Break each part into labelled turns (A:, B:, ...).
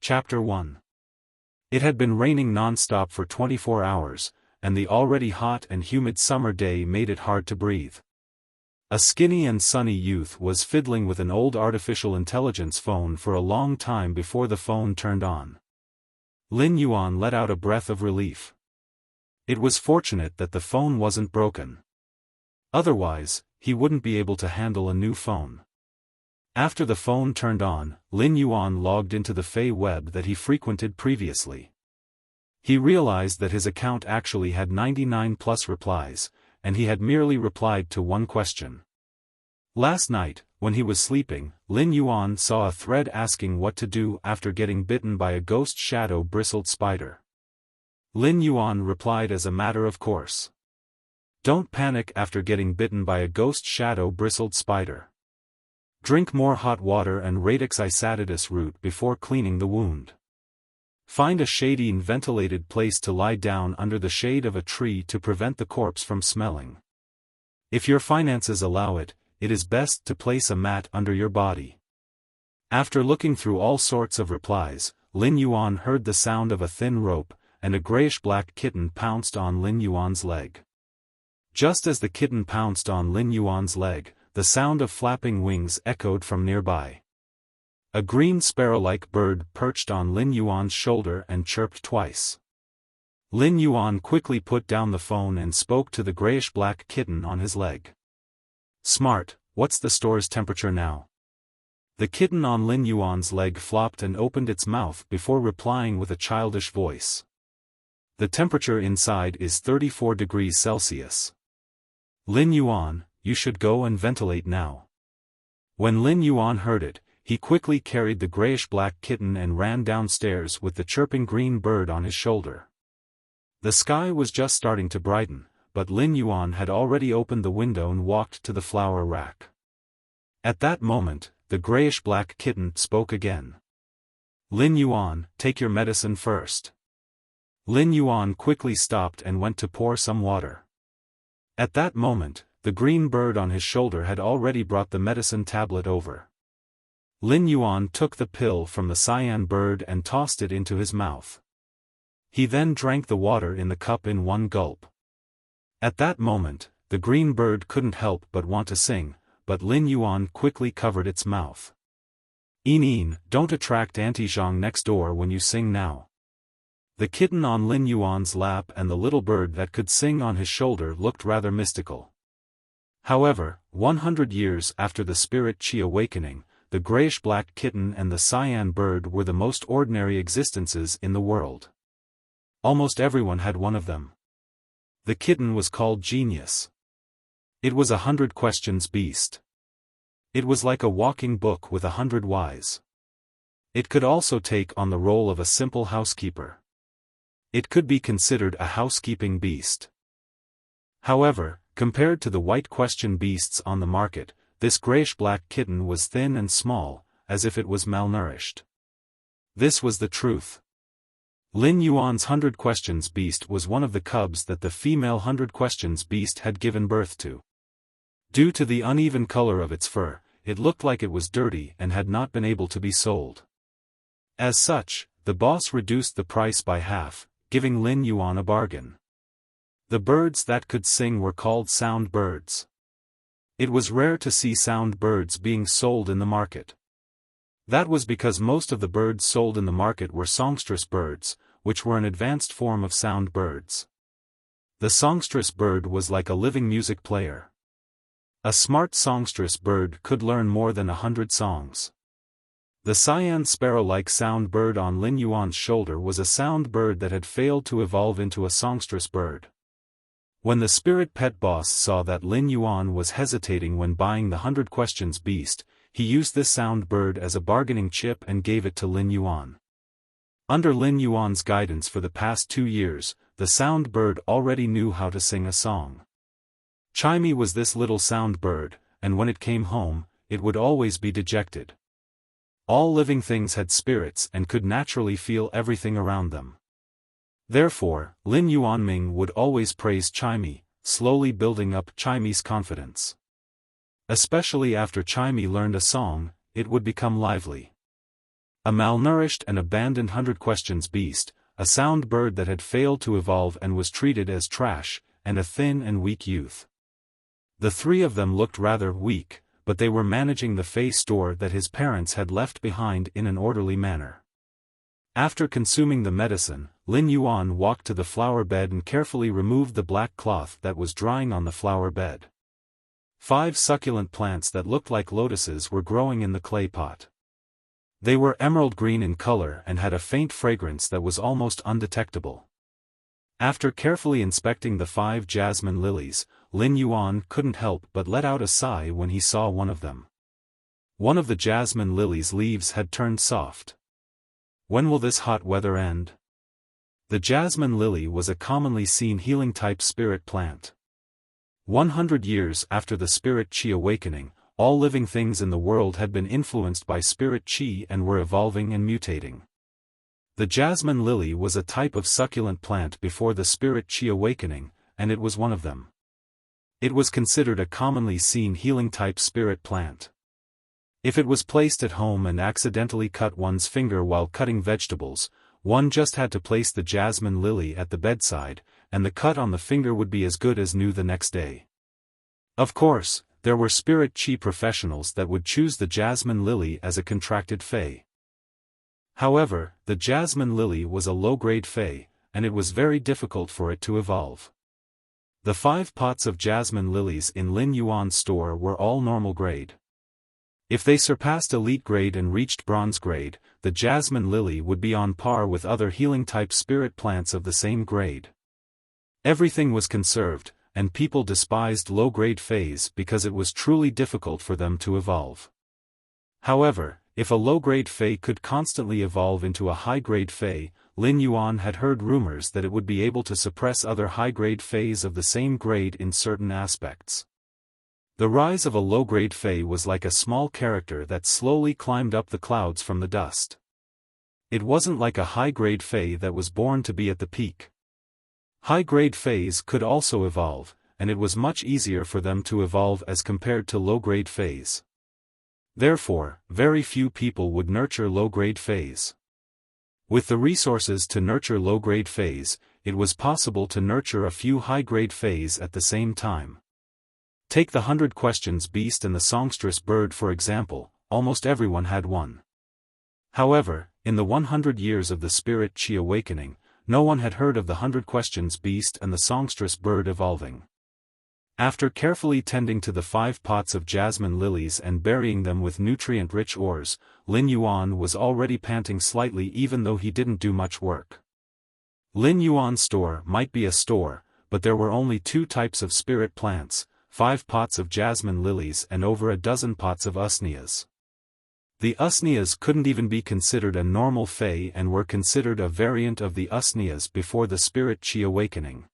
A: Chapter 1. It had been raining non-stop for 24 hours, and the already hot and humid summer day made it hard to breathe. A skinny and sunny youth was fiddling with an old artificial intelligence phone for a long time before the phone turned on. Lin Yuan let out a breath of relief. It was fortunate that the phone wasn't broken. Otherwise, he wouldn't be able to handle a new phone. After the phone turned on, Lin Yuan logged into the Fey web that he frequented previously. He realized that his account actually had 99+ replies, and he had merely replied to one question. Last night, when he was sleeping, Lin Yuan saw a thread asking what to do after getting bitten by a ghost shadow-bristled spider. Lin Yuan replied as a matter of course. Don't panic after getting bitten by a ghost shadow-bristled spider. Drink more hot water and radix isatidas root before cleaning the wound. Find a shady and ventilated place to lie down under the shade of a tree to prevent the corpse from smelling. If your finances allow it, it is best to place a mat under your body. After looking through all sorts of replies, Lin Yuan heard the sound of a thin rope, and a grayish-black kitten pounced on Lin Yuan's leg. Just as the kitten pounced on Lin Yuan's leg, the sound of flapping wings echoed from nearby. A green sparrow-like bird perched on Lin Yuan's shoulder and chirped twice. Lin Yuan quickly put down the phone and spoke to the grayish-black kitten on his leg. Smart, what's the store's temperature now? The kitten on Lin Yuan's leg flopped and opened its mouth before replying with a childish voice. The temperature inside is 34 degrees Celsius. Lin Yuan, you should go and ventilate now. When Lin Yuan heard it, he quickly carried the grayish-black kitten and ran downstairs with the chirping green bird on his shoulder. The sky was just starting to brighten, but Lin Yuan had already opened the window and walked to the flower rack. At that moment, the grayish-black kitten spoke again. Lin Yuan, take your medicine first. Lin Yuan quickly stopped and went to pour some water. At that moment, the green bird on his shoulder had already brought the medicine tablet over. Lin Yuan took the pill from the cyan bird and tossed it into his mouth. He then drank the water in the cup in one gulp. At that moment, the green bird couldn't help but want to sing, but Lin Yuan quickly covered its mouth. "Een, don't attract Auntie Zhang next door when you sing now." The kitten on Lin Yuan's lap and the little bird that could sing on his shoulder looked rather mystical. However, 100 years after the Spirit Qi awakening, the grayish-black kitten and the cyan bird were the most ordinary existences in the world. Almost everyone had one of them. The kitten was called Genius. It was 100 questions beast. It was like a walking book with 100 whys. It could also take on the role of a simple housekeeper. It could be considered a housekeeping beast. However, compared to the white question beasts on the market, this grayish-black kitten was thin and small, as if it was malnourished. This was the truth. Lin Yuan's 100 questions beast was one of the cubs that the female 100 questions beast had given birth to. Due to the uneven color of its fur, it looked like it was dirty and had not been able to be sold. As such, the boss reduced the price by half, giving Lin Yuan a bargain. The birds that could sing were called sound birds. It was rare to see sound birds being sold in the market. That was because most of the birds sold in the market were songstress birds, which were an advanced form of sound birds. The songstress bird was like a living music player. A smart songstress bird could learn more than 100 songs. The cyan sparrow-like sound bird on Lin Yuan's shoulder was a sound bird that had failed to evolve into a songstress bird. When the spirit pet boss saw that Lin Yuan was hesitating when buying the 100 questions beast, he used this sound bird as a bargaining chip and gave it to Lin Yuan. Under Lin Yuan's guidance for the past 2 years, the sound bird already knew how to sing a song. Chimey was this little sound bird, and when it came home, it would always be dejected. All living things had spirits and could naturally feel everything around them. Therefore, Lin Yuanming would always praise Chimey, slowly building up Chimey's confidence. Especially after Chimey learned a song, it would become lively. A malnourished and abandoned 100 questions beast, a sound bird that had failed to evolve and was treated as trash, and a thin and weak youth. The three of them looked rather weak, but they were managing the Fey store that his parents had left behind in an orderly manner. After consuming the medicine, Lin Yuan walked to the flower bed and carefully removed the black cloth that was drying on the flower bed. 5 succulent plants that looked like lotuses were growing in the clay pot. They were emerald green in color and had a faint fragrance that was almost undetectable. After carefully inspecting the 5 jasmine lilies, Lin Yuan couldn't help but let out a sigh when he saw one of them. One of the jasmine lilies' leaves had turned soft. When will this hot weather end? The jasmine lily was a commonly seen healing-type spirit plant. 100 years after the spirit Qi awakening, all living things in the world had been influenced by spirit Qi and were evolving and mutating. The jasmine lily was a type of succulent plant before the spirit Qi awakening, and it was one of them. It was considered a commonly seen healing-type spirit plant. If it was placed at home and accidentally cut one's finger while cutting vegetables, one just had to place the jasmine lily at the bedside, and the cut on the finger would be as good as new the next day. Of course, there were spirit Qi professionals that would choose the jasmine lily as a contracted Fey. However, the jasmine lily was a low-grade Fey, and it was very difficult for it to evolve. The 5 pots of jasmine lilies in Lin Yuan's store were all normal grade. If they surpassed elite grade and reached bronze grade, the jasmine lily would be on par with other healing-type spirit plants of the same grade. Everything was conserved, and people despised low-grade Feys because it was truly difficult for them to evolve. However, if a low-grade Fey could constantly evolve into a high-grade Fey, Lin Yuan had heard rumors that it would be able to suppress other high-grade Feys of the same grade in certain aspects. The rise of a low-grade Fey was like a small character that slowly climbed up the clouds from the dust. It wasn't like a high-grade Fey that was born to be at the peak. High-grade Feys could also evolve, and it was much easier for them to evolve as compared to low-grade Feys. Therefore, very few people would nurture low-grade Feys. With the resources to nurture low-grade Feys, it was possible to nurture a few high-grade Feys at the same time. Take the 100 questions beast and the songstress bird for example, almost everyone had one. However, in the 100 years of the spirit Qi awakening, no one had heard of the 100 questions beast and the songstress bird evolving. After carefully tending to the 5 pots of jasmine lilies and burying them with nutrient-rich ores, Lin Yuan was already panting slightly even though he didn't do much work. Lin Yuan's store might be a store, but there were only 2 types of spirit plants, 5 pots of jasmine lilies and over a dozen pots of usneas. The usneas couldn't even be considered a normal Fey and were considered a variant of the usneas before the spirit Qi awakening.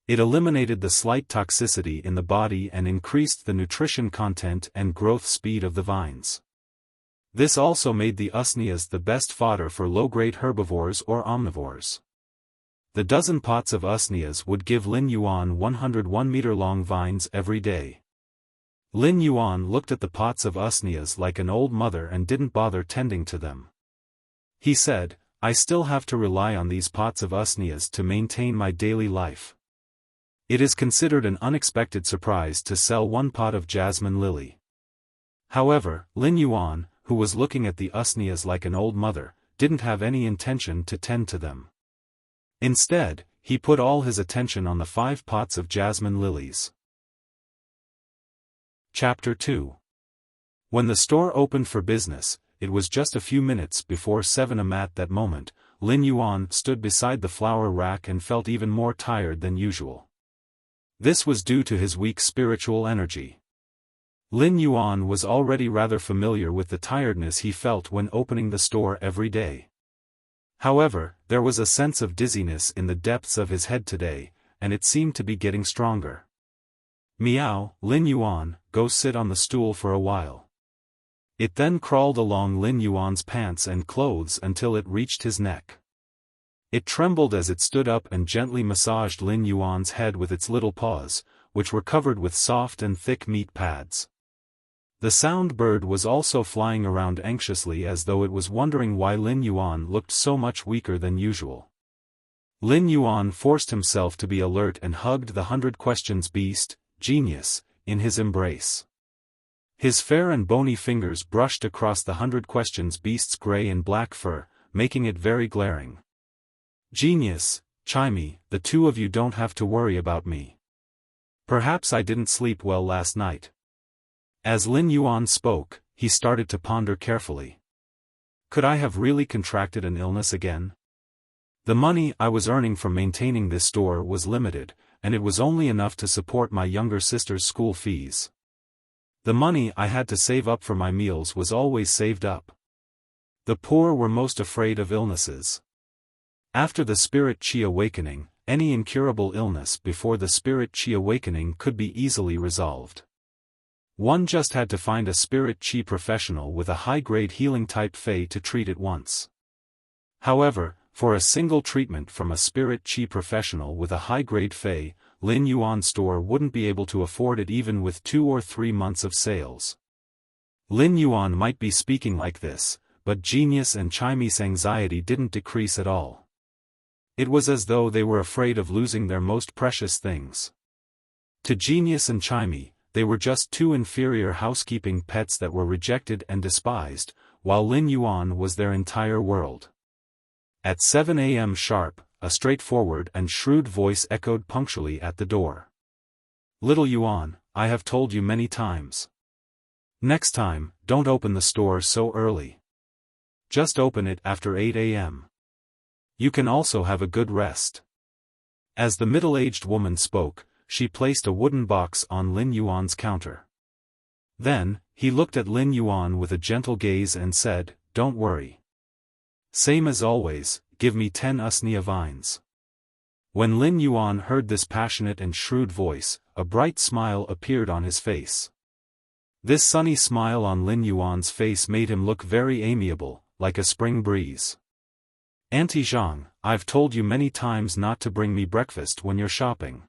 A: It eliminated the slight toxicity in the body and increased the nutrition content and growth speed of the vines. This also made the usneas the best fodder for low-grade herbivores or omnivores. The dozen pots of usneas would give Lin Yuan 101-meter-long vines every day. Lin Yuan looked at the pots of usneas like an old mother and didn't bother tending to them. He said, "I still have to rely on these pots of usneas to maintain my daily life." It is considered an unexpected surprise to sell 1 pot of jasmine lily. However, Lin Yuan, who was looking at the usneas like an old mother, didn't have any intention to tend to them. Instead, he put all his attention on the 5 pots of jasmine lilies. Chapter 2. When the store opened for business, it was just a few minutes before 7 am. At that moment, Lin Yuan stood beside the flower rack and felt even more tired than usual. This was due to his weak spiritual energy. Lin Yuan was already rather familiar with the tiredness he felt when opening the store every day. However, there was a sense of dizziness in the depths of his head today, and it seemed to be getting stronger. "Meow, Lin Yuan, go sit on the stool for a while." It then crawled along Lin Yuan's pants and clothes until it reached his neck. It trembled as it stood up and gently massaged Lin Yuan's head with its little paws, which were covered with soft and thick meat pads. The sound bird was also flying around anxiously as though it was wondering why Lin Yuan looked so much weaker than usual. Lin Yuan forced himself to be alert and hugged the 100 Questions beast, genius, in his embrace. His fair and bony fingers brushed across the 100 Questions beast's gray and black fur, making it very glaring. Genius, Chimey, the two of you don't have to worry about me. Perhaps I didn't sleep well last night. As Lin Yuan spoke, he started to ponder carefully. Could I have really contracted an illness again? The money I was earning from maintaining this store was limited, and it was only enough to support my younger sister's school fees. The money I had to save up for my meals was always saved up. The poor were most afraid of illnesses. After the Spirit Qi awakening, any incurable illness before the Spirit Qi awakening could be easily resolved. One just had to find a Spirit Qi professional with a high-grade healing-type Fey to treat it once. However, for a single treatment from a Spirit Qi professional with a high-grade Fey, Lin Yuan's store wouldn't be able to afford it even with 2 or 3 months of sales. Lin Yuan might be speaking like this, but Genius and Chimey's anxiety didn't decrease at all. It was as though they were afraid of losing their most precious things. To Genius and Chimey, they were just 2 inferior housekeeping pets that were rejected and despised, while Lin Yuan was their entire world. At 7 a.m. sharp, a straightforward and shrewd voice echoed punctually at the door. Little Yuan, I have told you many times. Next time, don't open the store so early. Just open it after 8 a.m. You can also have a good rest. As the middle-aged woman spoke, she placed a wooden box on Lin Yuan's counter. Then, he looked at Lin Yuan with a gentle gaze and said, Don't worry. Same as always, give me 10 usnea vines. When Lin Yuan heard this passionate and shrewd voice, a bright smile appeared on his face. This sunny smile on Lin Yuan's face made him look very amiable, like a spring breeze. Auntie Zhang, I've told you many times not to bring me breakfast when you're shopping.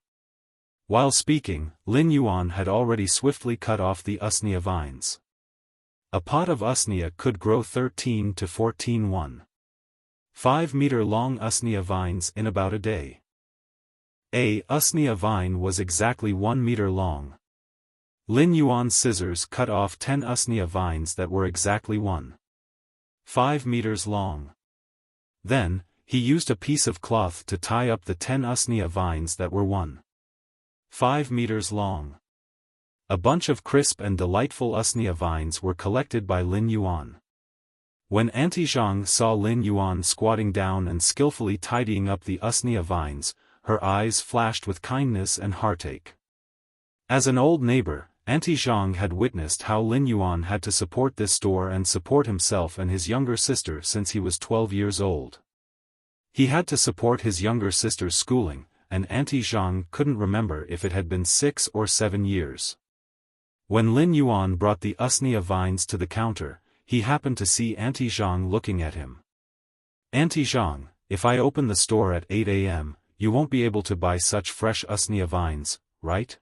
A: While speaking, Lin Yuan had already swiftly cut off the usnea vines. A pot of usnea could grow 13 to 14 1.5-meter-long usnea vines in about a day. A usnea vine was exactly 1 meter long. Lin Yuan's scissors cut off 10 usnea vines that were exactly 1.5 meters long. Then, he used a piece of cloth to tie up the 10 usnea vines that were 1.5 meters long. A bunch of crisp and delightful usnea vines were collected by Lin Yuan. When Auntie Zhang saw Lin Yuan squatting down and skillfully tidying up the usnea vines, her eyes flashed with kindness and heartache. As an old neighbor, Auntie Zhang had witnessed how Lin Yuan had to support this store and support himself and his younger sister since he was 12 years old. He had to support his younger sister's schooling, and Auntie Zhang couldn't remember if it had been 6 or 7 years. When Lin Yuan brought the usnea vines to the counter, he happened to see Auntie Zhang looking at him. Auntie Zhang, if I open the store at 8 a.m., you won't be able to buy such fresh usnea vines, right?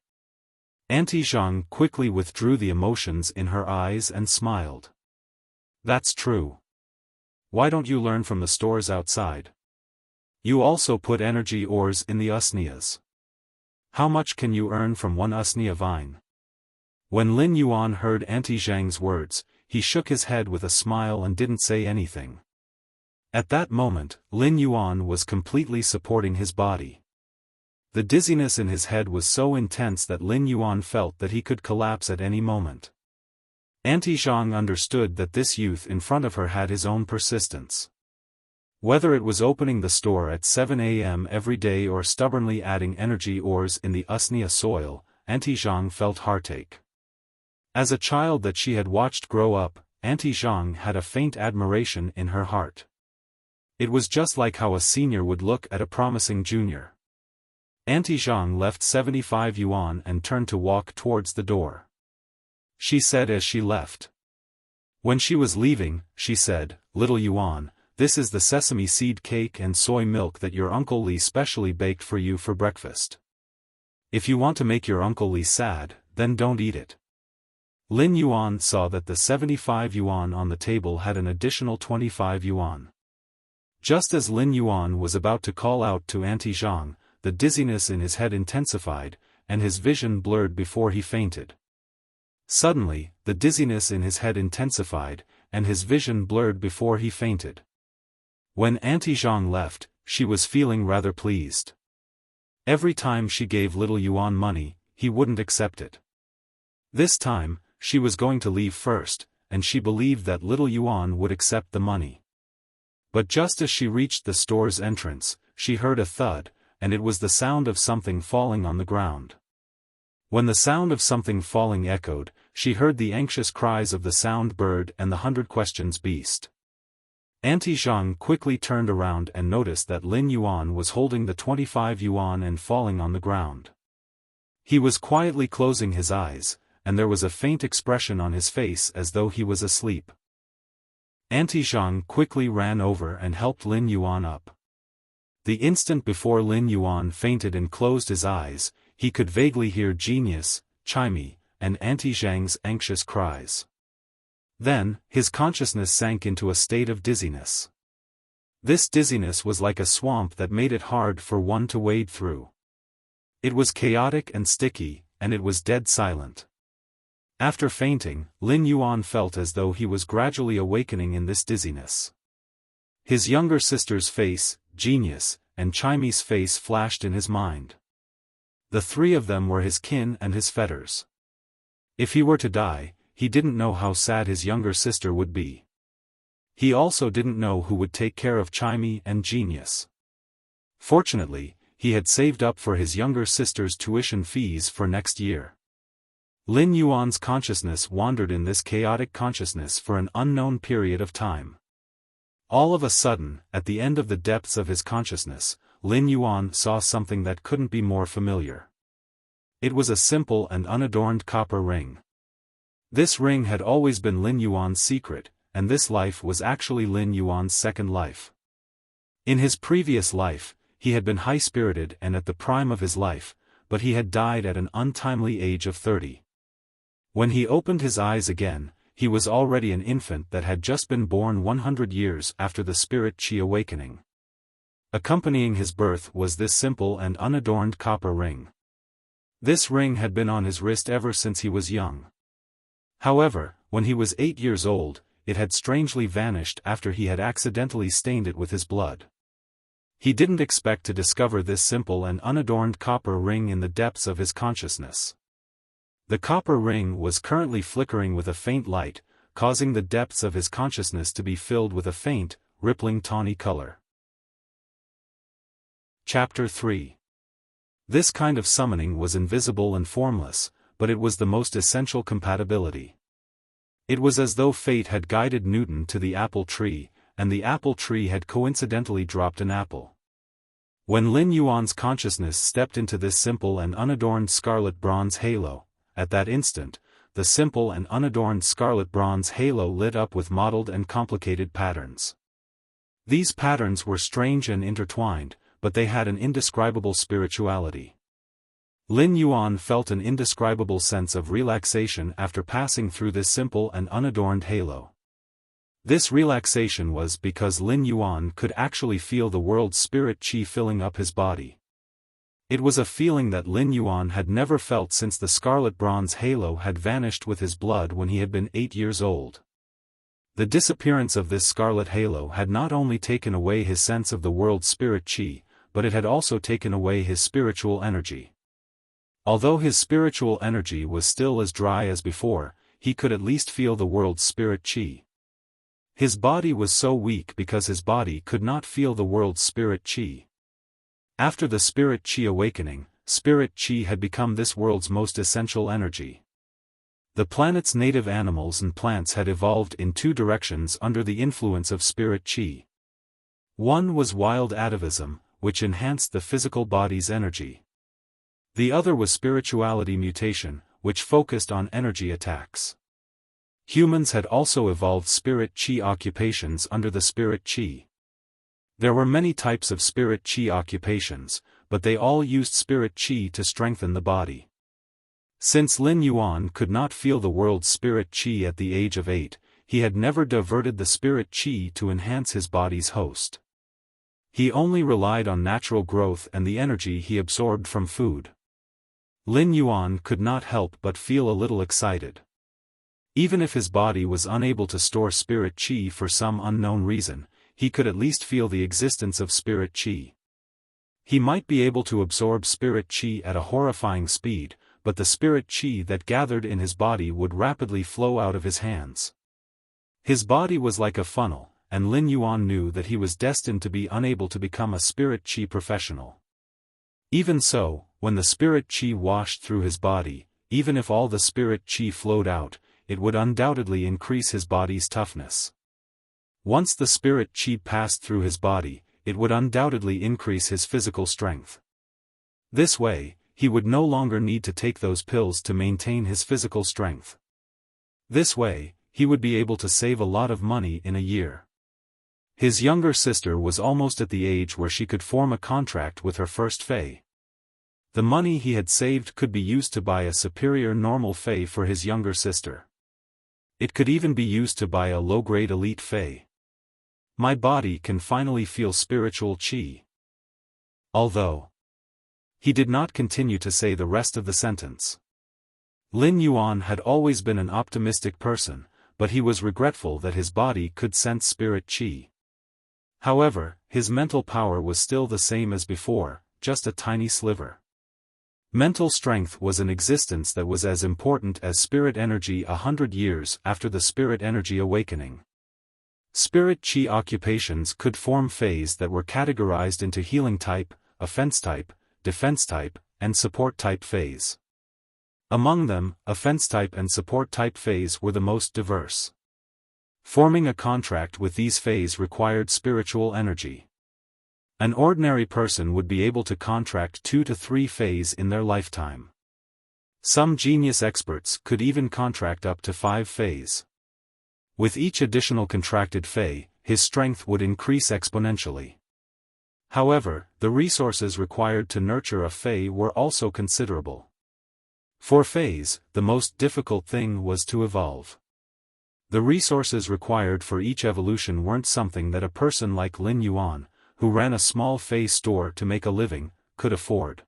A: Auntie Zhang quickly withdrew the emotions in her eyes and smiled. That's true. Why don't you learn from the stores outside? You also put energy ores in the usneas. How much can you earn from 1 usnea vine? When Lin Yuan heard Auntie Zhang's words, he shook his head with a smile and didn't say anything. At that moment, Lin Yuan was completely supporting his body. The dizziness in his head was so intense that Lin Yuan felt that he could collapse at any moment. Auntie Zhang understood that this youth in front of her had his own persistence. Whether it was opening the store at 7 a.m. every day or stubbornly adding energy ores in the usnea soil, Auntie Zhang felt heartache. As a child that she had watched grow up, Auntie Zhang had a faint admiration in her heart. It was just like how a senior would look at a promising junior. Auntie Zhang left 75 yuan and turned to walk towards the door. She said as she left. When she was leaving, she said, Little Yuan, this is the sesame seed cake and soy milk that your Uncle Li specially baked for you for breakfast. If you want to make your Uncle Li sad, then don't eat it. Lin Yuan saw that the 75 yuan on the table had an additional 25 yuan. Just as Lin Yuan was about to call out to Auntie Zhang, the dizziness in his head intensified, and his vision blurred before he fainted. Suddenly, the dizziness in his head intensified, and his vision blurred before he fainted. When Auntie Zhang left, she was feeling rather pleased. Every time she gave little Yuan money, he wouldn't accept it. This time, she was going to leave first, and she believed that little Yuan would accept the money. But just as she reached the store's entrance, she heard a thud, and it was the sound of something falling on the ground. When the sound of something falling echoed, she heard the anxious cries of the sound bird and the 100 questions beast. Auntie Zhang quickly turned around and noticed that Lin Yuan was holding the 25 yuan and falling on the ground. He was quietly closing his eyes, and there was a faint expression on his face as though he was asleep. Auntie Zhang quickly ran over and helped Lin Yuan up. The instant before Lin Yuan fainted and closed his eyes, he could vaguely hear Genius, Chimey, and Auntie Zhang's anxious cries. Then, his consciousness sank into a state of dizziness. This dizziness was like a swamp that made it hard for one to wade through. It was chaotic and sticky, and it was dead silent. After fainting, Lin Yuan felt as though he was gradually awakening in this dizziness. His younger sister's face, Genius, and Chimey's face flashed in his mind. The three of them were his kin and his fetters. If he were to die, he didn't know how sad his younger sister would be. He also didn't know who would take care of Chimey and Genius. Fortunately, he had saved up for his younger sister's tuition fees for next year. Lin Yuan's consciousness wandered in this chaotic consciousness for an unknown period of time. All of a sudden, at the end of the depths of his consciousness, Lin Yuan saw something that couldn't be more familiar. It was a simple and unadorned copper ring. This ring had always been Lin Yuan's secret, and this life was actually Lin Yuan's second life. In his previous life, he had been high-spirited and at the prime of his life, but he had died at an untimely age of 30. When he opened his eyes again, he was already an infant that had just been born 100 years after the spirit Qi awakening. Accompanying his birth was this simple and unadorned copper ring. This ring had been on his wrist ever since he was young. However, when he was 8 years old, it had strangely vanished after he had accidentally stained it with his blood. He didn't expect to discover this simple and unadorned copper ring in the depths of his consciousness. The copper ring was currently flickering with a faint light, causing the depths of his consciousness to be filled with a faint, rippling tawny color. Chapter 3. This kind of summoning was invisible and formless, but it was the most essential compatibility. It was as though fate had guided Newton to the apple tree, and the apple tree had coincidentally dropped an apple. When Lin Yuan's consciousness stepped into this simple and unadorned scarlet bronze halo, at that instant, the simple and unadorned scarlet bronze halo lit up with mottled and complicated patterns. These patterns were strange and intertwined, but they had an indescribable spirituality. Lin Yuan felt an indescribable sense of relaxation after passing through this simple and unadorned halo. This relaxation was because Lin Yuan could actually feel the world's spirit Qi filling up his body. It was a feeling that Lin Yuan had never felt since the scarlet bronze halo had vanished with his blood when he had been 8 years old. The disappearance of this scarlet halo had not only taken away his sense of the world's spirit Qi, but it had also taken away his spiritual energy. Although his spiritual energy was still as dry as before, he could at least feel the world's spirit Qi. His body was so weak because his body could not feel the world's spirit Qi. After the spirit Qi awakening, spirit Qi had become this world's most essential energy. The planet's native animals and plants had evolved in two directions under the influence of spirit Qi. One was wild atavism, which enhanced the physical body's energy. The other was spirituality mutation, which focused on energy attacks. Humans had also evolved spirit Qi occupations under the spirit Qi. There were many types of spirit Qi occupations, but they all used spirit Qi to strengthen the body. Since Lin Yuan could not feel the world's spirit qi at the age of 8, he had never diverted the spirit qi to enhance his body's host. He only relied on natural growth and the energy he absorbed from food. Lin Yuan could not help but feel a little excited. Even if his body was unable to store spirit qi for some unknown reason, he could at least feel the existence of spirit qi. He might be able to absorb spirit qi at a horrifying speed, but the spirit qi that gathered in his body would rapidly flow out of his hands. His body was like a funnel, and Lin Yuan knew that he was destined to be unable to become a spirit qi professional. Even so, when the spirit qi washed through his body, even if all the spirit qi flowed out, it would undoubtedly increase his body's toughness. Once the spirit qi passed through his body, it would undoubtedly increase his physical strength. This way, he would no longer need to take those pills to maintain his physical strength. This way, he would be able to save a lot of money in a year. His younger sister was almost at the age where she could form a contract with her first fae. The money he had saved could be used to buy a superior normal fae for his younger sister. It could even be used to buy a low-grade elite fae. My body can finally feel spiritual qi. Although he did not continue to say the rest of the sentence. Lin Yuan had always been an optimistic person, but he was regretful that his body could sense spirit qi. However, his mental power was still the same as before, just a tiny sliver. Mental strength was an existence that was as important as spirit energy 100 years after the spirit energy awakening. Spirit qi occupations could form faes that were categorized into healing type, offense type, defense type, and support type faes. Among them, offense type and support type faes were the most diverse. Forming a contract with these faes required spiritual energy. An ordinary person would be able to contract 2 to 3 faes in their lifetime. Some genius experts could even contract up to 5 faes. With each additional contracted fae, his strength would increase exponentially. However, the resources required to nurture a fae were also considerable. For faes, the most difficult thing was to evolve. The resources required for each evolution weren't something that a person like Lin Yuan, who ran a small fae store to make a living, could afford.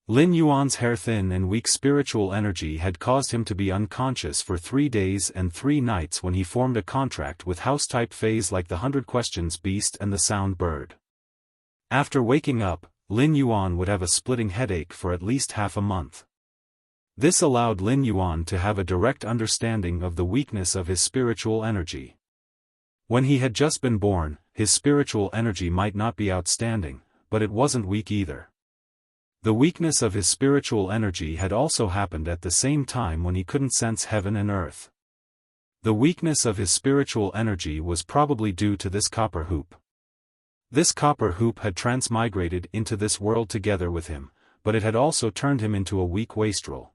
A: Lin Yuan's hair-thin and weak spiritual energy had caused him to be unconscious for 3 days and 3 nights when he formed a contract with house-type faes like the 100 Questions Beast and the Sound Bird. After waking up, Lin Yuan would have a splitting headache for at least half a month. This allowed Lin Yuan to have a direct understanding of the weakness of his spiritual energy. When he had just been born, his spiritual energy might not be outstanding, but it wasn't weak either. The weakness of his spiritual energy had also happened at the same time when he couldn't sense heaven and earth. The weakness of his spiritual energy was probably due to this copper hoop. This copper hoop had transmigrated into this world together with him, but it had also turned him into a weak wastrel.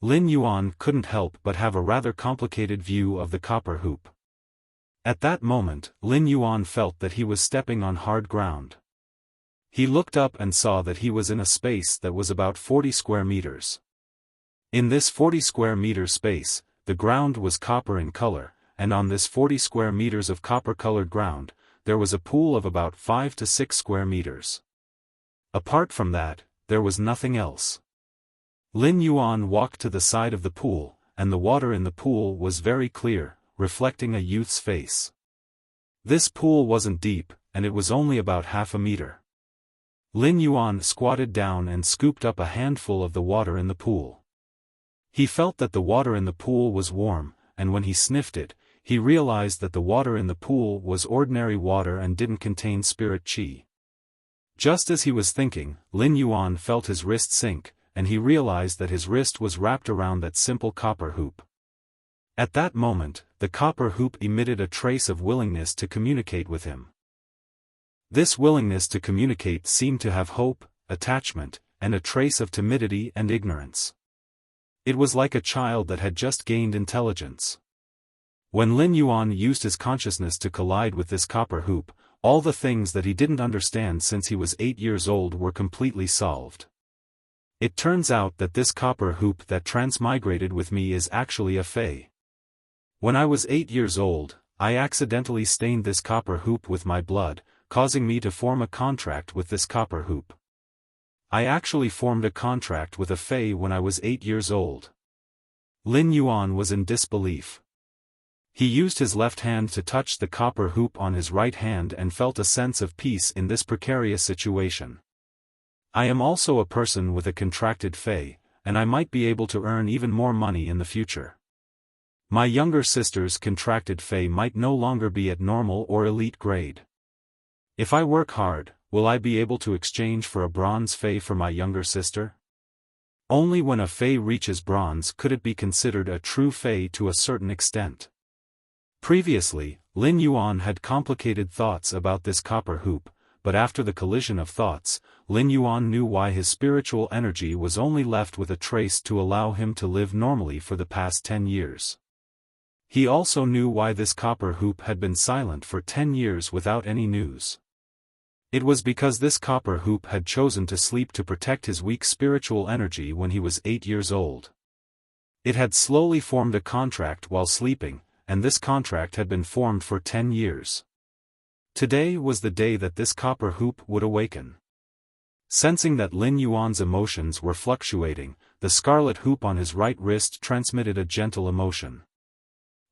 A: Lin Yuan couldn't help but have a rather complicated view of the copper hoop. At that moment, Lin Yuan felt that he was stepping on hard ground. He looked up and saw that he was in a space that was about 40 square meters. In this 40 square meter space, the ground was copper in color, and on this 40 square meters of copper-colored ground, there was a pool of about 5 to 6 square meters. Apart from that, there was nothing else. Lin Yuan walked to the side of the pool, and the water in the pool was very clear, reflecting a youth's face. This pool wasn't deep, and it was only about half a meter. Lin Yuan squatted down and scooped up a handful of the water in the pool. He felt that the water in the pool was warm, and when he sniffed it, he realized that the water in the pool was ordinary water and didn't contain spirit qi. Just as he was thinking, Lin Yuan felt his wrist sink, and he realized that his wrist was wrapped around that simple copper hoop. At that moment, the copper hoop emitted a trace of willingness to communicate with him. This willingness to communicate seemed to have hope, attachment, and a trace of timidity and ignorance. It was like a child that had just gained intelligence. When Lin Yuan used his consciousness to collide with this copper hoop, all the things that he didn't understand since he was 8 years old were completely solved. It turns out that this copper hoop that transmigrated with me is actually a fey. When I was 8 years old, I accidentally stained this copper hoop with my blood, causing me to form a contract with this copper hoop. I actually formed a contract with a fey when I was 8 years old. Lin Yuan was in disbelief. He used his left hand to touch the copper hoop on his right hand and felt a sense of peace in this precarious situation. I am also a person with a contracted fey, and I might be able to earn even more money in the future. My younger sister's contracted fey might no longer be at normal or elite grade. If I work hard, will I be able to exchange for a bronze fey for my younger sister? Only when a fey reaches bronze could it be considered a true fey to a certain extent. Previously, Lin Yuan had complicated thoughts about this copper hoop, but after the collision of thoughts, Lin Yuan knew why his spiritual energy was only left with a trace to allow him to live normally for the past 10 years. He also knew why this copper hoop had been silent for 10 years without any news. It was because this copper hoop had chosen to sleep to protect his weak spiritual energy when he was 8 years old. It had slowly formed a contract while sleeping, and this contract had been formed for 10 years. Today was the day that this copper hoop would awaken. Sensing that Lin Yuan's emotions were fluctuating, the scarlet hoop on his right wrist transmitted a gentle emotion.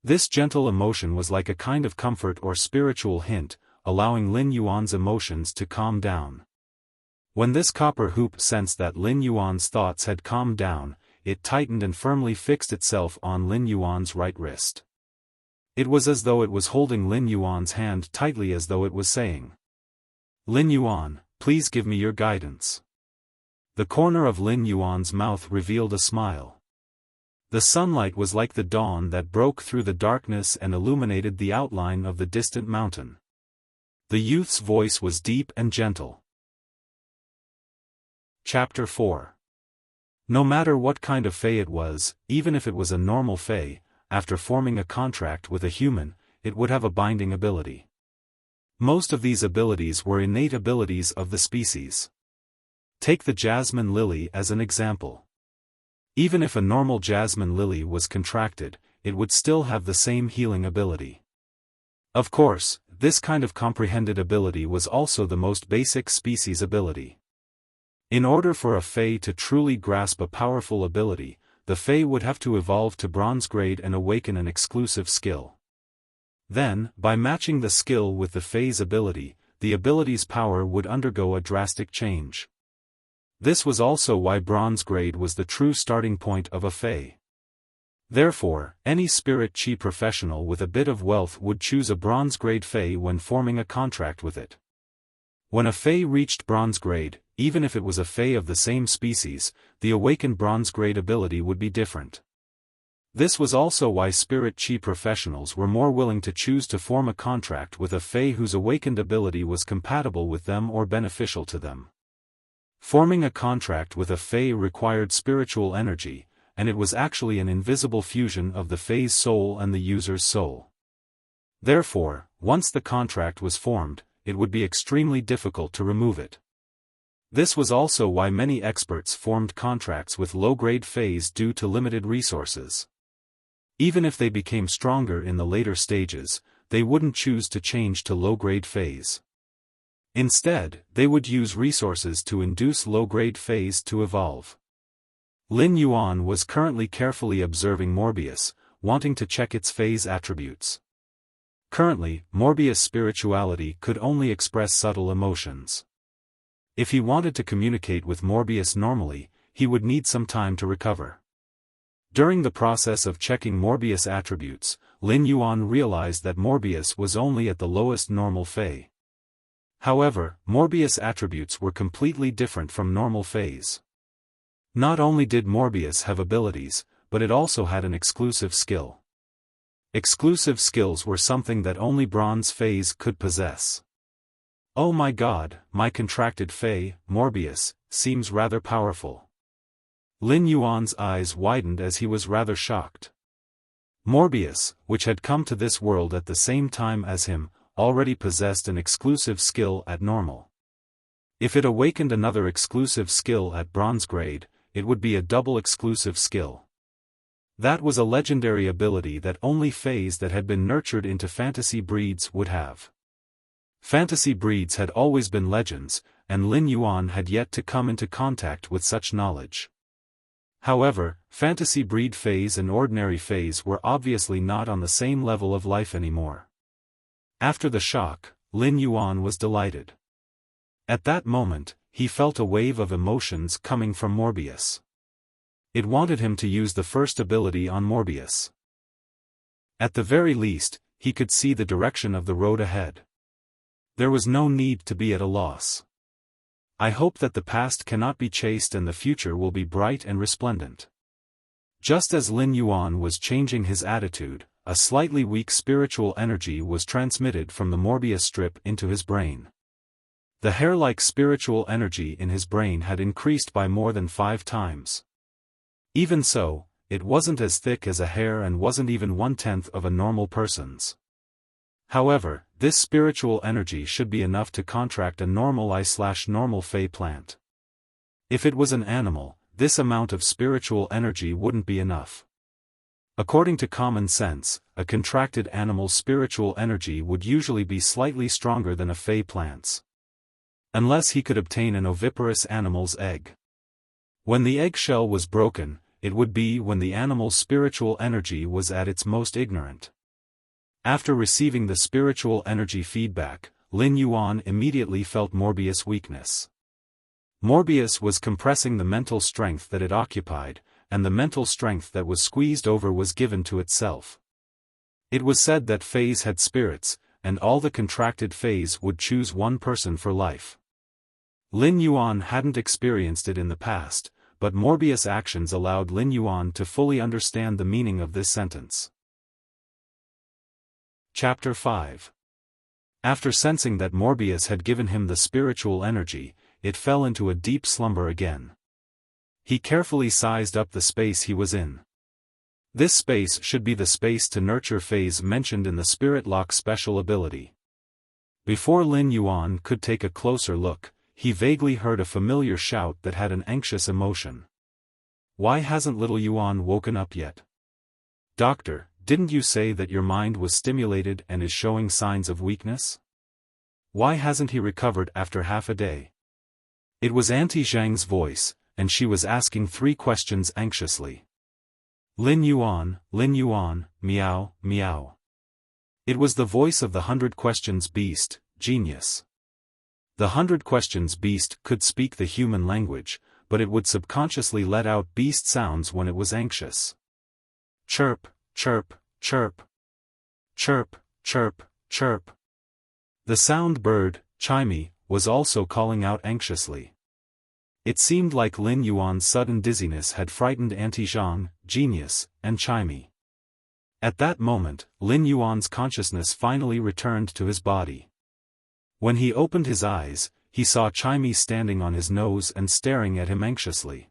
A: This gentle emotion was like a kind of comfort or spiritual hint, allowing Lin Yuan's emotions to calm down. When this copper hoop sensed that Lin Yuan's thoughts had calmed down, it tightened and firmly fixed itself on Lin Yuan's right wrist. It was as though it was holding Lin Yuan's hand tightly, as though it was saying, "Lin Yuan, please give me your guidance." The corner of Lin Yuan's mouth revealed a smile. The sunlight was like the dawn that broke through the darkness and illuminated the outline of the distant mountain. The youth's voice was deep and gentle. Chapter 4. No matter what kind of fey it was, even if it was a normal fey, after forming a contract with a human, it would have a binding ability. Most of these abilities were innate abilities of the species. Take the jasmine lily as an example. Even if a normal jasmine lily was contracted, it would still have the same healing ability. Of course, this kind of comprehended ability was also the most basic species ability. In order for a fey to truly grasp a powerful ability, the fey would have to evolve to bronze grade and awaken an exclusive skill. Then, by matching the skill with the fey's ability, the ability's power would undergo a drastic change. This was also why bronze grade was the true starting point of a fey. Therefore, any spirit chi professional with a bit of wealth would choose a bronze grade fey when forming a contract with it. When a fey reached bronze grade, even if it was a fey of the same species, the awakened bronze grade ability would be different. This was also why spirit chi professionals were more willing to choose to form a contract with a fey whose awakened ability was compatible with them or beneficial to them. Forming a contract with a fey required spiritual energy, and it was actually an invisible fusion of the fey's soul and the user's soul. Therefore, once the contract was formed, it would be extremely difficult to remove it. This was also why many experts formed contracts with low-grade feys due to limited resources. Even if they became stronger in the later stages, they wouldn't choose to change to low-grade feys. Instead, they would use resources to induce low-grade feys to evolve. Lin Yuan was currently carefully observing Morbius, wanting to check its phase attributes. Currently, Morbius' spirituality could only express subtle emotions. If he wanted to communicate with Morbius normally, he would need some time to recover. During the process of checking Morbius' attributes, Lin Yuan realized that Morbius was only at the lowest normal fey. However, Morbius' attributes were completely different from normal feys. Not only did Morbius have abilities, but it also had an exclusive skill. Exclusive skills were something that only bronze feys could possess. Oh my god, my contracted fey, Morbius, seems rather powerful. Lin Yuan's eyes widened as he was rather shocked. Morbius, which had come to this world at the same time as him, already possessed an exclusive skill at normal. If it awakened another exclusive skill at bronze grade, it would be a double exclusive skill. That was a legendary ability that only fays that had been nurtured into fantasy breeds would have. Fantasy breeds had always been legends, and Lin Yuan had yet to come into contact with such knowledge. However, fantasy breed fays and ordinary fays were obviously not on the same level of life anymore. After the shock, Lin Yuan was delighted. At that moment, he felt a wave of emotions coming from Morbius. It wanted him to use the first ability on Morbius. At the very least, he could see the direction of the road ahead. There was no need to be at a loss. I hope that the past cannot be chased and the future will be bright and resplendent. Just as Lin Yuan was changing his attitude, a slightly weak spiritual energy was transmitted from the Morbius strip into his brain. The hair-like spiritual energy in his brain had increased by more than 5 times. Even so, it wasn't as thick as a hair and wasn't even 1/10 of a normal person's. However, this spiritual energy should be enough to contract a normal I/normal fey plant. If it was an animal, this amount of spiritual energy wouldn't be enough. According to common sense, a contracted animal's spiritual energy would usually be slightly stronger than a fey plant's. Unless he could obtain an oviparous animal's egg. When the eggshell was broken, it would be when the animal's spiritual energy was at its most ignorant. After receiving the spiritual energy feedback, Lin Yuan immediately felt Morbius' weakness. Morbius was compressing the mental strength that it occupied, and the mental strength that was squeezed over was given to itself. It was said that fays had spirits, and all the contracted fays would choose one person for life. Lin Yuan hadn't experienced it in the past, but Morbius' actions allowed Lin Yuan to fully understand the meaning of this sentence. Chapter 5. After sensing that Morbius had given him the spiritual energy, it fell into a deep slumber again. He carefully sized up the space he was in. This space should be the space to nurture fays mentioned in the Spirit Lock special ability. Before Lin Yuan could take a closer look, he vaguely heard a familiar shout that had an anxious emotion. Why hasn't little Yuan woken up yet? Doctor, didn't you say that your mind was stimulated and is showing signs of weakness? Why hasn't he recovered after half a day? It was Auntie Zhang's voice, and she was asking 3 questions anxiously. Lin Yuan, meow, meow. It was the voice of the 100 Questions Beast, Genius. The 100 Questions Beast could speak the human language, but it would subconsciously let out beast sounds when it was anxious. Chirp, chirp, chirp. Chirp, chirp, chirp. The sound bird, Chimey, was also calling out anxiously. It seemed like Lin Yuan's sudden dizziness had frightened Auntie Zhang, Genius, and Chimey. At that moment, Lin Yuan's consciousness finally returned to his body. When he opened his eyes, he saw Chimey standing on his nose and staring at him anxiously.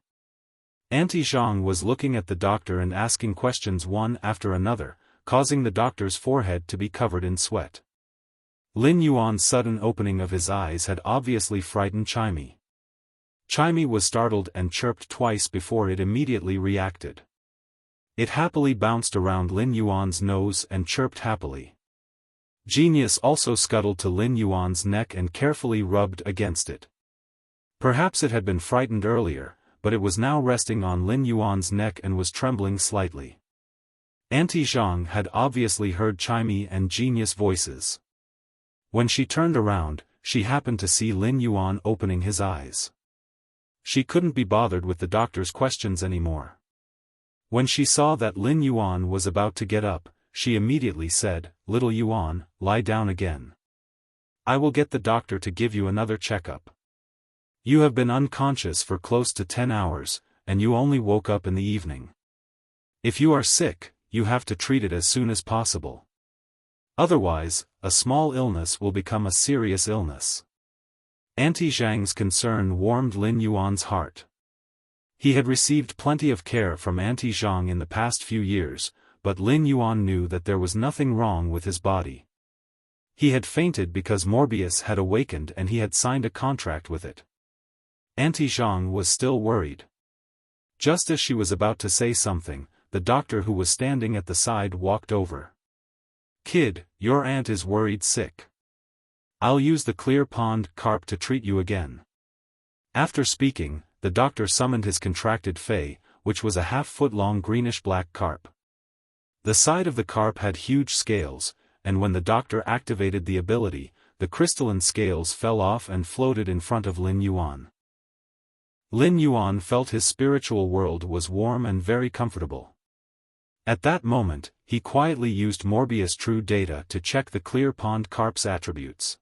A: Auntie Zhang was looking at the doctor and asking questions one after another, causing the doctor's forehead to be covered in sweat. Lin Yuan's sudden opening of his eyes had obviously frightened Chimey. Chimey was startled and chirped twice before it immediately reacted. It happily bounced around Lin Yuan's nose and chirped happily. Genius also scuttled to Lin Yuan's neck and carefully rubbed against it. Perhaps it had been frightened earlier, but it was now resting on Lin Yuan's neck and was trembling slightly. Auntie Zhang had obviously heard Chimey and Genius voices. When she turned around, she happened to see Lin Yuan opening his eyes. She couldn't be bothered with the doctor's questions anymore. When she saw that Lin Yuan was about to get up, she immediately said, "Little Yuan, lie down again. I will get the doctor to give you another checkup. You have been unconscious for close to 10 hours, and you only woke up in the evening. If you are sick, you have to treat it as soon as possible. Otherwise, a small illness will become a serious illness." Auntie Zhang's concern warmed Lin Yuan's heart. He had received plenty of care from Auntie Zhang in the past few years, but Lin Yuan knew that there was nothing wrong with his body. He had fainted because Morbius had awakened and he had signed a contract with it. Auntie Zhang was still worried. Just as she was about to say something, the doctor who was standing at the side walked over. "Kid, your aunt is worried sick. I'll use the clear pond carp to treat you again." After speaking, the doctor summoned his contracted fey, which was a half-foot-long greenish-black carp. The side of the carp had huge scales, and when the doctor activated the ability, the crystalline scales fell off and floated in front of Lin Yuan. Lin Yuan felt his spiritual world was warm and very comfortable. At that moment, he quietly used Morbius True Data to check the Clear Pond Carp's attributes.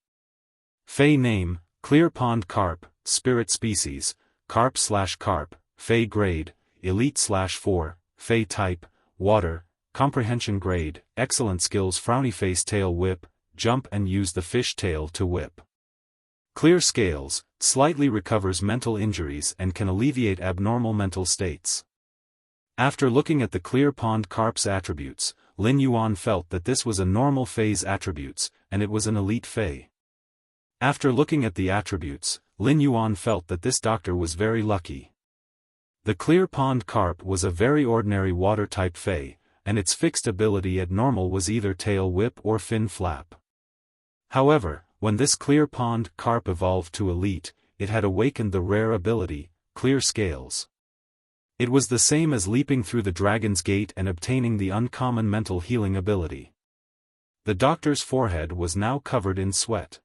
A: Fey name, Clear Pond Carp, Spirit Species, Carp/Carp, Fey Grade, Elite/4, Fey Type, Water, Comprehension Grade, Excellent Skills Frowny Face Tail Whip, Jump and use the fish tail to whip. Clear Scales, slightly recovers mental injuries and can alleviate abnormal mental states. After looking at the Clear Pond Carp's attributes, Lin Yuan felt that this was a normal Fey's attributes, and it was an elite Fey. After looking at the attributes, Lin Yuan felt that this doctor was very lucky. The Clear Pond Carp was a very ordinary water-type Fey, and its fixed ability at normal was either tail whip or fin flap. However, when this Clear Pond Carp evolved to elite, it had awakened the rare ability, Clear Scales. It was the same as leaping through the Dragon's Gate and obtaining the uncommon mental healing ability. The doctor's forehead was now covered in sweat.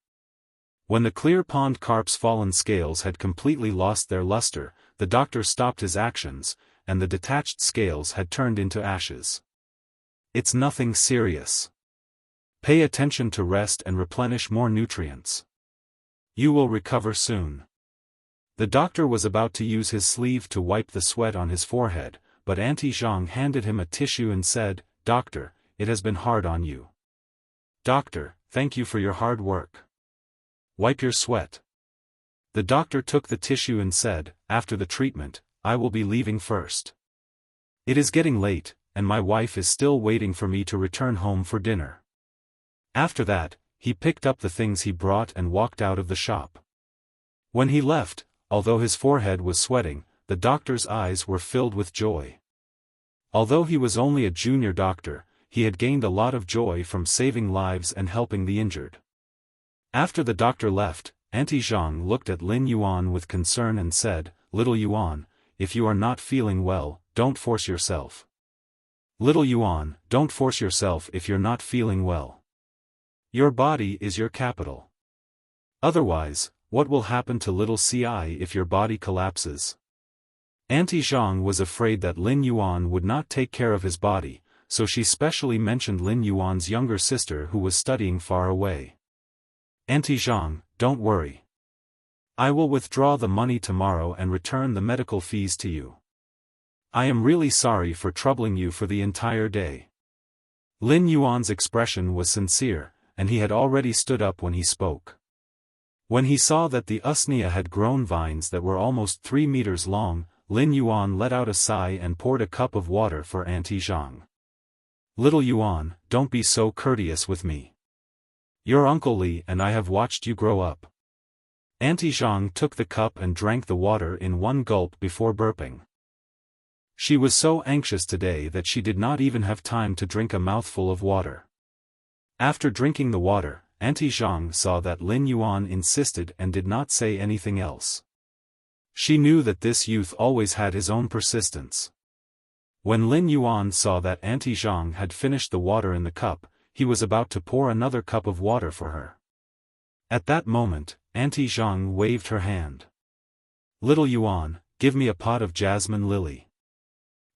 A: When the Clear Pond Carp's fallen scales had completely lost their luster, the doctor stopped his actions, and the detached scales had turned into ashes. "It's nothing serious. Pay attention to rest and replenish more nutrients. You will recover soon." The doctor was about to use his sleeve to wipe the sweat on his forehead, but Auntie Zhang handed him a tissue and said, "Doctor, it has been hard on you." "Doctor, thank you for your hard work. Wipe your sweat." The doctor took the tissue and said, "After the treatment, I will be leaving first. It is getting late, and my wife is still waiting for me to return home for dinner." After that, he picked up the things he brought and walked out of the shop. When he left, although his forehead was sweating, the doctor's eyes were filled with joy. Although he was only a junior doctor, he had gained a lot of joy from saving lives and helping the injured. After the doctor left, Auntie Zhang looked at Lin Yuan with concern and said, "Little Yuan, if you are not feeling well, don't force yourself. Little Yuan, don't force yourself if you're not feeling well. Your body is your capital. Otherwise, what will happen to little Ci if your body collapses?" Auntie Zhang was afraid that Lin Yuan would not take care of his body, so she specially mentioned Lin Yuan's younger sister who was studying far away. "Auntie Zhang, don't worry. I will withdraw the money tomorrow and return the medical fees to you. I am really sorry for troubling you for the entire day." Lin Yuan's expression was sincere, and he had already stood up when he spoke. When he saw that the usnea had grown vines that were almost 3 meters long, Lin Yuan let out a sigh and poured a cup of water for Auntie Zhang. "Little Yuan, don't be so courteous with me. Your Uncle Li and I have watched you grow up." Auntie Zhang took the cup and drank the water in one gulp before burping. She was so anxious today that she did not even have time to drink a mouthful of water. After drinking the water, Auntie Zhang saw that Lin Yuan insisted and did not say anything else. She knew that this youth always had his own persistence. When Lin Yuan saw that Auntie Zhang had finished the water in the cup, he was about to pour another cup of water for her. At that moment, Auntie Zhang waved her hand. "Little Yuan, give me a pot of jasmine lily.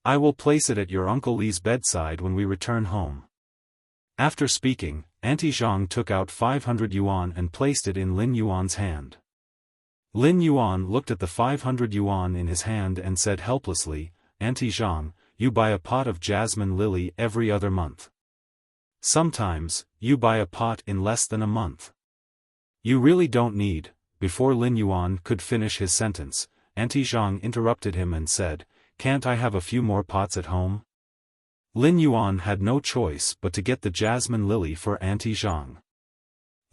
A: I will place it at your Uncle Li's bedside when we return home." After speaking, Auntie Zhang took out 500 yuan and placed it in Lin Yuan's hand. Lin Yuan looked at the 500 yuan in his hand and said helplessly, "Auntie Zhang, you buy a pot of jasmine lily every other month. Sometimes, you buy a pot in less than a month. You really don't need." Before Lin Yuan could finish his sentence, Auntie Zhang interrupted him and said, "Can't I have a few more pots at home?" Lin Yuan had no choice but to get the jasmine lily for Auntie Zhang.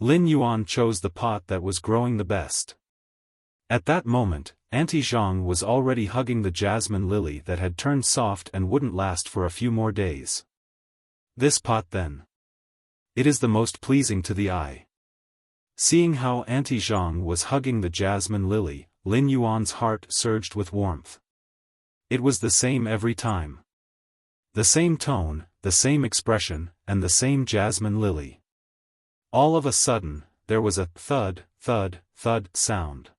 A: Lin Yuan chose the pot that was growing the best. At that moment, Auntie Zhang was already hugging the jasmine lily that had turned soft and wouldn't last for a few more days. This pot then. It is the most pleasing to the eye. Seeing how Auntie Zhang was hugging the jasmine lily, Lin Yuan's heart surged with warmth. It was the same every time. The same tone, the same expression, and the same jasmine lily. All of a sudden, there was a thud, thud, thud sound.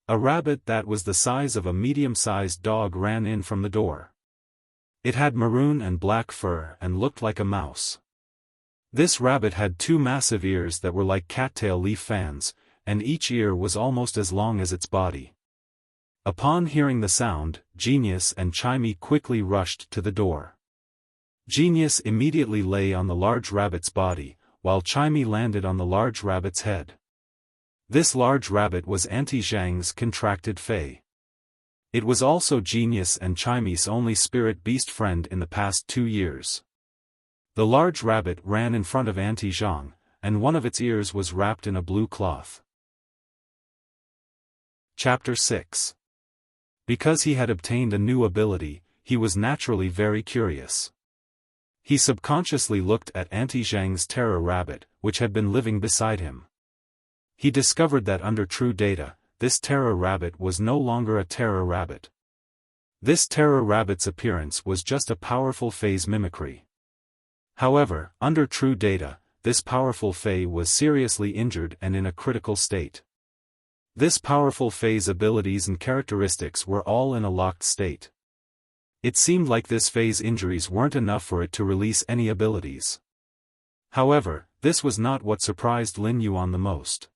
A: A rabbit that was the size of a medium-sized dog ran in from the door. It had maroon and black fur and looked like a mouse. This rabbit had two massive ears that were like cattail leaf fans, and each ear was almost as long as its body. Upon hearing the sound, Genius and Chimey quickly rushed to the door. Genius immediately lay on the large rabbit's body, while Chimey landed on the large rabbit's head. This large rabbit was Auntie Zhang's contracted fae. It was also Genius and Chimey's only spirit beast friend in the past 2 years. The large rabbit ran in front of Auntie Zhang, and one of its ears was wrapped in a blue cloth. Chapter 6. Because he had obtained a new ability, he was naturally very curious. He subconsciously looked at Auntie Zhang's terror rabbit, which had been living beside him. He discovered that under true data, this terror rabbit was no longer a terror rabbit. This terror rabbit's appearance was just a powerful phase mimicry. However, under true data, this powerful fae was seriously injured and in a critical state. This powerful fae's abilities and characteristics were all in a locked state. It seemed like this fae's injuries weren't enough for it to release any abilities. However, this was not what surprised Lin Yuan the most.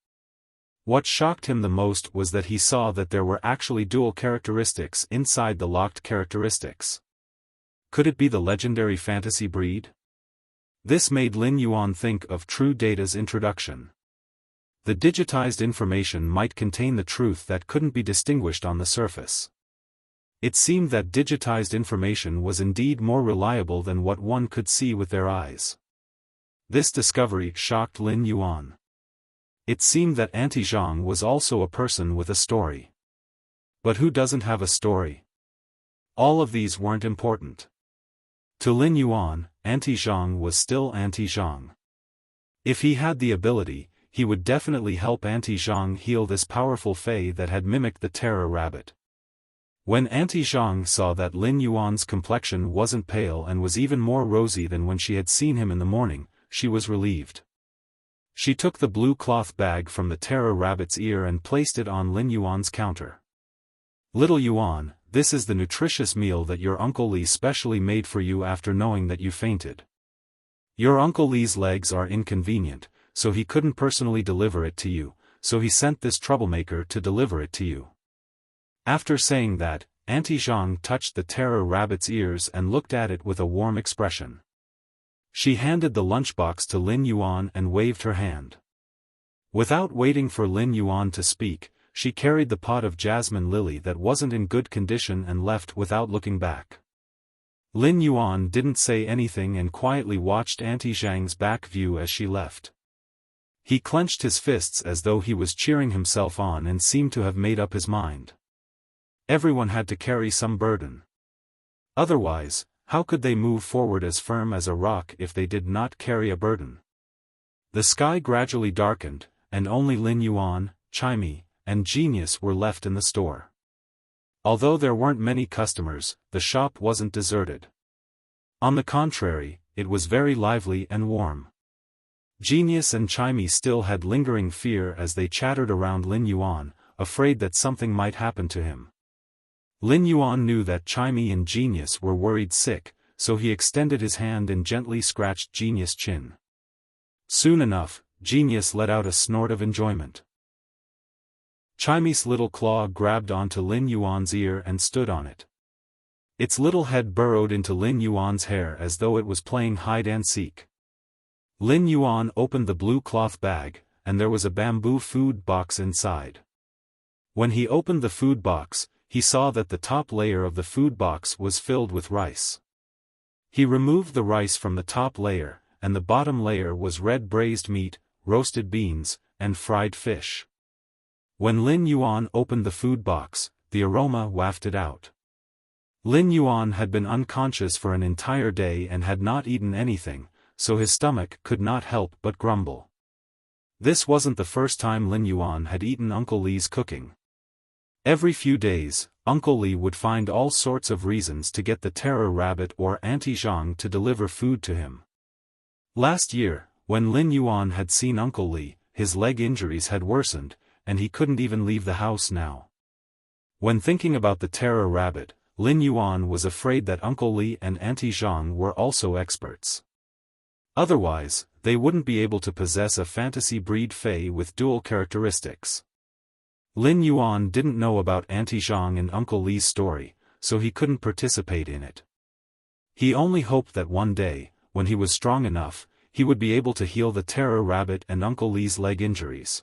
A: What shocked him the most was that he saw that there were actually dual characteristics inside the locked characteristics. Could it be the legendary fantasy breed? This made Lin Yuan think of True Data's introduction. The digitized information might contain the truth that couldn't be distinguished on the surface. It seemed that digitized information was indeed more reliable than what one could see with their eyes. This discovery shocked Lin Yuan. It seemed that Auntie Zhang was also a person with a story. But who doesn't have a story? All of these weren't important. To Lin Yuan, Auntie Zhang was still Auntie Zhang. If he had the ability, he would definitely help Auntie Zhang heal this powerful fae that had mimicked the terror rabbit. When Auntie Zhang saw that Lin Yuan's complexion wasn't pale and was even more rosy than when she had seen him in the morning, she was relieved. She took the blue cloth bag from the terror rabbit's ear and placed it on Lin Yuan's counter. "Little Yuan, this is the nutritious meal that your Uncle Li specially made for you after knowing that you fainted. Your Uncle Li's legs are inconvenient, so he couldn't personally deliver it to you, so he sent this troublemaker to deliver it to you." After saying that, Auntie Zhang touched the terror rabbit's ears and looked at it with a warm expression. She handed the lunchbox to Lin Yuan and waved her hand. Without waiting for Lin Yuan to speak, she carried the pot of jasmine lily that wasn't in good condition and left without looking back. Lin Yuan didn't say anything and quietly watched Auntie Zhang's back view as she left. He clenched his fists as though he was cheering himself on and seemed to have made up his mind. Everyone had to carry some burden. Otherwise, how could they move forward as firm as a rock if they did not carry a burden? The sky gradually darkened, and only Lin Yuan, Chimey, and Genius were left in the store. Although there weren't many customers, the shop wasn't deserted. On the contrary, it was very lively and warm. Genius and Chimey still had lingering fear as they chattered around Lin Yuan, afraid that something might happen to him. Lin Yuan knew that Chimey and Genius were worried sick, so he extended his hand and gently scratched Genius' chin. Soon enough, Genius let out a snort of enjoyment. Chimey's little claw grabbed onto Lin Yuan's ear and stood on it. Its little head burrowed into Lin Yuan's hair as though it was playing hide-and-seek. Lin Yuan opened the blue cloth bag, and there was a bamboo food box inside. When he opened the food box, he saw that the top layer of the food box was filled with rice. He removed the rice from the top layer, and the bottom layer was red braised meat, roasted beans, and fried fish. When Lin Yuan opened the food box, the aroma wafted out. Lin Yuan had been unconscious for an entire day and had not eaten anything, so his stomach could not help but grumble. This wasn't the first time Lin Yuan had eaten Uncle Li's cooking. Every few days, Uncle Li would find all sorts of reasons to get the terror rabbit or Auntie Zhang to deliver food to him. Last year, when Lin Yuan had seen Uncle Li, his leg injuries had worsened, and he couldn't even leave the house now. When thinking about the terror rabbit, Lin Yuan was afraid that Uncle Li and Auntie Zhang were also experts. Otherwise, they wouldn't be able to possess a fantasy breed Fey with dual characteristics. Lin Yuan didn't know about Auntie Zhang and Uncle Li's story, so he couldn't participate in it. He only hoped that one day, when he was strong enough, he would be able to heal the terror rabbit and Uncle Li's leg injuries.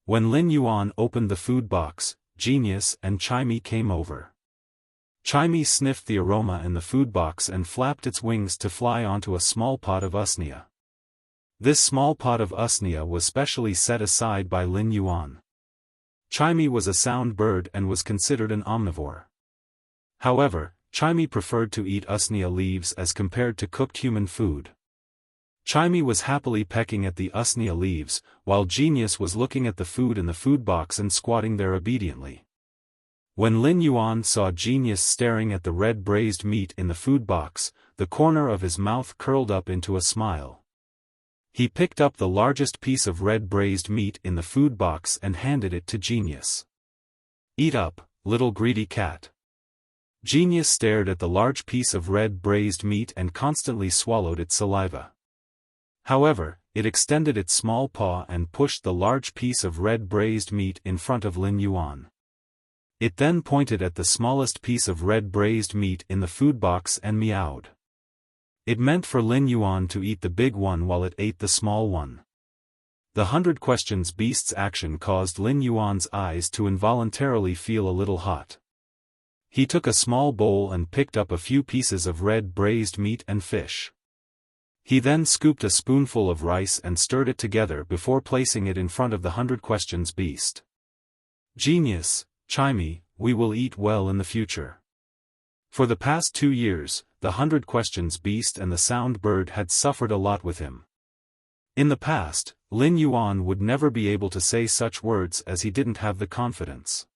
A: When Lin Yuan opened the food box, Genius and Chimey came over. Chimey sniffed the aroma in the food box and flapped its wings to fly onto a small pot of usnea. This small pot of usnea was specially set aside by Lin Yuan. Chimey was a sound bird and was considered an omnivore. However, Chimey preferred to eat usnea leaves as compared to cooked human food. Chimey was happily pecking at the usnea leaves, while Genius was looking at the food in the food box and squatting there obediently. When Lin Yuan saw Genius staring at the red braised meat in the food box, the corner of his mouth curled up into a smile. He picked up the largest piece of red braised meat in the food box and handed it to Genius. "Eat up, little greedy cat." Genius stared at the large piece of red braised meat and constantly swallowed its saliva. However, it extended its small paw and pushed the large piece of red braised meat in front of Lin Yuan. It then pointed at the smallest piece of red braised meat in the food box and meowed. It meant for Lin Yuan to eat the big one while it ate the small one. The 100 Questions Beast's action caused Lin Yuan's eyes to involuntarily feel a little hot. He took a small bowl and picked up a few pieces of red braised meat and fish. He then scooped a spoonful of rice and stirred it together before placing it in front of the 100 Questions Beast. "Genius, Chimey, we will eat well in the future." For the past 2 years, the 100 Questions Beast and the sound bird had suffered a lot with him. In the past, Lin Yuan would never be able to say such words as he didn't have the confidence.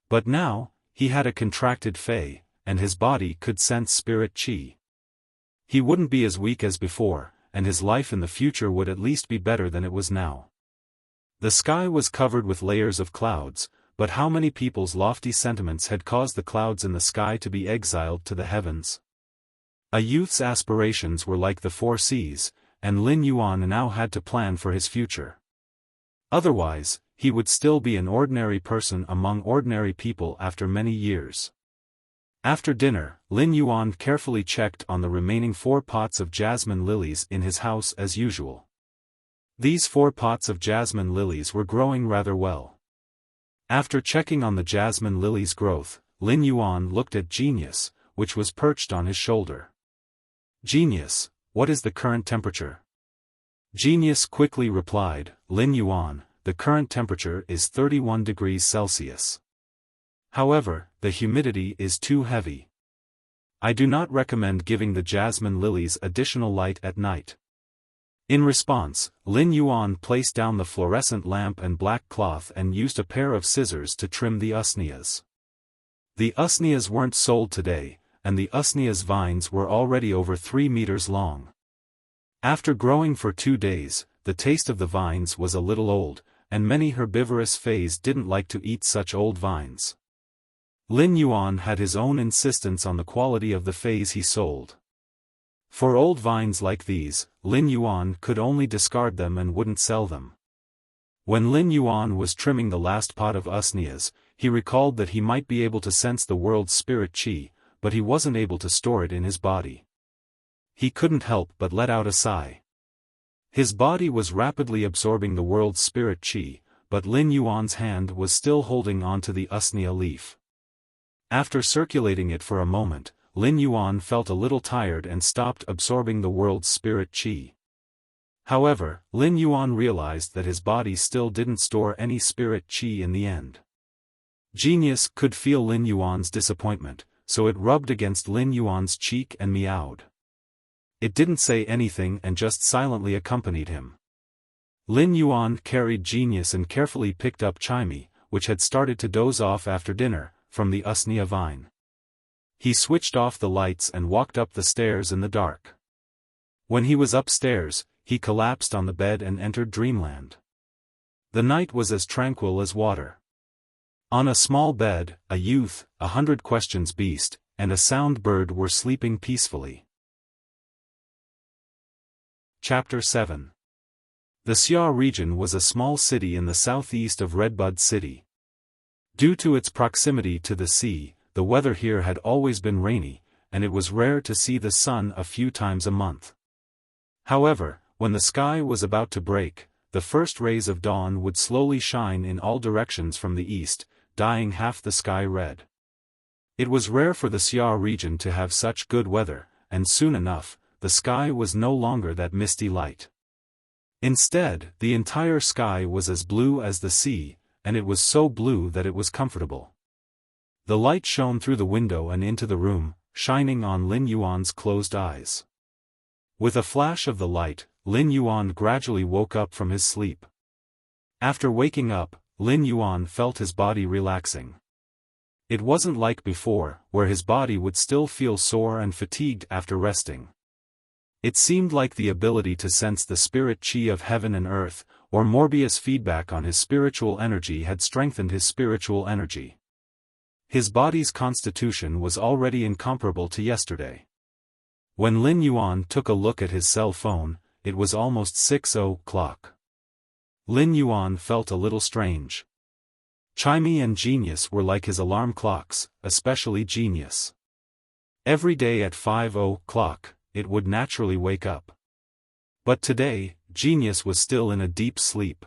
A: But now, he had a contracted Fey, and his body could sense spirit qi. He wouldn't be as weak as before, and his life in the future would at least be better than it was now. The sky was covered with layers of clouds, but how many people's lofty sentiments had caused the clouds in the sky to be exiled to the heavens? A youth's aspirations were like the 4 seas, and Lin Yuan now had to plan for his future. Otherwise, he would still be an ordinary person among ordinary people after many years. After dinner, Lin Yuan carefully checked on the remaining 4 pots of jasmine lilies in his house as usual. These 4 pots of jasmine lilies were growing rather well. After checking on the jasmine lilies' growth, Lin Yuan looked at Genius, which was perched on his shoulder. "Genius, what is the current temperature?" Genius quickly replied, "Lin Yuan, the current temperature is 31 degrees Celsius. However, the humidity is too heavy. I do not recommend giving the jasmine lilies additional light at night." In response, Lin Yuan placed down the fluorescent lamp and black cloth and used a pair of scissors to trim the usneas. The usneas weren't sold today, and the usneas vines were already over 3 meters long. After growing for 2 days, the taste of the vines was a little old, and many herbivorous Feys didn't like to eat such old vines. Lin Yuan had his own insistence on the quality of the Feys he sold. For old vines like these, Lin Yuan could only discard them and wouldn't sell them. When Lin Yuan was trimming the last pot of usneas, he recalled that he might be able to sense the world's spirit qi, but he wasn't able to store it in his body. He couldn't help but let out a sigh. His body was rapidly absorbing the world's spirit qi, but Lin Yuan's hand was still holding on to the usnea leaf. After circulating it for a moment, Lin Yuan felt a little tired and stopped absorbing the world's spirit qi. However, Lin Yuan realized that his body still didn't store any spirit qi in the end. Genius could feel Lin Yuan's disappointment, so it rubbed against Lin Yuan's cheek and meowed. It didn't say anything and just silently accompanied him. Lin Yuan carried Genius and carefully picked up Chimey, which had started to doze off after dinner, from the usnea vine. He switched off the lights and walked up the stairs in the dark. When he was upstairs, he collapsed on the bed and entered dreamland. The night was as tranquil as water. On a small bed, a youth, 100 questions beast, and a sound bird were sleeping peacefully. Chapter 7. The Xia region was a small city in the southeast of Redbud City. Due to its proximity to the sea, the weather here had always been rainy, and it was rare to see the sun a few times a month. However, when the sky was about to break, the first rays of dawn would slowly shine in all directions from the east, dyeing half the sky red. It was rare for the Xia region to have such good weather, and soon enough, the sky was no longer that misty light. Instead, the entire sky was as blue as the sea, and it was so blue that it was comfortable. The light shone through the window and into the room, shining on Lin Yuan's closed eyes. With a flash of the light, Lin Yuan gradually woke up from his sleep. After waking up, Lin Yuan felt his body relaxing. It wasn't like before, where his body would still feel sore and fatigued after resting. It seemed like the ability to sense the spirit qi of heaven and earth, or Morbius feedback on his spiritual energy had strengthened his spiritual energy. His body's constitution was already incomparable to yesterday. When Lin Yuan took a look at his cell phone, it was almost 6:00. Lin Yuan felt a little strange. Chimey and Genius were like his alarm clocks, especially Genius. Every day at 5:00, it would naturally wake up. But today, Genius was still in a deep sleep.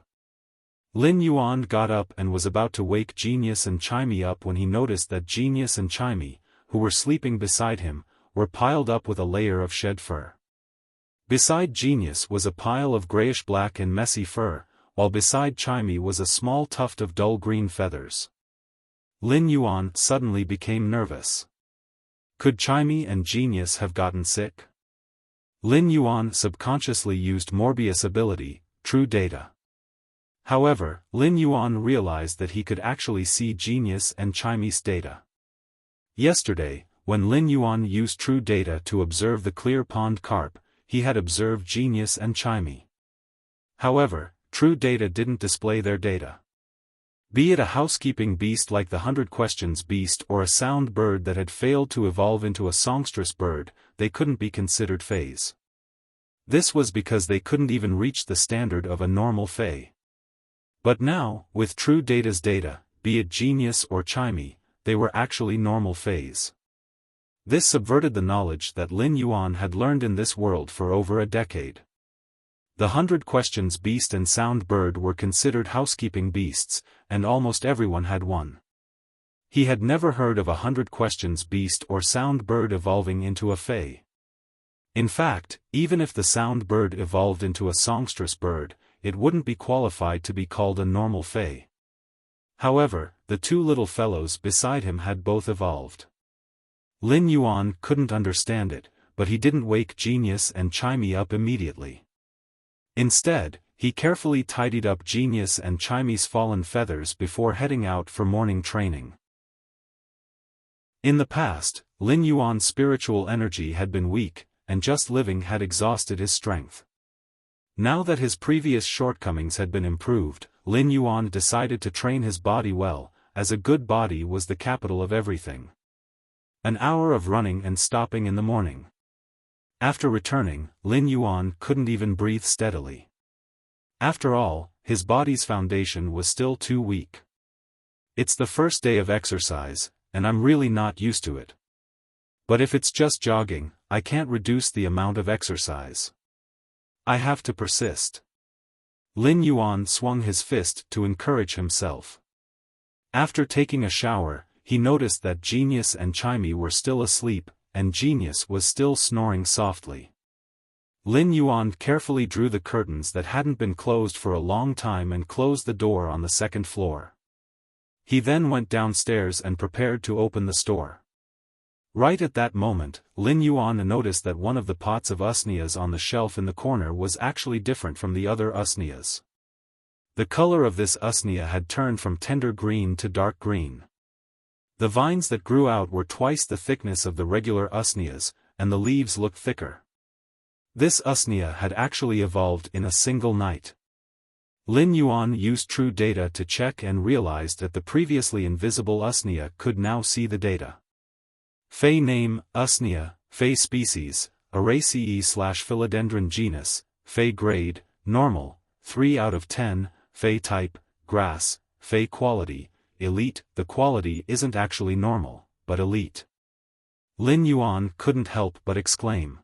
A: Lin Yuan got up and was about to wake Genius and Chimey up when he noticed that Genius and Chimey, who were sleeping beside him, were piled up with a layer of shed fur. Beside Genius was a pile of grayish-black and messy fur, while beside Chimey was a small tuft of dull green feathers. Lin Yuan suddenly became nervous. Could Chimey and Genius have gotten sick? Lin Yuan subconsciously used Morbius ability, True Data. However, Lin Yuan realized that he could actually see Genius and Chimey's data. Yesterday, when Lin Yuan used True Data to observe the clear pond carp, he had observed Genius and Chimey. However, True Data didn't display their data. Be it a housekeeping beast like the 100 questions beast or a sound bird that had failed to evolve into a songstress bird, they couldn't be considered fays. This was because they couldn't even reach the standard of a normal fay. But now, with True Data's data, be it Genius or Chimey, they were actually normal fays. This subverted the knowledge that Lin Yuan had learned in this world for over a decade. The 100 questions beast and sound bird were considered housekeeping beasts, and almost everyone had one. He had never heard of a 100 questions beast or sound bird evolving into a fay. In fact, even if the sound bird evolved into a songstress bird, it wouldn't be qualified to be called a normal fay. However, the two little fellows beside him had both evolved. Lin Yuan couldn't understand it, but he didn't wake Genius and Chimey up immediately. Instead, he carefully tidied up Genius and Chimey's fallen feathers before heading out for morning training. In the past, Lin Yuan's spiritual energy had been weak, and just living had exhausted his strength. Now that his previous shortcomings had been improved, Lin Yuan decided to train his body well, as a good body was the capital of everything. An hour of running and stopping in the morning. After returning, Lin Yuan couldn't even breathe steadily. After all, his body's foundation was still too weak. It's the first day of exercise, and I'm really not used to it. But if it's just jogging, I can't reduce the amount of exercise. I have to persist. Lin Yuan swung his fist to encourage himself. After taking a shower, he noticed that Genius and Chimey were still asleep, and Genius was still snoring softly. Lin Yuan carefully drew the curtains that hadn't been closed for a long time and closed the door on the second floor. He then went downstairs and prepared to open the store. Right at that moment, Lin Yuan noticed that one of the pots of usnias on the shelf in the corner was actually different from the other usnias. The color of this usnia had turned from tender green to dark green. The vines that grew out were twice the thickness of the regular usnias, and the leaves looked thicker. This usnia had actually evolved in a single night. Lin Yuan used true data to check and realized that the previously invisible usnia could now see the data. Fei name, usnia, Fei species, Araceae/philodendron genus, Fei grade, normal, 3 out of 10, Fei type, grass, Fei quality, elite. The quality isn't actually normal, but elite. Lin Yuan couldn't help but exclaim.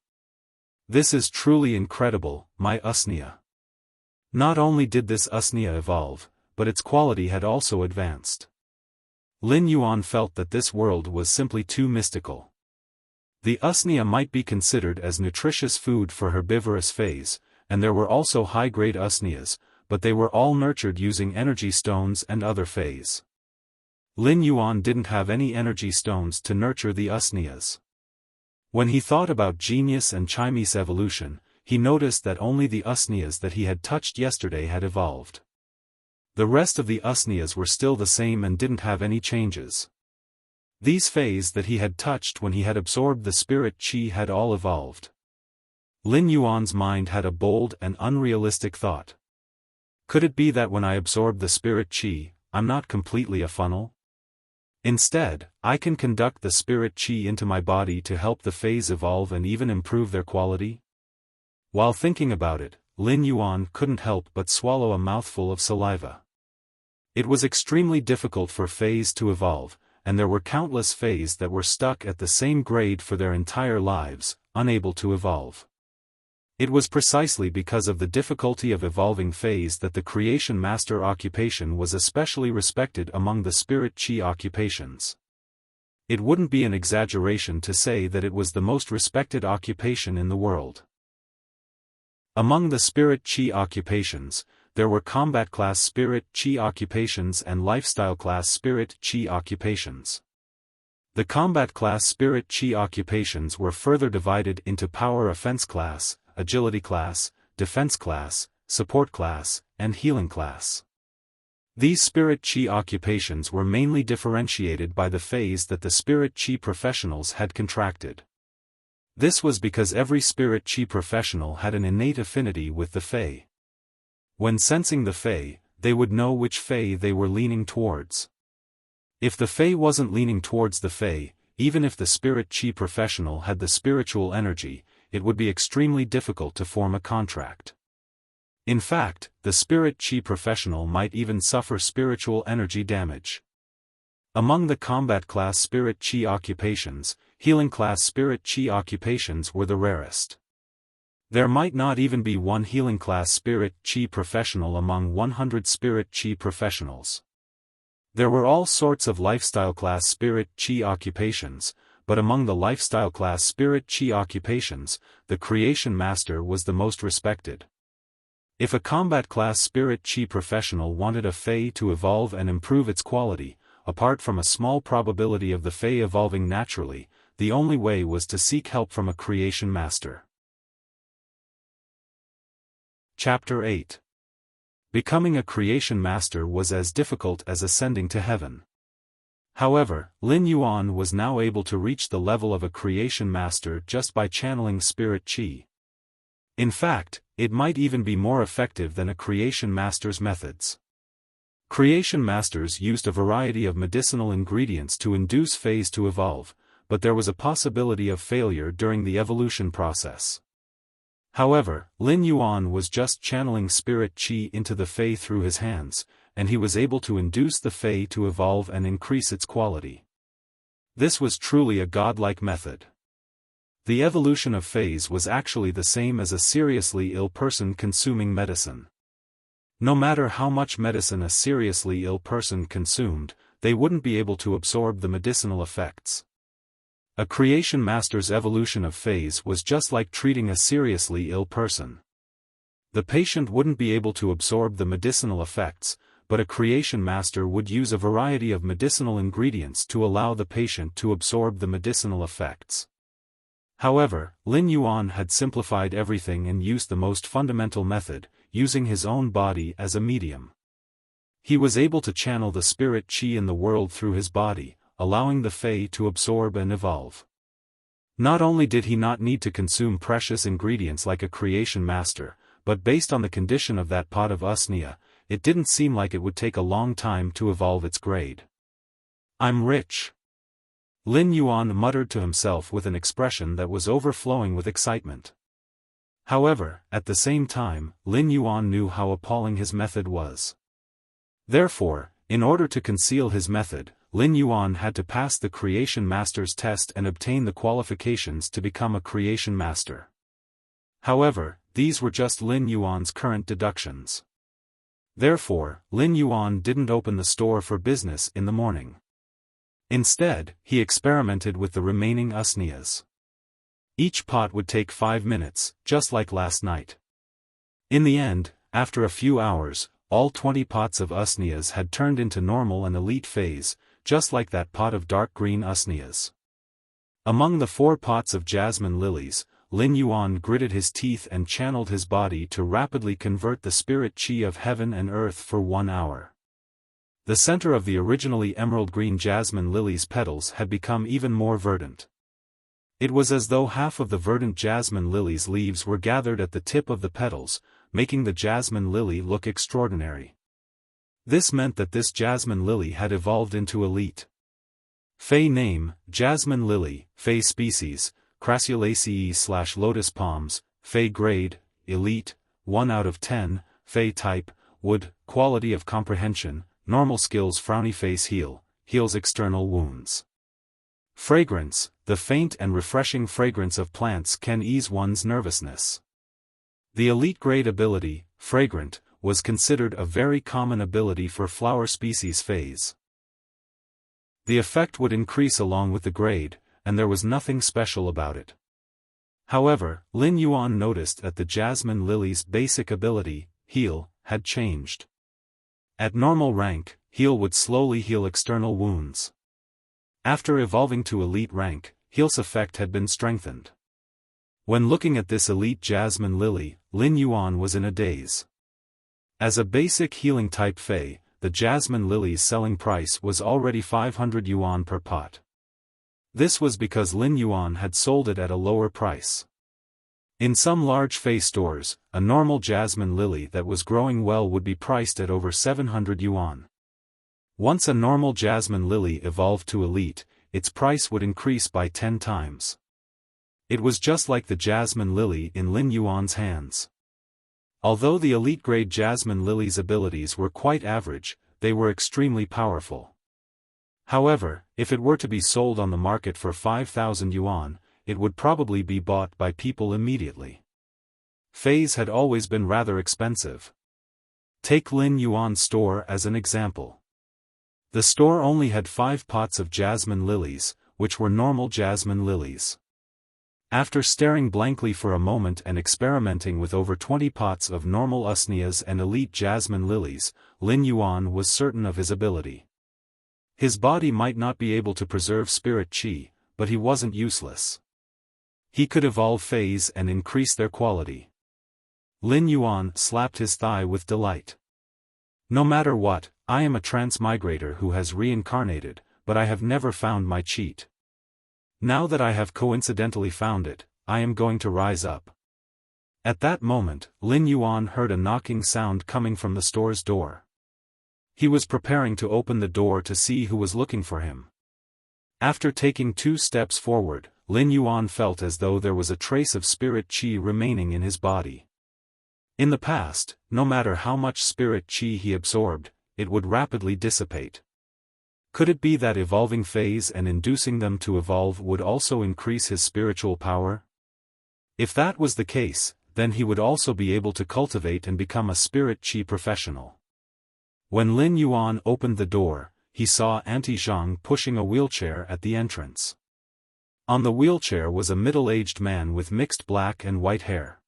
A: This is truly incredible, my usnia. Not only did this usnia evolve, but its quality had also advanced. Lin Yuan felt that this world was simply too mystical. The usnia might be considered as nutritious food for herbivorous Feis, and there were also high-grade usnias, but they were all nurtured using energy stones and other Feis. Lin Yuan didn't have any energy stones to nurture the usnias. When he thought about genius and Chinese evolution, he noticed that only the usnias that he had touched yesterday had evolved. The rest of the usnias were still the same and didn't have any changes. These Feis that he had touched when he had absorbed the spirit qi had all evolved. Lin Yuan's mind had a bold and unrealistic thought. Could it be that when I absorb the spirit qi, I'm not completely a funnel? Instead, I can conduct the spirit qi into my body to help the Feis evolve and even improve their quality? While thinking about it, Lin Yuan couldn't help but swallow a mouthful of saliva. It was extremely difficult for Feis to evolve, and there were countless Feis that were stuck at the same grade for their entire lives, unable to evolve. It was precisely because of the difficulty of evolving Feis that the Creation Master occupation was especially respected among the Spirit Qi occupations. It wouldn't be an exaggeration to say that it was the most respected occupation in the world. Among the Spirit Qi occupations, there were combat class Spirit Qi occupations and lifestyle class Spirit Qi occupations. The combat class Spirit Qi occupations were further divided into power offense class, agility class, defense class, support class, and healing class. These Spirit Qi occupations were mainly differentiated by the Feis that the Spirit Qi professionals had contracted. This was because every Spirit Qi professional had an innate affinity with the Fei. When sensing the Fei, they would know which Fei they were leaning towards. If the Fei wasn't leaning towards the Fei, even if the Spirit Qi professional had the spiritual energy, it would be extremely difficult to form a contract. In fact, the Spirit Qi professional might even suffer spiritual energy damage. Among the combat class Spirit Qi occupations, healing class Spirit Qi occupations were the rarest. There might not even be one healing class Spirit Qi professional among 100 Spirit Qi professionals. There were all sorts of lifestyle class Spirit Qi occupations, but among the lifestyle class Spirit Qi occupations, the Creation Master was the most respected. If a combat class Spirit Qi professional wanted a Fei to evolve and improve its quality, apart from a small probability of the Fei evolving naturally, the only way was to seek help from a Creation Master. Chapter 8. Becoming a Creation Master was as difficult as ascending to heaven. However, Lin Yuan was now able to reach the level of a Creation Master just by channeling Spirit Qi. In fact, it might even be more effective than a Creation Master's methods. Creation Masters used a variety of medicinal ingredients to induce Feis to evolve, but there was a possibility of failure during the evolution process. However, Lin Yuan was just channeling Spirit Qi into the Fei through his hands, and he was able to induce the Fei to evolve and increase its quality. This was truly a godlike method. The evolution of Feis was actually the same as a seriously ill person consuming medicine. No matter how much medicine a seriously ill person consumed, they wouldn't be able to absorb the medicinal effects. A creation master's evolution of phase was just like treating a seriously ill person. The patient wouldn't be able to absorb the medicinal effects, but a creation master would use a variety of medicinal ingredients to allow the patient to absorb the medicinal effects. However, Lin Yuan had simplified everything and used the most fundamental method, using his own body as a medium. He was able to channel the spirit qi in the world through his body, allowing the Fei to absorb and evolve. Not only did he not need to consume precious ingredients like a creation master, but based on the condition of that pot of usnia, it didn't seem like it would take a long time to evolve its grade. "I'm rich," Lin Yuan muttered to himself with an expression that was overflowing with excitement. However, at the same time, Lin Yuan knew how appalling his method was. Therefore, in order to conceal his method, Lin Yuan had to pass the creation master's test and obtain the qualifications to become a creation master. However, these were just Lin Yuan's current deductions. Therefore, Lin Yuan didn't open the store for business in the morning. Instead, he experimented with the remaining usnias. Each pot would take 5 minutes, just like last night. In the end, after a few hours, all 20 pots of usnias had turned into normal and elite phase, just like that pot of dark green usnias. Among the 4 pots of jasmine lilies, Lin Yuan gritted his teeth and channeled his body to rapidly convert the spirit qi of heaven and earth for 1 hour. The center of the originally emerald green jasmine lily's petals had become even more verdant. It was as though half of the verdant jasmine lily's leaves were gathered at the tip of the petals, making the jasmine lily look extraordinary. This meant that this jasmine lily had evolved into elite. Fei name, jasmine lily, Fei species, Crassulaceae/lotus palms, Fei grade, elite, 1 out of 10, Fei type, wood, quality of comprehension, normal skills frowny face heals external wounds. Fragrance, the faint and refreshing fragrance of plants can ease one's nervousness. The elite grade ability, fragrant, was considered a very common ability for flower species phase. The effect would increase along with the grade, and there was nothing special about it. However, Lin Yuan noticed that the jasmine lily's basic ability, heal, had changed. At normal rank, heal would slowly heal external wounds. After evolving to elite rank, heal's effect had been strengthened. When looking at this elite jasmine lily, Lin Yuan was in a daze. As a basic healing type Fei, the jasmine lily's selling price was already 500 yuan per pot. This was because Lin Yuan had sold it at a lower price. In some large Fei stores, a normal jasmine lily that was growing well would be priced at over 700 yuan. Once a normal jasmine lily evolved to elite, its price would increase by 10 times. It was just like the jasmine lily in Lin Yuan's hands. Although the elite-grade jasmine lily's abilities were quite average, they were extremely powerful. However, if it were to be sold on the market for 5,000 yuan, it would probably be bought by people immediately. Feis had always been rather expensive. Take Lin Yuan's store as an example. The store only had 5 pots of jasmine lilies, which were normal jasmine lilies. After staring blankly for a moment and experimenting with over 20 pots of normal usnias and elite jasmine lilies, Lin Yuan was certain of his ability. His body might not be able to preserve spirit qi, but he wasn't useless. He could evolve phase and increase their quality. Lin Yuan slapped his thigh with delight. No matter what, I am a transmigrator who has reincarnated, but I have never found my cheat. Now that I have coincidentally found it, I am going to rise up. At that moment, Lin Yuan heard a knocking sound coming from the store's door. He was preparing to open the door to see who was looking for him. After taking 2 steps forward, Lin Yuan felt as though there was a trace of spirit qi remaining in his body. In the past, no matter how much spirit qi he absorbed, it would rapidly dissipate. Could it be that evolving phase and inducing them to evolve would also increase his spiritual power? If that was the case, then he would also be able to cultivate and become a spirit qi professional. When Lin Yuan opened the door, he saw Auntie Zhang pushing a wheelchair at the entrance. On the wheelchair was a middle-aged man with mixed black and white hair.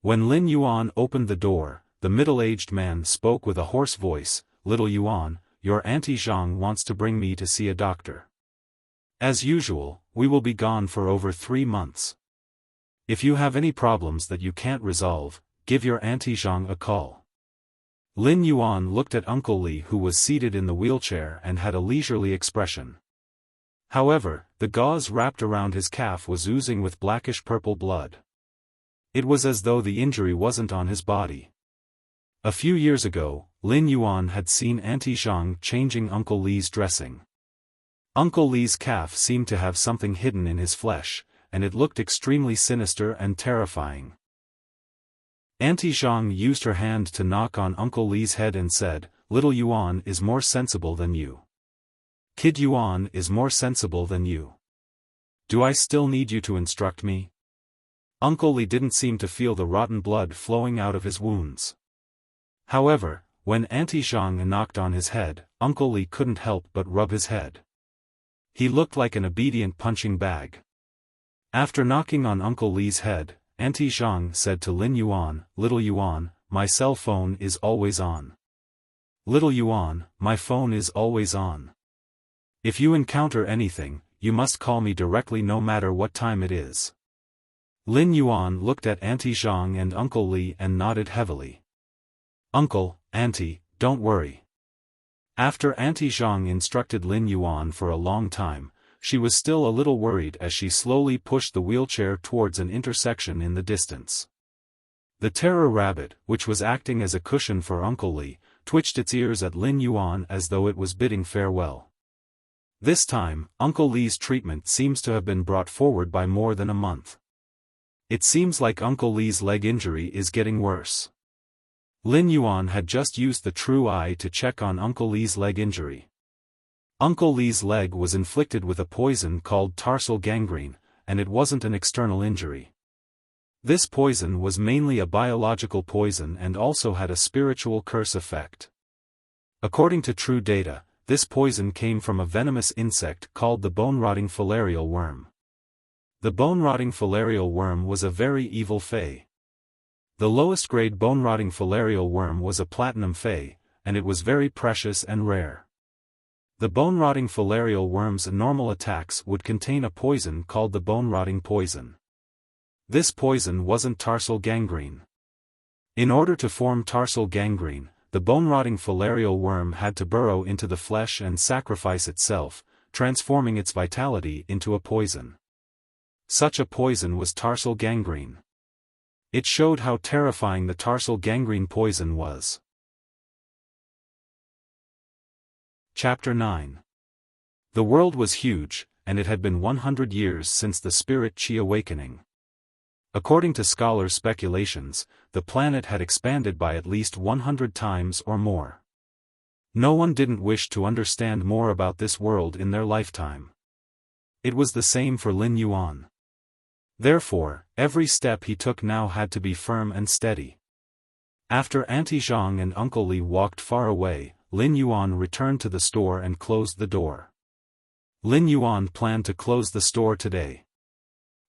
A: When Lin Yuan opened the door, the middle-aged man spoke with a hoarse voice, "Little Yuan, your Auntie Zhang wants to bring me to see a doctor. As usual, we will be gone for over 3 months. If you have any problems that you can't resolve, give your Auntie Zhang a call." Lin Yuan looked at Uncle Li, who was seated in the wheelchair and had a leisurely expression. However, the gauze wrapped around his calf was oozing with blackish-purple blood. It was as though the injury wasn't on his body. A few years ago, Lin Yuan had seen Auntie Zhang changing Uncle Li's dressing. Uncle Li's calf seemed to have something hidden in his flesh, and it looked extremely sinister and terrifying. Auntie Zhang used her hand to knock on Uncle Li's head and said, "Little Yuan is more sensible than you. Kid Yuan is more sensible than you. Do I still need you to instruct me?" Uncle Li didn't seem to feel the rotten blood flowing out of his wounds. However, when Auntie Zhang knocked on his head, Uncle Li couldn't help but rub his head. He looked like an obedient punching bag. After knocking on Uncle Li's head, Auntie Zhang said to Lin Yuan, "Little Yuan, my cell phone is always on. Little Yuan, my phone is always on. If you encounter anything, you must call me directly no matter what time it is." Lin Yuan looked at Auntie Zhang and Uncle Li and nodded heavily. "Uncle, Auntie, don't worry." After Auntie Zhang instructed Lin Yuan for a long time, she was still a little worried as she slowly pushed the wheelchair towards an intersection in the distance. The terror rabbit, which was acting as a cushion for Uncle Li, twitched its ears at Lin Yuan as though it was bidding farewell. This time, Uncle Li's treatment seems to have been brought forward by more than a month. It seems like Uncle Li's leg injury is getting worse. Lin Yuan had just used the true eye to check on Uncle Li's leg injury. Uncle Li's leg was inflicted with a poison called tarsal gangrene, and it wasn't an external injury. This poison was mainly a biological poison and also had a spiritual curse effect. According to true data, this poison came from a venomous insect called the bone-rotting filarial worm. The bone-rotting filarial worm was a very evil fey. The lowest grade bone-rotting filarial worm was a platinum fey, and it was very precious and rare. The bone-rotting filarial worm's normal attacks would contain a poison called the bone-rotting poison. This poison wasn't tarsal gangrene. In order to form tarsal gangrene, the bone-rotting filarial worm had to burrow into the flesh and sacrifice itself, transforming its vitality into a poison. Such a poison was tarsal gangrene. It showed how terrifying the tarsal gangrene poison was. Chapter 9. The world was huge, and it had been 100 years since the Spirit Qi awakening. According to scholars' speculations, the planet had expanded by at least 100 times or more. No one didn't wish to understand more about this world in their lifetime. It was the same for Lin Yuan. Therefore, every step he took now had to be firm and steady. After Auntie Zhang and Uncle Li walked far away, Lin Yuan returned to the store and closed the door. Lin Yuan planned to close the store today.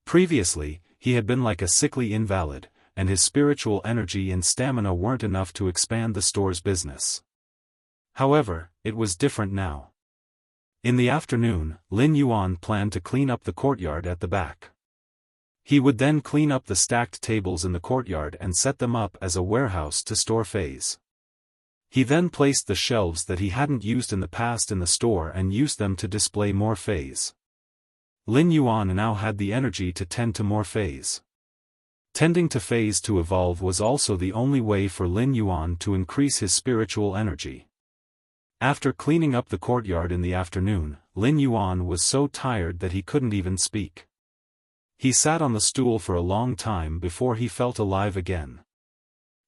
A: Previously, he had been like a sickly invalid, and his spiritual energy and stamina weren't enough to expand the store's business. However, it was different now. In the afternoon, Lin Yuan planned to clean up the courtyard at the back. He would then clean up the stacked tables in the courtyard and set them up as a warehouse to store fays. He then placed the shelves that he hadn't used in the past in the store and used them to display more fays. Lin Yuan now had the energy to tend to more fays. Tending to fays to evolve was also the only way for Lin Yuan to increase his spiritual energy. After cleaning up the courtyard in the afternoon, Lin Yuan was so tired that he couldn't even speak. He sat on the stool for a long time before he felt alive again.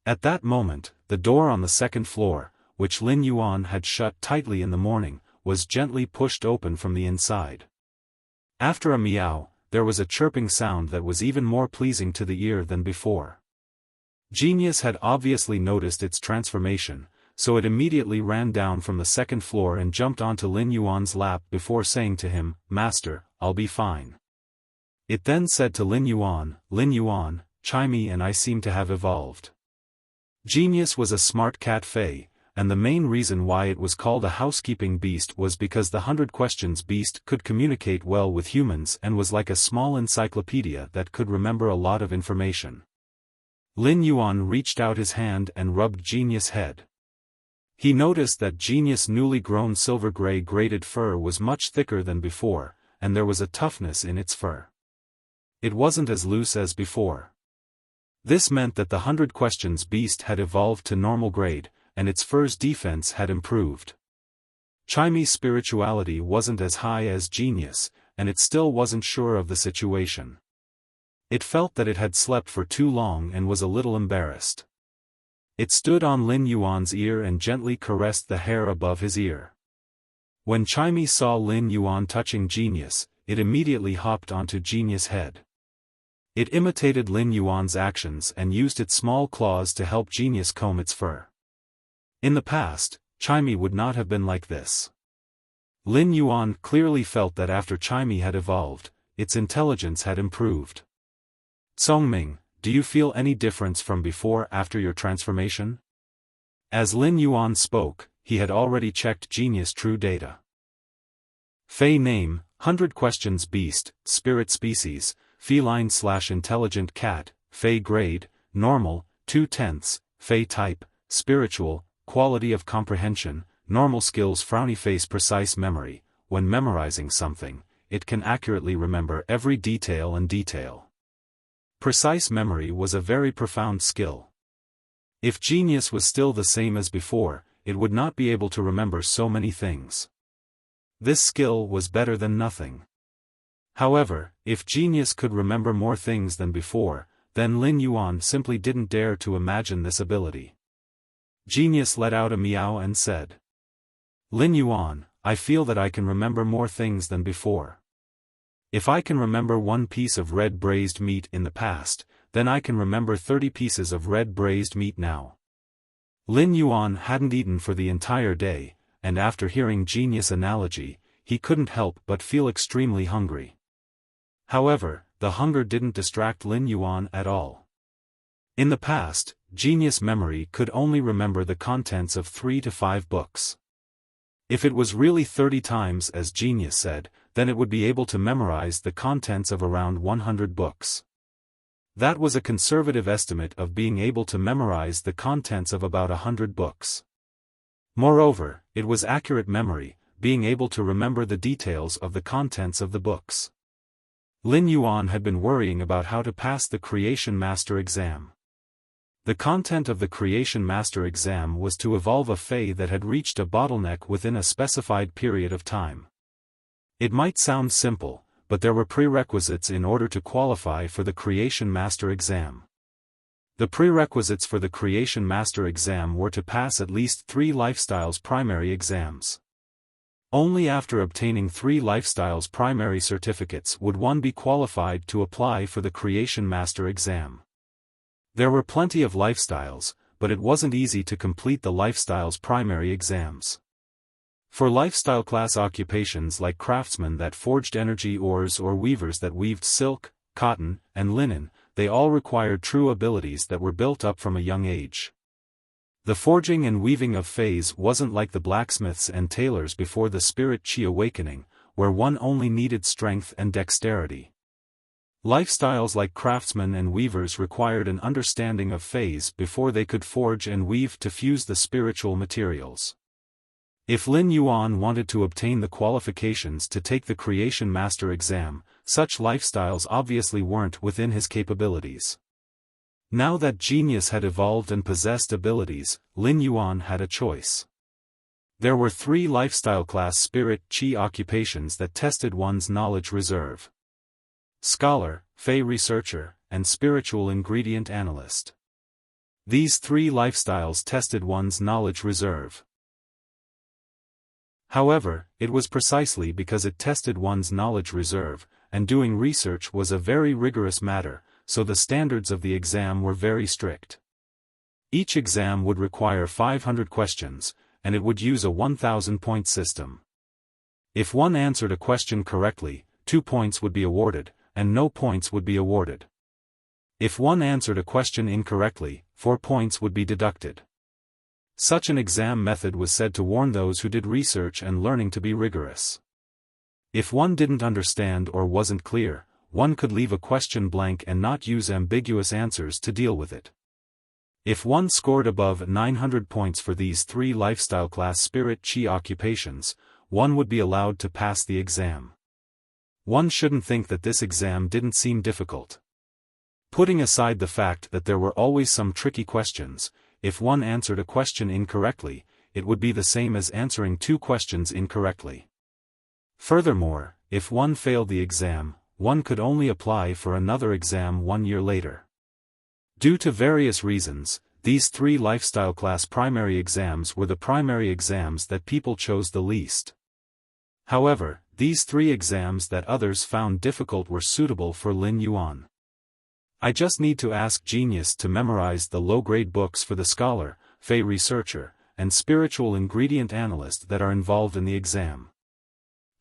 A: At that moment, the door on the second floor, which Lin Yuan had shut tightly in the morning, was gently pushed open from the inside. After a meow, there was a chirping sound that was even more pleasing to the ear than before. Genius had obviously noticed its transformation, so it immediately ran down from the second floor and jumped onto Lin Yuan's lap before saying to him, "Master, I'll be fine. It then said to Lin Yuan, Chimey and I seem to have evolved. Genius was a smart cat fey, and the main reason why it was called a housekeeping beast was because the 100 Questions beast could communicate well with humans and was like a small encyclopedia that could remember a lot of information. Lin Yuan reached out his hand and rubbed Genius' head. He noticed that Genius' newly grown silver-gray braided fur was much thicker than before, and there was a toughness in its fur. It wasn't as loose as before. This meant that the 100 Questions beast had evolved to normal grade, and its fur's defense had improved. Chimey's spirituality wasn't as high as Genius, and it still wasn't sure of the situation. It felt that it had slept for too long and was a little embarrassed. It stood on Lin Yuan's ear and gently caressed the hair above his ear. When Chimey saw Lin Yuan touching Genius, it immediately hopped onto Genius' head. It imitated Lin Yuan's actions and used its small claws to help Genius comb its fur. In the past, Chimey would not have been like this. Lin Yuan clearly felt that after Chimey had evolved, its intelligence had improved. Songming, do you feel any difference from before after your transformation? As Lin Yuan spoke, he had already checked Genius' true data. Fey name, 100 Questions beast, spirit species, feline/intelligent cat, Fey grade, normal, 2/10, Fey type, spiritual, quality of comprehension, normal skills, frowny face, precise memory. When memorizing something, it can accurately remember every detail and detail. Precise memory was a very profound skill. If Genius was still the same as before, it would not be able to remember so many things. This skill was better than nothing. However, if Genius could remember more things than before, then Lin Yuan simply didn't dare to imagine this ability. Genius let out a meow and said, Lin Yuan, I feel that I can remember more things than before. If I can remember 1 piece of red braised meat in the past, then I can remember 30 pieces of red braised meat now. Lin Yuan hadn't eaten for the entire day, and after hearing Genius' analogy, he couldn't help but feel extremely hungry. However, the hunger didn't distract Lin Yuan at all. In the past, Genius' memory could only remember the contents of 3 to 5 books. If it was really 30 times as Genius said, then it would be able to memorize the contents of around 100 books. That was a conservative estimate of being able to memorize the contents of about 100 books. Moreover, it was accurate memory, being able to remember the details of the contents of the books. Lin Yuan had been worrying about how to pass the Creation Master exam. The content of the Creation Master exam was to evolve a Fey that had reached a bottleneck within a specified period of time. It might sound simple, but there were prerequisites in order to qualify for the Creation Master exam. The prerequisites for the Creation Master exam were to pass at least 3 Lifestyles primary exams. Only after obtaining 3 Lifestyles primary certificates would one be qualified to apply for the Creation Master exam. There were plenty of Lifestyles, but it wasn't easy to complete the Lifestyles primary exams. For lifestyle class occupations like craftsmen that forged energy ores or weavers that weaved silk, cotton, and linen, they all required true abilities that were built up from a young age. The forging and weaving of Feys wasn't like the blacksmiths and tailors before the Spirit Qi awakening, where one only needed strength and dexterity. Lifestyles like craftsmen and weavers required an understanding of Feys before they could forge and weave to fuse the spiritual materials. If Lin Yuan wanted to obtain the qualifications to take the Creation Master exam, such lifestyles obviously weren't within his capabilities. Now that Genius had evolved and possessed abilities, Lin Yuan had a choice. There were 3 lifestyle class Spirit Qi occupations that tested one's knowledge reserve: Scholar, Fey Researcher, and Spiritual Ingredient Analyst. These 3 lifestyles tested one's knowledge reserve. However, it was precisely because it tested one's knowledge reserve, and doing research was a very rigorous matter, so the standards of the exam were very strict. Each exam would require 500 questions, and it would use a 1,000-point system. If one answered a question correctly, 2 points would be awarded, and no points would be awarded. If one answered a question incorrectly, 4 points would be deducted. Such an exam method was said to warn those who did research and learning to be rigorous. If one didn't understand or wasn't clear, one could leave a question blank and not use ambiguous answers to deal with it. If one scored above 900 points for these 3 lifestyle class spirit chi occupations, one would be allowed to pass the exam. One shouldn't think that this exam didn't seem difficult. Putting aside the fact that there were always some tricky questions, if one answered a question incorrectly, it would be the same as answering 2 questions incorrectly. Furthermore, if one failed the exam, one could only apply for another exam 1 year later. Due to various reasons, these 3 lifestyle class primary exams were the primary exams that people chose the least. However, these 3 exams that others found difficult were suitable for Lin Yuan. I just need to ask genius to memorize the low-grade books for the scholar, fey researcher, and spiritual ingredient analyst that are involved in the exam.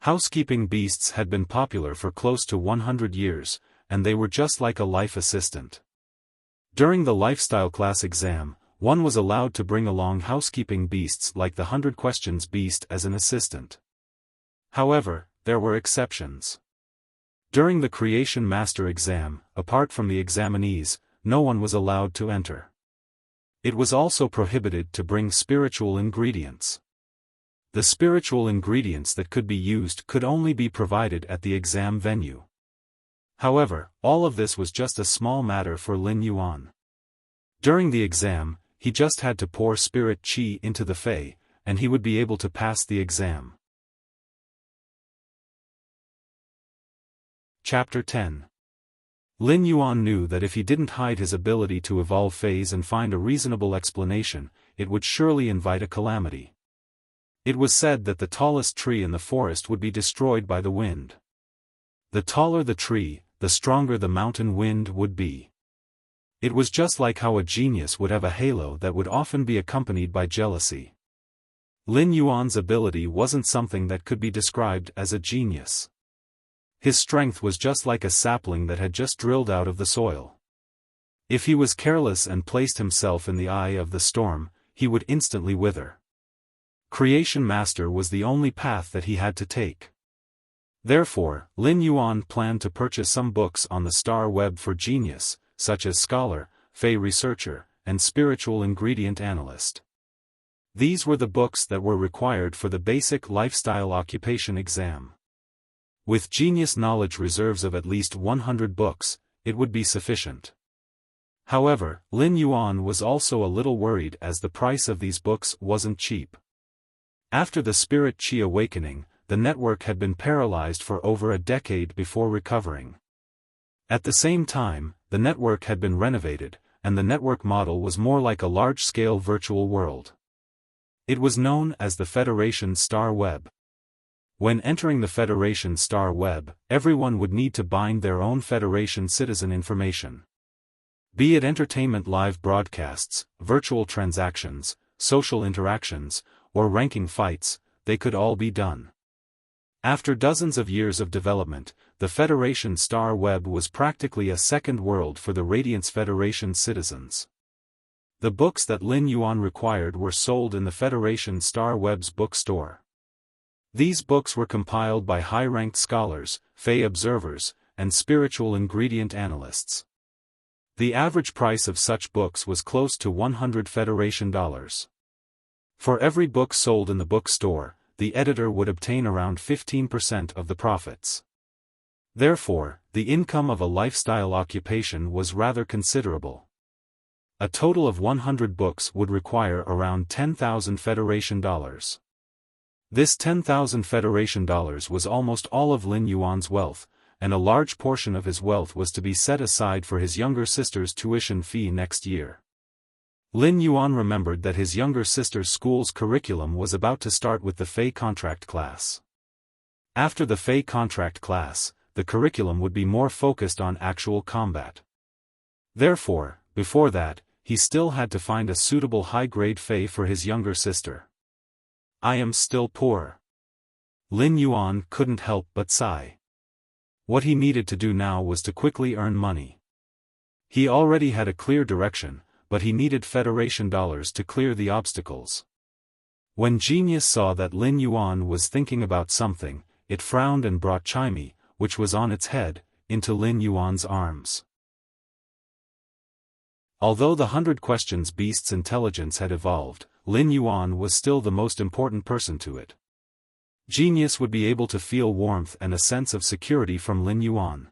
A: Housekeeping beasts had been popular for close to 100 years, and they were just like a life assistant. During the lifestyle class exam, one was allowed to bring along housekeeping beasts like the 100 questions beast as an assistant. However, there were exceptions. During the Creation Master exam, apart from the examinees, no one was allowed to enter. It was also prohibited to bring spiritual ingredients. The spiritual ingredients that could be used could only be provided at the exam venue. However, all of this was just a small matter for Lin Yuan. During the exam, he just had to pour spirit chi into the fey, and he would be able to pass the exam. Chapter 10. Lin Yuan knew that if he didn't hide his ability to evolve fays and find a reasonable explanation, it would surely invite a calamity. It was said that the tallest tree in the forest would be destroyed by the wind. The taller the tree, the stronger the mountain wind would be. It was just like how a genius would have a halo that would often be accompanied by jealousy. Lin Yuan's ability wasn't something that could be described as a genius. His strength was just like a sapling that had just drilled out of the soil. If he was careless and placed himself in the eye of the storm, he would instantly wither. Creation Master was the only path that he had to take. Therefore, Lin Yuan planned to purchase some books on the star web for genius, such as Scholar, Fey Researcher, and Spiritual Ingredient Analyst. These were the books that were required for the basic lifestyle occupation exam. With genius knowledge reserves of at least 100 books, it would be sufficient. However, Lin Yuan was also a little worried as the price of these books wasn't cheap. After the Spirit Chi awakening, the network had been paralyzed for over a decade before recovering. At the same time, the network had been renovated, and the network model was more like a large-scale virtual world. It was known as the Federation Star Web. When entering the Federation Star Web, everyone would need to bind their own Federation citizen information. Be it entertainment live broadcasts, virtual transactions, social interactions, or ranking fights, they could all be done. After dozens of years of development, the Federation Star Web was practically a second world for the Radiance Federation citizens. The books that Lin Yuan required were sold in the Federation Star Web's bookstore. These books were compiled by high-ranked scholars, Fey observers, and spiritual ingredient analysts. The average price of such books was close to $100 Federation dollars. For every book sold in the bookstore, the editor would obtain around 15% of the profits. Therefore, the income of a lifestyle occupation was rather considerable. A total of 100 books would require around 10,000 Federation dollars. This 10,000 Federation dollars was almost all of Lin Yuan's wealth, and a large portion of his wealth was to be set aside for his younger sister's tuition fee next year. Lin Yuan remembered that his younger sister's school's curriculum was about to start with the Fey contract class. After the Fey contract class, the curriculum would be more focused on actual combat. Therefore, before that, he still had to find a suitable high-grade Fey for his younger sister. I am still poor. Lin Yuan couldn't help but sigh. What he needed to do now was to quickly earn money. He already had a clear direction, but he needed Federation dollars to clear the obstacles. When Genius saw that Lin Yuan was thinking about something, it frowned and brought Chimey, which was on its head, into Lin Yuan's arms. Although the 100 Questions Beast's intelligence had evolved, Lin Yuan was still the most important person to it. Genius would be able to feel warmth and a sense of security from Lin Yuan.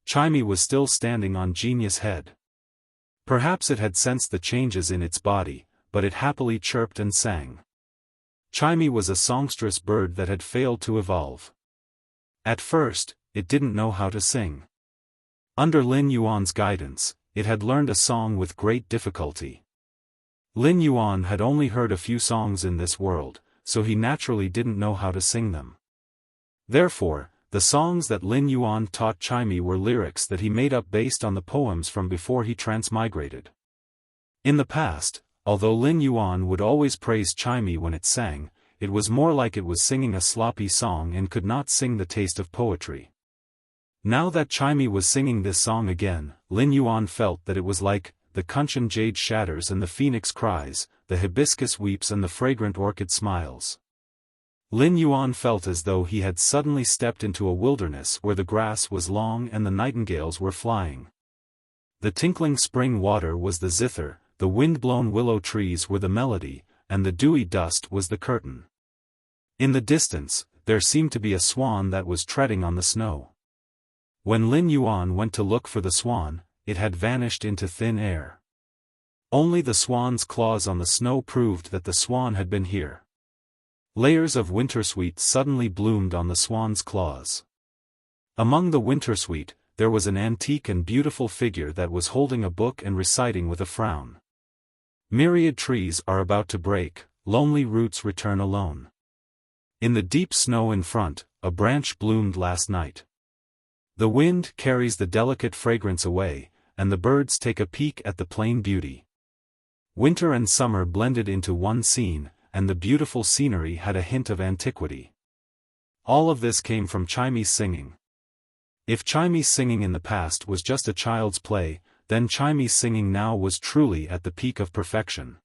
A: Chimey was still standing on Genius' head. Perhaps it had sensed the changes in its body, but it happily chirped and sang. Chimey was a songstress bird that had failed to evolve. At first, it didn't know how to sing. Under Lin Yuan's guidance, it had learned a song with great difficulty. Lin Yuan had only heard a few songs in this world, so he naturally didn't know how to sing them. Therefore, the songs that Lin Yuan taught Chimey were lyrics that he made up based on the poems from before he transmigrated. In the past, although Lin Yuan would always praise Chimey when it sang, it was more like it was singing a sloppy song and could not sing the taste of poetry. Now that Chimey was singing this song again, Lin Yuan felt that it was like, the Kunshan jade shatters and the phoenix cries, the hibiscus weeps and the fragrant orchid smiles. Lin Yuan felt as though he had suddenly stepped into a wilderness where the grass was long and the nightingales were flying. The tinkling spring water was the zither, the wind-blown willow trees were the melody, and the dewy dust was the curtain. In the distance, there seemed to be a swan that was treading on the snow. When Lin Yuan went to look for the swan, it had vanished into thin air. Only the swan's claws on the snow proved that the swan had been here. Layers of wintersweet suddenly bloomed on the swan's claws. Among the wintersweet, there was an antique and beautiful figure that was holding a book and reciting with a frown. Myriad trees are about to break, lonely roots return alone. In the deep snow in front, a branch bloomed last night. The wind carries the delicate fragrance away, and the birds take a peek at the plain beauty. Winter and summer blended into one scene, and the beautiful scenery had a hint of antiquity. All of this came from Chimey's singing. If Chimey's singing in the past was just a child's play, then Chimey's singing now was truly at the peak of perfection.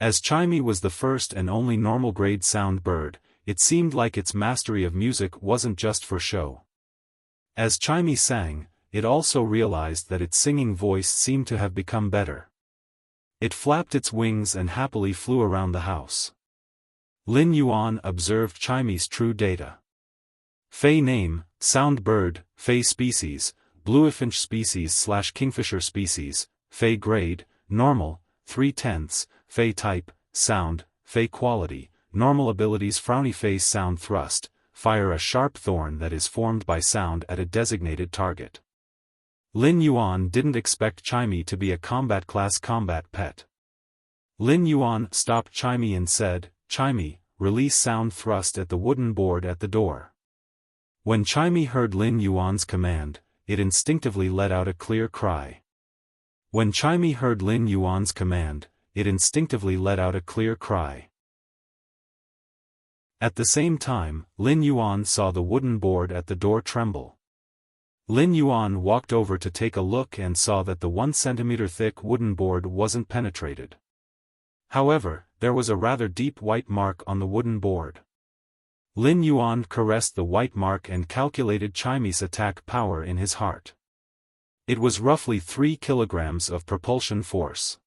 A: As Chimey was the first and only normal-grade sound bird, it seemed like its mastery of music wasn't just for show. As Chimey sang, it also realized that its singing voice seemed to have become better. It flapped its wings and happily flew around the house. Lin Yuan observed Chimey's true data. Fei name, sound bird, Fei species, bluefinch species/kingfisher species, Fei grade, normal, 3/10, Fei type, sound, Fei quality, normal abilities frowny face sound thrust, fire a sharp thorn that is formed by sound at a designated target. Lin Yuan didn't expect Chimey to be a combat-class combat pet. Lin Yuan stopped Chimey and said, "Chimey, release sound thrust at the wooden board at the door." When Chimey heard Lin Yuan's command, it instinctively let out a clear cry. When Chimey heard Lin Yuan's command, it instinctively let out a clear cry. At the same time, Lin Yuan saw the wooden board at the door tremble. Lin Yuan walked over to take a look and saw that the 1 centimeter thick wooden board wasn't penetrated. However, there was a rather deep white mark on the wooden board. Lin Yuan caressed the white mark and calculated Chimey's attack power in his heart. It was roughly 3 kilograms of propulsion force.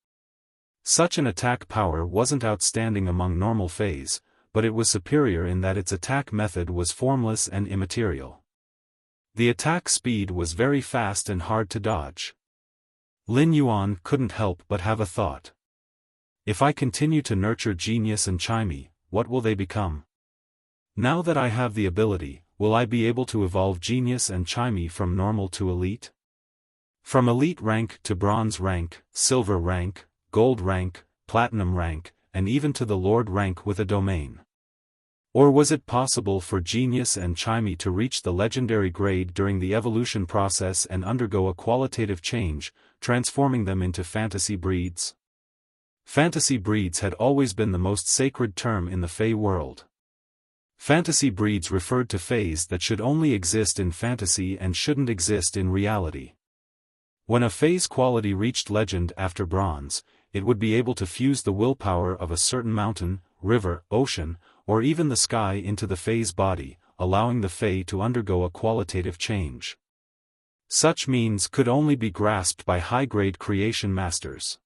A: Such an attack power wasn't outstanding among normal Feis, but it was superior in that its attack method was formless and immaterial. The attack speed was very fast and hard to dodge. Lin Yuan couldn't help but have a thought. If I continue to nurture Genius and Chimey, what will they become? Now that I have the ability, will I be able to evolve Genius and Chimey from normal to elite? From elite rank to bronze rank, silver rank, gold rank, platinum rank, and even to the lord rank with a domain? Or was it possible for Genius and Chimey to reach the legendary grade during the evolution process and undergo a qualitative change, transforming them into fantasy breeds? Fantasy breeds had always been the most sacred term in the Fey world. Fantasy breeds referred to fays that should only exist in fantasy and shouldn't exist in reality. When a fay's quality reached legend after bronze, it would be able to fuse the willpower of a certain mountain, river, ocean, or even the sky into the fay's body, allowing the fay to undergo a qualitative change. Such means could only be grasped by high-grade creation masters.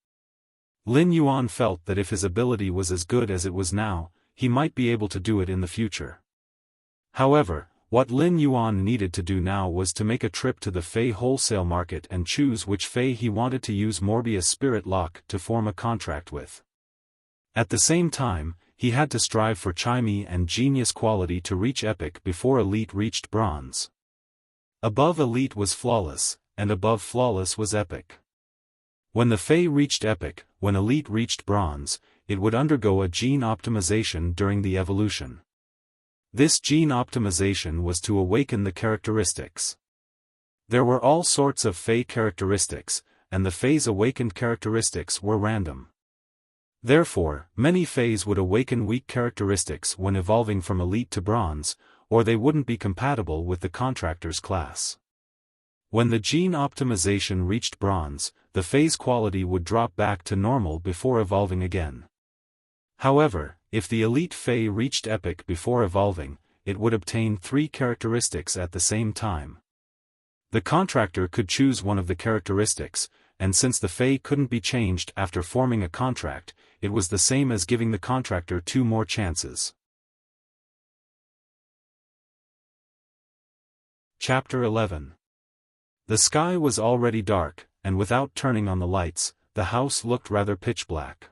A: Lin Yuan felt that if his ability was as good as it was now, he might be able to do it in the future. However, what Lin Yuan needed to do now was to make a trip to the Fey wholesale market and choose which Fey he wanted to use Morbius Spirit Lock to form a contract with. At the same time, he had to strive for Chimey and Genius quality to reach Epic before Elite reached Bronze. Above Elite was Flawless, and above Flawless was Epic. When the Fey reached Epic, when Elite reached Bronze, it would undergo a gene optimization during the evolution. This gene optimization was to awaken the characteristics. There were all sorts of Fey characteristics, and the Fey's awakened characteristics were random. Therefore, many Feys would awaken weak characteristics when evolving from Elite to Bronze, or they wouldn't be compatible with the Contractor's class. When the gene optimization reached Bronze, the Fey's quality would drop back to normal before evolving again. However, if the Elite Fey reached Epic before evolving, it would obtain 3 characteristics at the same time. The Contractor could choose one of the characteristics, and since the Fey couldn't be changed after forming a contract, it was the same as giving the Contractor 2 more chances. Chapter 11. The sky was already dark, and without turning on the lights, the house looked rather pitch black.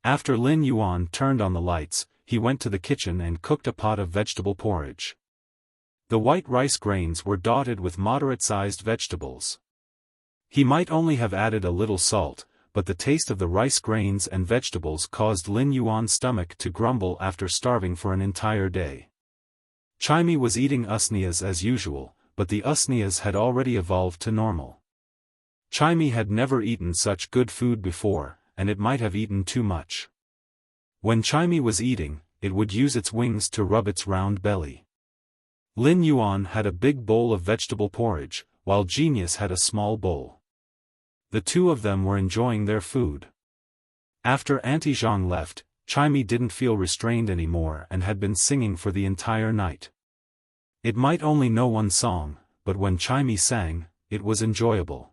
A: After Lin Yuan turned on the lights, he went to the kitchen and cooked a pot of vegetable porridge. The white rice grains were dotted with moderate-sized vegetables. He might only have added a little salt, but the taste of the rice grains and vegetables caused Lin Yuan's stomach to grumble after starving for an entire day. Chimey was eating usnias as usual, but the usnias had already evolved to normal. Chimey had never eaten such good food before, and it might have eaten too much. When Chimey was eating, it would use its wings to rub its round belly. Lin Yuan had a big bowl of vegetable porridge, while Genius had a small bowl. The two of them were enjoying their food. After Auntie Zhang left, Chimey didn't feel restrained anymore and had been singing for the entire night. It might only know one song, but when Chimey sang, it was enjoyable.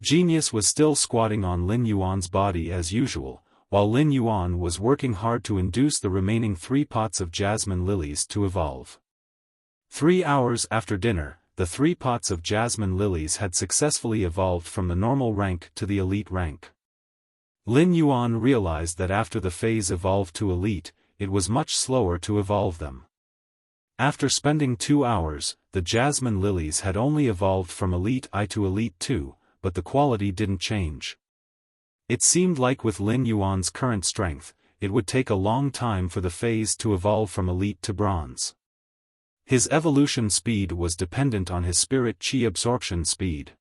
A: Genius was still squatting on Lin Yuan's body as usual, while Lin Yuan was working hard to induce the remaining 3 pots of jasmine lilies to evolve. 3 hours after dinner, the 3 pots of jasmine lilies had successfully evolved from the normal rank to the elite rank. Lin Yuan realized that after the phase evolved to elite, it was much slower to evolve them. After spending 2 hours, the jasmine lilies had only evolved from elite I to elite 2, but the quality didn't change. It seemed like with Lin Yuan's current strength, it would take a long time for the phase to evolve from elite to bronze. His evolution speed was dependent on his spirit chi absorption speed.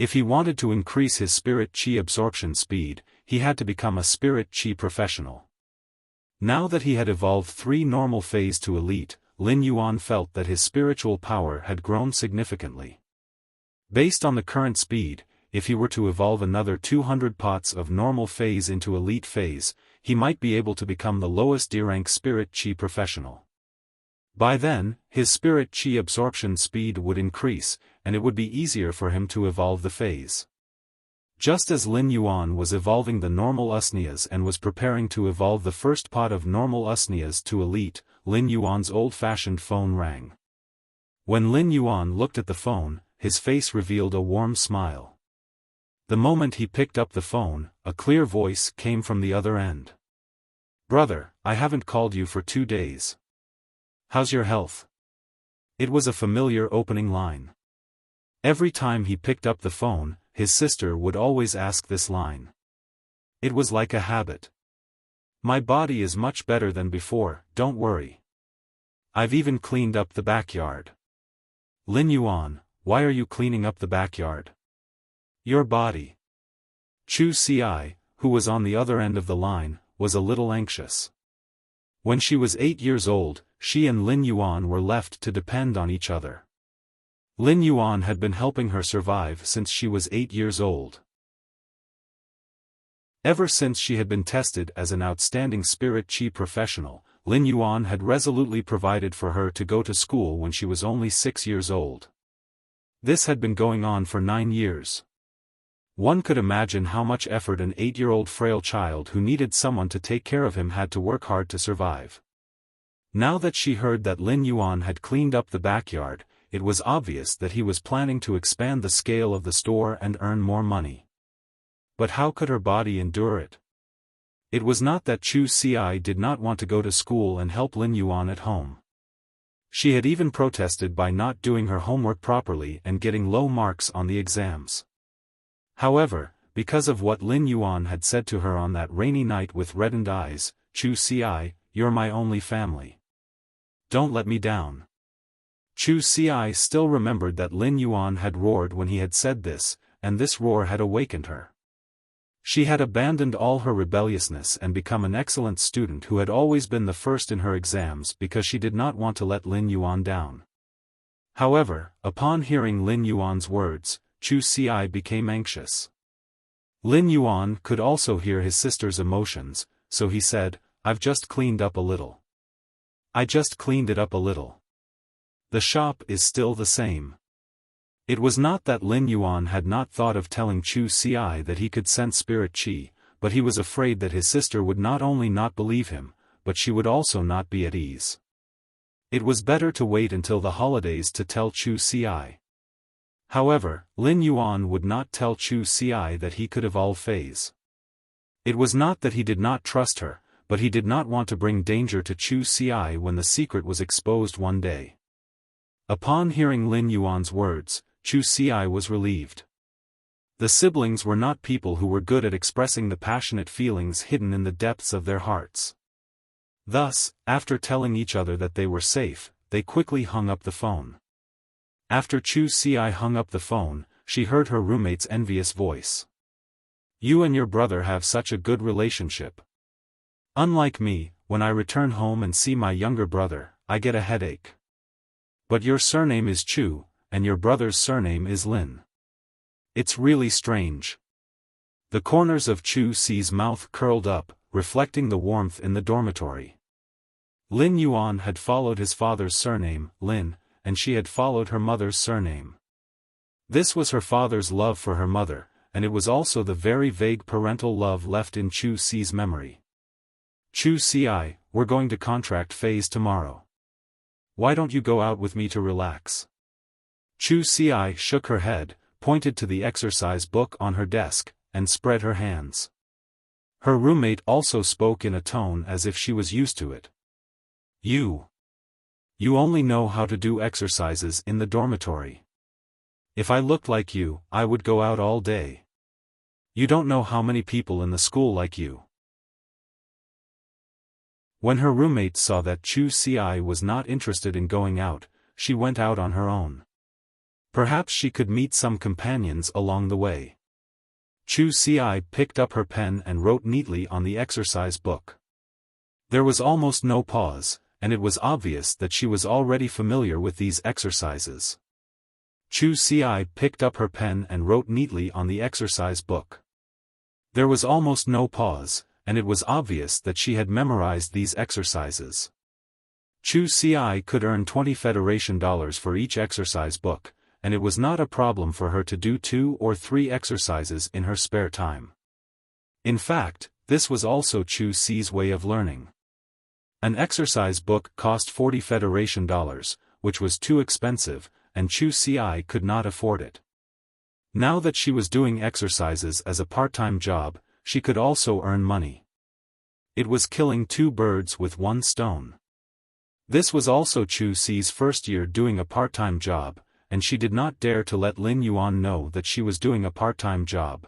A: If he wanted to increase his spirit chi absorption speed, he had to become a spirit chi professional. Now that he had evolved 3 normal phase to elite, Lin Yuan felt that his spiritual power had grown significantly. Based on the current speed, if he were to evolve another 200 pots of normal phase into elite phase, he might be able to become the lowest D-rank spirit chi professional. By then, his spirit chi absorption speed would increase, and it would be easier for him to evolve the phase. Just as Lin Yuan was evolving the normal usnias and was preparing to evolve the first pot of normal usnias to elite, Lin Yuan's old-fashioned phone rang. When Lin Yuan looked at the phone, his face revealed a warm smile. The moment he picked up the phone, a clear voice came from the other end. "Brother, I haven't called you for 2 days. How's your health?" It was a familiar opening line. Every time he picked up the phone, his sister would always ask this line. It was like a habit. "My body is much better than before, don't worry. I've even cleaned up the backyard." "Lin Yuan, why are you cleaning up the backyard?" "Your body." Chu Ci, who was on the other end of the line, was a little anxious. When she was 8 years old, she and Lin Yuan were left to depend on each other. Lin Yuan had been helping her survive since she was 8 years old. Ever since she had been tested as an outstanding spirit chi professional, Lin Yuan had resolutely provided for her to go to school when she was only 6 years old. This had been going on for 9 years. One could imagine how much effort an 8-year-old frail child who needed someone to take care of him had to work hard to survive. Now that she heard that Lin Yuan had cleaned up the backyard, it was obvious that he was planning to expand the scale of the store and earn more money. But how could her body endure it? It was not that Chu Xi did not want to go to school and help Lin Yuan at home. She had even protested by not doing her homework properly and getting low marks on the exams. However, because of what Lin Yuan had said to her on that rainy night with reddened eyes, "Chu Xi, you're my only family. Don't let me down." Chu Xi still remembered that Lin Yuan had roared when he had said this, and this roar had awakened her. She had abandoned all her rebelliousness and become an excellent student who had always been the first in her exams because she did not want to let Lin Yuan down. However, upon hearing Lin Yuan's words, Chu Xi became anxious. Lin Yuan could also hear his sister's emotions, so he said, "I've just cleaned up a little. I just cleaned it up a little. The shop is still the same." It was not that Lin Yuan had not thought of telling Chu Xi that he could sense spirit qi, but he was afraid that his sister would not only not believe him, but she would also not be at ease. It was better to wait until the holidays to tell Chu Xi. However, Lin Yuan would not tell Chu Xi that he could evolve phase. It was not that he did not trust her, but he did not want to bring danger to Chu Xi when the secret was exposed one day. Upon hearing Lin Yuan's words, Chu Xi was relieved. The siblings were not people who were good at expressing the passionate feelings hidden in the depths of their hearts. Thus, after telling each other that they were safe, they quickly hung up the phone. After Chu Xi hung up the phone, she heard her roommate's envious voice. "You and your brother have such a good relationship. Unlike me, when I return home and see my younger brother, I get a headache. But your surname is Chu, and your brother's surname is Lin. It's really strange." The corners of Chu Xi's mouth curled up, reflecting the warmth in the dormitory. Lin Yuan had followed his father's surname, Lin, and she had followed her mother's surname. This was her father's love for her mother, and it was also the very vague parental love left in Chu Xi's memory. "Chu Xi, we're going to contract phase tomorrow. Why don't you go out with me to relax?" Chu Xi shook her head, pointed to the exercise book on her desk, and spread her hands. Her roommate also spoke in a tone as if she was used to it. You only know how to do exercises in the dormitory. If I looked like you, I would go out all day. You don't know how many people in the school like you." When her roommate saw that Chu Xi was not interested in going out, she went out on her own. Perhaps she could meet some companions along the way. Chu Xi picked up her pen and wrote neatly on the exercise book. There was almost no pause, and it was obvious that she was already familiar with these exercises. Chu Xi picked up her pen and wrote neatly on the exercise book. There was almost no pause, and it was obvious that she had memorized these exercises. Chu Xi could earn 20 Federation dollars for each exercise book, and it was not a problem for her to do 2 or 3 exercises in her spare time. In fact, this was also Chu Xi's way of learning. An exercise book cost 40 Federation dollars, which was too expensive, and Chu Xi could not afford it. Now that she was doing exercises as a part-time job, she could also earn money. It was killing 2 birds with 1 stone. This was also Chu Xi's first year doing a part-time job, and she did not dare to let Lin Yuan know that she was doing a part-time job.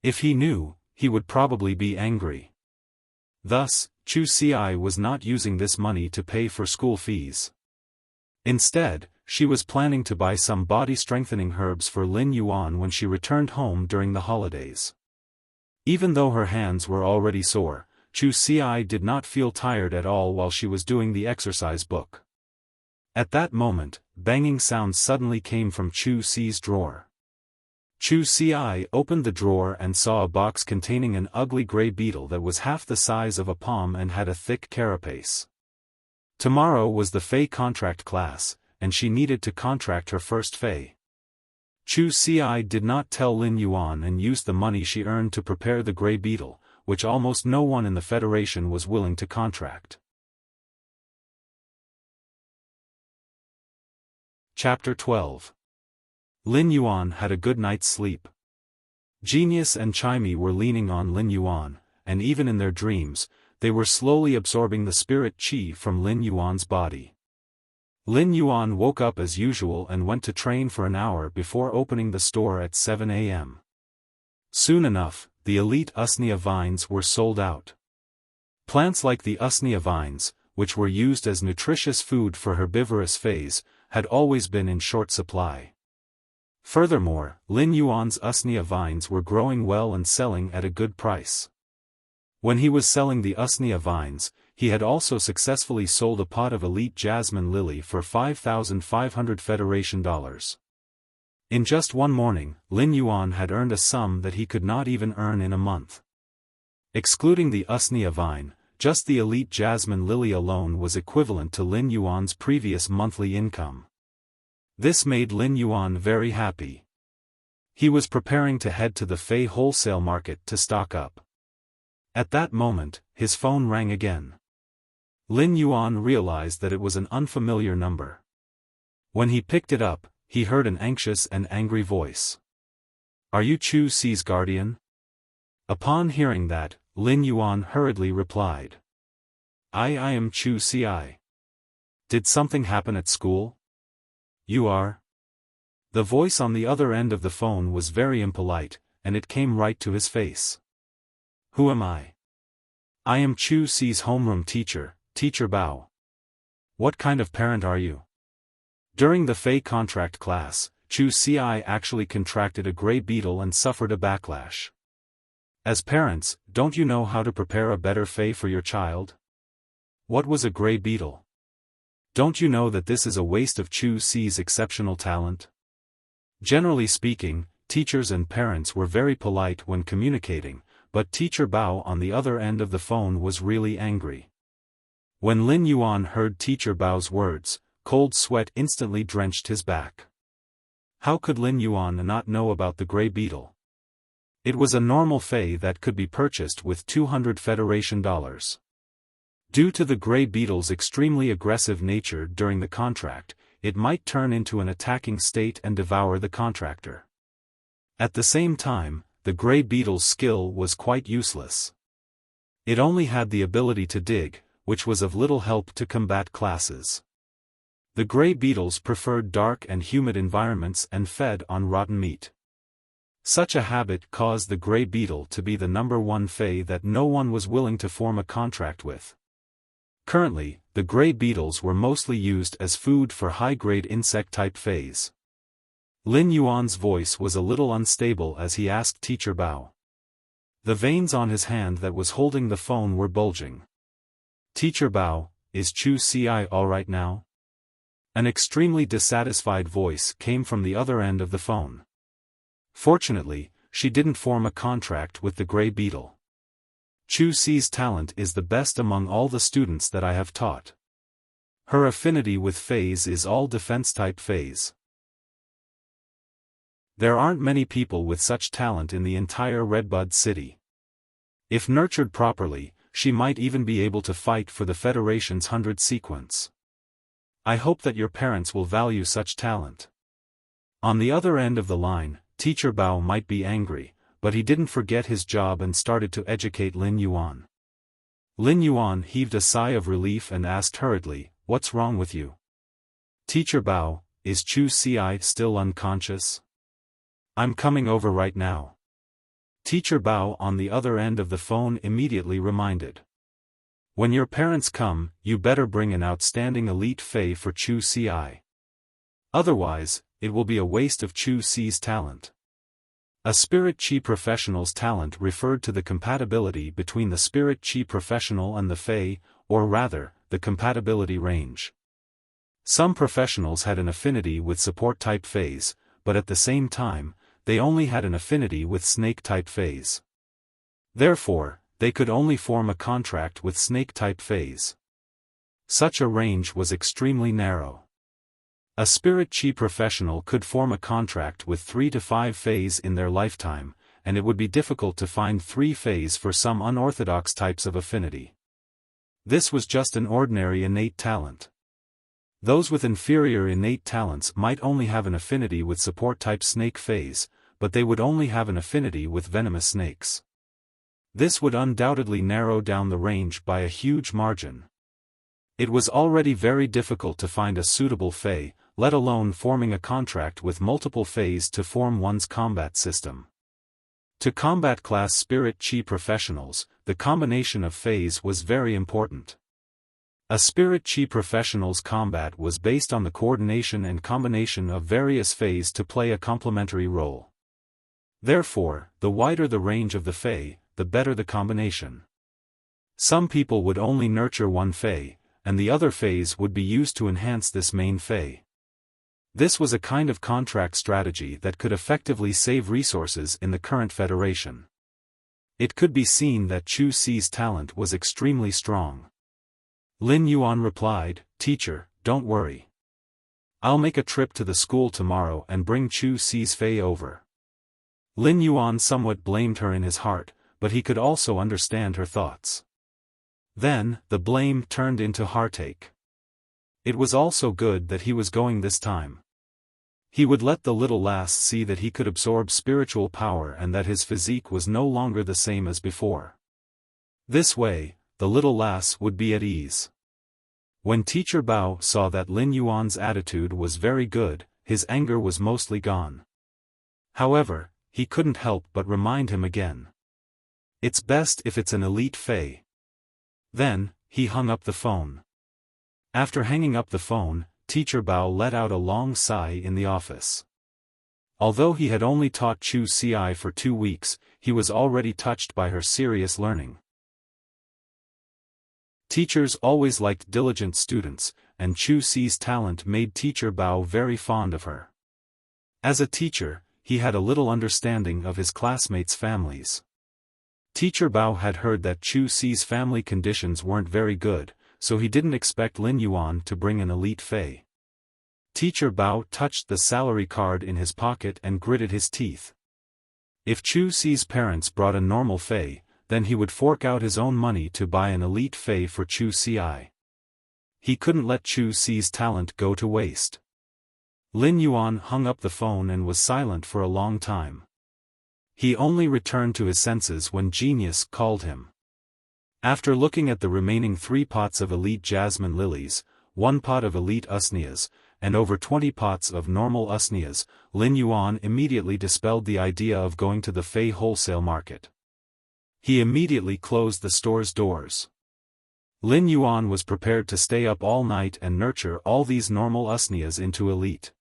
A: If he knew, he would probably be angry. Thus, Chu Xi was not using this money to pay for school fees. Instead, she was planning to buy some body-strengthening herbs for Lin Yuan when she returned home during the holidays. Even though her hands were already sore, Chu Xi did not feel tired at all while she was doing the exercise book. At that moment, banging sounds suddenly came from Chu Xi's drawer. Chu Xi opened the drawer and saw a box containing an ugly gray beetle that was half the size of a palm and had a thick carapace. Tomorrow was the Fey contract class, and she needed to contract her first Fey. Chu Xi did not tell Lin Yuan and used the money she earned to prepare the gray beetle, which almost no one in the Federation was willing to contract. Chapter 12. Lin Yuan had a good night's sleep. Genius and Chimey were leaning on Lin Yuan, and even in their dreams, they were slowly absorbing the spirit qi from Lin Yuan's body. Lin Yuan woke up as usual and went to train for an hour before opening the store at 7 a.m. Soon enough, the elite usnea vines were sold out. Plants like the usnea vines, which were used as nutritious food for herbivorous Feys, had always been in short supply. Furthermore, Lin Yuan's usnea vines were growing well and selling at a good price. When he was selling the usnea vines, he had also successfully sold a pot of elite jasmine lily for 5,500 Federation dollars. In just one morning, Lin Yuan had earned a sum that he could not even earn in a month. Excluding the usnea vine, just the elite jasmine lily alone was equivalent to Lin Yuan's previous monthly income. This made Lin Yuan very happy. He was preparing to head to the Fey wholesale market to stock up. At that moment, his phone rang again. Lin Yuan realized that it was an unfamiliar number. When he picked it up, he heard an anxious and angry voice. "Are you Chu Xi's guardian?" Upon hearing that, Lin Yuan hurriedly replied. I am Chu Xi. Did something happen at school? You are? The voice on the other end of the phone was very impolite, and it came right to his face. Who am I? I am Chu Xi's homeroom teacher, Teacher Bao. What kind of parent are you? During the Fey contract class, Chu Xi actually contracted a gray beetle and suffered a backlash. As parents, don't you know how to prepare a better Fey for your child? What was a gray beetle? Don't you know that this is a waste of Chu Xi's exceptional talent? Generally speaking, teachers and parents were very polite when communicating, but Teacher Bao on the other end of the phone was really angry. When Lin Yuan heard Teacher Bao's words, cold sweat instantly drenched his back. How could Lin Yuan not know about the gray beetle? It was a normal Fey that could be purchased with 200 Federation dollars. Due to the gray beetle's extremely aggressive nature during the contract, it might turn into an attacking state and devour the contractor. At the same time, the gray beetle's skill was quite useless. It only had the ability to dig, which was of little help to combat classes. The gray beetles preferred dark and humid environments and fed on rotten meat. Such a habit caused the gray beetle to be the number one Fey that no one was willing to form a contract with. Currently, the gray beetles were mostly used as food for high-grade insect-type Feys. Lin Yuan's voice was a little unstable as he asked Teacher Bao. The veins on his hand that was holding the phone were bulging. Teacher Bao, is Chu Xi alright now? An extremely dissatisfied voice came from the other end of the phone. Fortunately, she didn't form a contract with the gray beetle. Chu Xi's talent is the best among all the students that I have taught. Her affinity with Feys is all defense-type Feys. There aren't many people with such talent in the entire Redbud City. If nurtured properly, she might even be able to fight for the Federation's 100 sequence. I hope that your parents will value such talent. On the other end of the line, Teacher Bao might be angry, but he didn't forget his job and started to educate Lin Yuan. Lin Yuan heaved a sigh of relief and asked hurriedly, "What's wrong with you?" Teacher Bao, is Chu Xi still unconscious? I'm coming over right now. Teacher Bao on the other end of the phone immediately reminded. When your parents come, you better bring an outstanding elite Fey for Chu Xi. Otherwise, it will be a waste of Chu Xi's talent. A spirit chi professional's talent referred to the compatibility between the spirit chi professional and the Fey, or rather, the compatibility range. Some professionals had an affinity with support-type Fays, but at the same time, they only had an affinity with snake-type Fays. Therefore, they could only form a contract with snake-type Fays. Such a range was extremely narrow. A spirit chi professional could form a contract with 3 to 5 Fays in their lifetime, and it would be difficult to find 3 Fays for some unorthodox types of affinity. This was just an ordinary innate talent. Those with inferior innate talents might only have an affinity with support-type snake Fays, but they would only have an affinity with venomous snakes. This would undoubtedly narrow down the range by a huge margin. It was already very difficult to find a suitable Fey, let alone forming a contract with multiple Fays to form one's combat system. To combat class spirit chi professionals, the combination of Fays was very important. A spirit chi professional's combat was based on the coordination and combination of various Fays to play a complementary role. Therefore, the wider the range of the Fey, the better the combination. Some people would only nurture one Fey, and the other Fays would be used to enhance this main Fey. This was a kind of contract strategy that could effectively save resources in the current federation. It could be seen that Chu Si's talent was extremely strong. Lin Yuan replied, "Teacher, don't worry. I'll make a trip to the school tomorrow and bring Chu Si's Fei over." Lin Yuan somewhat blamed her in his heart, but he could also understand her thoughts. Then, the blame turned into heartache. It was also good that he was going this time. He would let the little lass see that he could absorb spiritual power and that his physique was no longer the same as before. This way, the little lass would be at ease. When Teacher Bao saw that Lin Yuan's attitude was very good, his anger was mostly gone. However, he couldn't help but remind him again. It's best if it's an elite Fey. Then, he hung up the phone. After hanging up the phone, Teacher Bao let out a long sigh in the office. Although he had only taught Chu Si for 2 weeks, he was already touched by her serious learning. Teachers always liked diligent students, and Chu Si's talent made Teacher Bao very fond of her. As a teacher, he had a little understanding of his classmates' families. Teacher Bao had heard that Chu Si's family conditions weren't very good, so he didn't expect Lin Yuan to bring an elite Fey. Teacher Bao touched the salary card in his pocket and gritted his teeth. If Chu Si's parents brought a normal Fey, then he would fork out his own money to buy an elite Fey for Chu Si. He couldn't let Chu Si's talent go to waste. Lin Yuan hung up the phone and was silent for a long time. He only returned to his senses when Genius called him. After looking at the remaining 3 pots of elite jasmine lilies, 1 pot of elite usneas, and over 20 pots of normal usneas, Lin Yuan immediately dispelled the idea of going to the Fey wholesale market. He immediately closed the store's doors. Lin Yuan was prepared to stay up all night and nurture all these normal usneas into elite.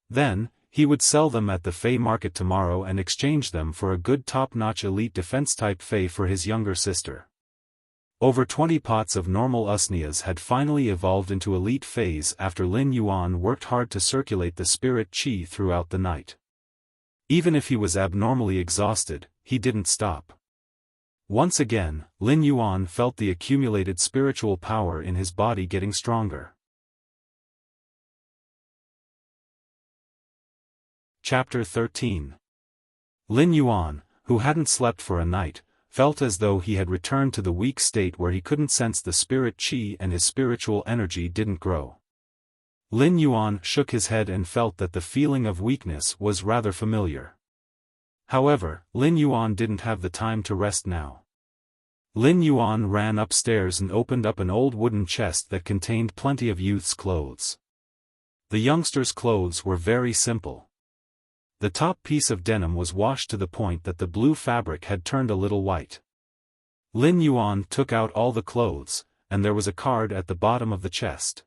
A: Then, he would sell them at the Fey market tomorrow and exchange them for a good top-notch elite defense-type Fey for his younger sister. Over 20 pots of normal usneas had finally evolved into elite Feys after Lin Yuan worked hard to circulate the spirit qi throughout the night. Even if he was abnormally exhausted, he didn't stop. Once again, Lin Yuan felt the accumulated spiritual power in his body getting stronger. Chapter 13. Lin Yuan, who hadn't slept for a night, felt as though he had returned to the weak state where he couldn't sense the spirit qi and his spiritual energy didn't grow. Lin Yuan shook his head and felt that the feeling of weakness was rather familiar. However, Lin Yuan didn't have the time to rest now. Lin Yuan ran upstairs and opened up an old wooden chest that contained plenty of youth's clothes. The youngster's clothes were very simple. The top piece of denim was washed to the point that the blue fabric had turned a little white. Lin Yuan took out all the clothes, and there was a card at the bottom of the chest.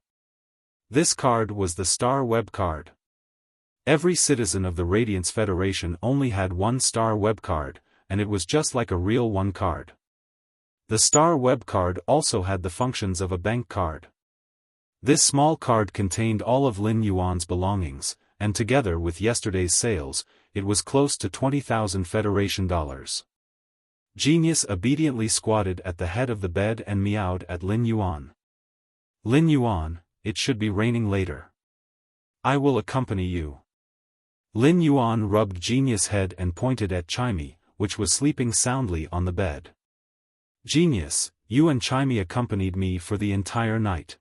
A: This card was the Star Web card. Every citizen of the Radiance Federation only had one Star Web card, and it was just like a real one card. The Star Web card also had the functions of a bank card. This small card contained all of Lin Yuan's belongings, and together with yesterday's sales, it was close to 20,000 Federation dollars. Genius obediently squatted at the head of the bed and meowed at Lin Yuan. Lin Yuan, it should be raining later. I will accompany you. Lin Yuan rubbed Genius' head and pointed at Chimey, which was sleeping soundly on the bed. Genius, you and Chimey accompanied me for the entire night.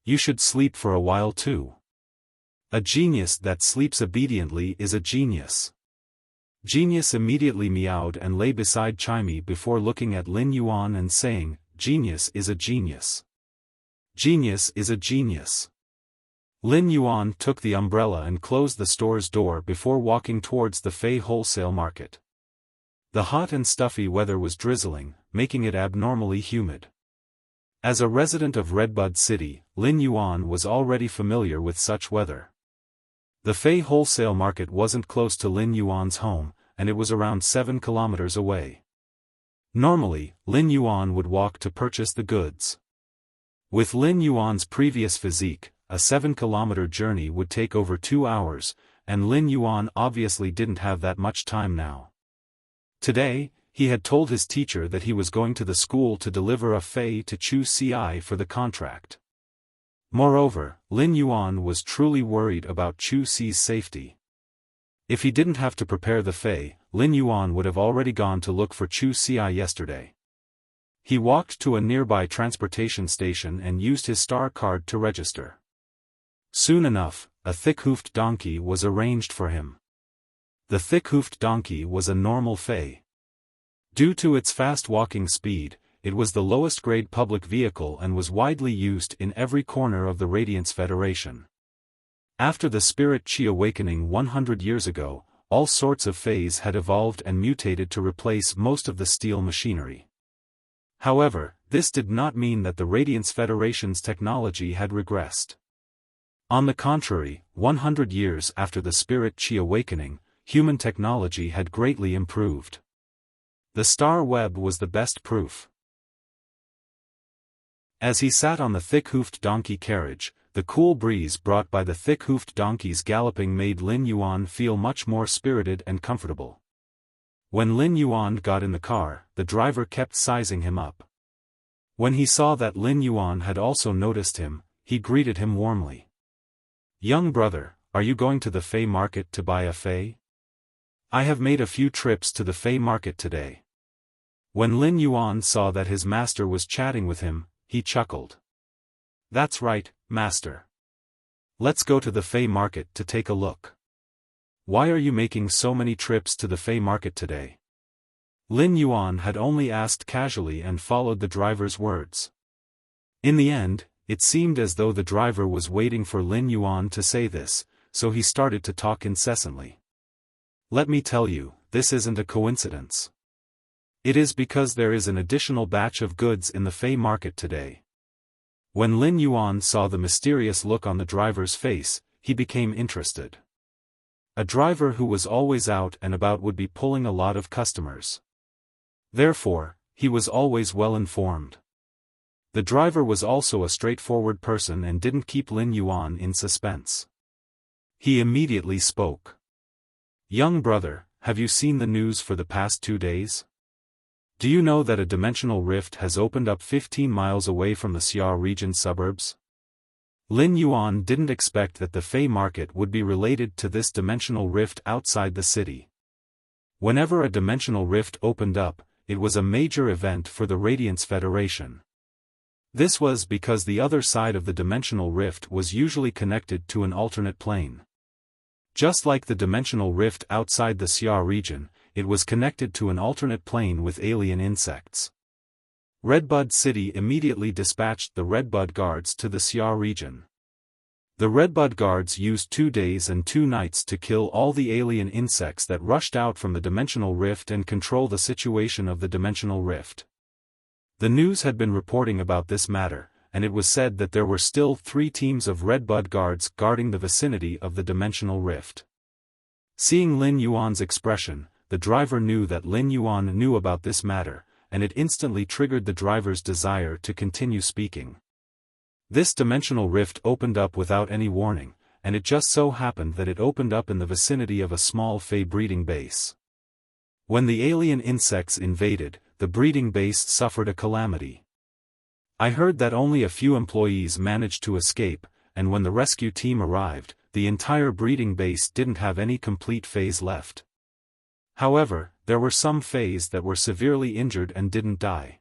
A: You should sleep for a while too. A genius that sleeps obediently is a genius. Genius immediately meowed and lay beside Chimey before looking at Lin Yuan and saying, Genius is a genius. Genius is a genius. Lin Yuan took the umbrella and closed the store's door before walking towards the Fei wholesale market. The hot and stuffy weather was drizzling, making it abnormally humid. As a resident of Redbud City, Lin Yuan was already familiar with such weather. The Fei wholesale market wasn't close to Lin Yuan's home, and it was around 7 kilometers away. Normally, Lin Yuan would walk to purchase the goods. With Lin Yuan's previous physique, a 7-kilometer journey would take over 2 hours, and Lin Yuan obviously didn't have that much time now. Today, he had told his teacher that he was going to the school to deliver a Fei to Chu Ci for the contract. Moreover, Lin Yuan was truly worried about Chu Ci's safety. If he didn't have to prepare the Fei, Lin Yuan would have already gone to look for Chu Ci yesterday. He walked to a nearby transportation station and used his star card to register. Soon enough, a thick-hoofed donkey was arranged for him. The thick-hoofed donkey was a normal Fei. Due to its fast walking speed, it was the lowest-grade public vehicle and was widely used in every corner of the Radiance Federation. After the Spirit Qi awakening 100 years ago, all sorts of Feis had evolved and mutated to replace most of the steel machinery. However, this did not mean that the Radiance Federation's technology had regressed. On the contrary, 100 years after the Spirit Qi awakening, human technology had greatly improved. The Star Web was the best proof. As he sat on the thick-hoofed donkey carriage, the cool breeze brought by the thick-hoofed donkeys galloping made Lin Yuan feel much more spirited and comfortable. When Lin Yuan got in the car, the driver kept sizing him up. When he saw that Lin Yuan had also noticed him, he greeted him warmly. "Young brother, are you going to the Fei market to buy a Fei? I have made a few trips to the Fei market today." When Lin Yuan saw that his master was chatting with him, he chuckled. "That's right, master. Let's go to the Fei market to take a look." "Why are you making so many trips to the Fei market today?" Lin Yuan had only asked casually and followed the driver's words. In the end, it seemed as though the driver was waiting for Lin Yuan to say this, so he started to talk incessantly. "Let me tell you, this isn't a coincidence. It is because there is an additional batch of goods in the Fei market today." When Lin Yuan saw the mysterious look on the driver's face, he became interested. A driver who was always out and about would be pulling a lot of customers. Therefore, he was always well informed. The driver was also a straightforward person and didn't keep Lin Yuan in suspense. He immediately spoke. "Young brother, have you seen the news for the past 2 days? Do you know that a dimensional rift has opened up 15 miles away from the Xia region suburbs?" Lin Yuan didn't expect that the Fei market would be related to this dimensional rift outside the city. Whenever a dimensional rift opened up, it was a major event for the Radiance Federation. This was because the other side of the dimensional rift was usually connected to an alternate plane. Just like the dimensional rift outside the Xia region, it was connected to an alternate plane with alien insects. Redbud City immediately dispatched the Redbud Guards to the Xia region. The Redbud Guards used 2 days and 2 nights to kill all the alien insects that rushed out from the dimensional rift and control the situation of the dimensional rift. The news had been reporting about this matter, and it was said that there were still 3 teams of Redbud guards guarding the vicinity of the dimensional rift. Seeing Lin Yuan's expression, the driver knew that Lin Yuan knew about this matter, and it instantly triggered the driver's desire to continue speaking. This dimensional rift opened up without any warning, and it just so happened that it opened up in the vicinity of a small Fey breeding base. When the alien insects invaded, the breeding base suffered a calamity. I heard that only a few employees managed to escape, and when the rescue team arrived, the entire breeding base didn't have any complete Feys left. However, there were some Feys that were severely injured and didn't die.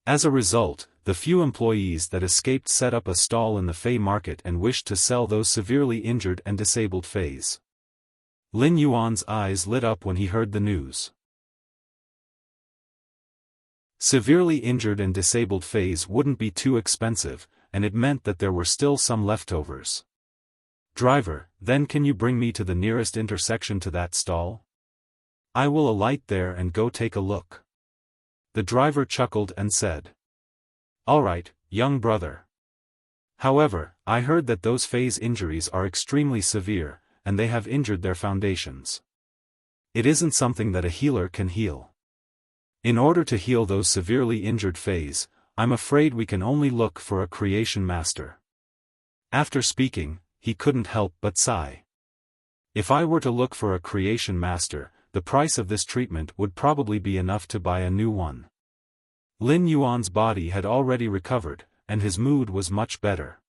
A: As a result, the few employees that escaped set up a stall in the Fey market and wished to sell those severely injured and disabled Feys. Lin Yuan's eyes lit up when he heard the news. Severely injured and disabled Feys wouldn't be too expensive, and it meant that there were still some leftovers. Driver, then can you bring me to the nearest intersection to that stall? I will alight there and go take a look. The driver chuckled and said. All right, young brother. However, I heard that those Feys' injuries are extremely severe, and they have injured their foundations. It isn't something that a healer can heal. In order to heal those severely injured Feys, I'm afraid we can only look for a creation master. After speaking, he couldn't help but sigh. If I were to look for a creation master, the price of this treatment would probably be enough to buy a new one. Lin Yuan's body had already recovered, and his mood was much better.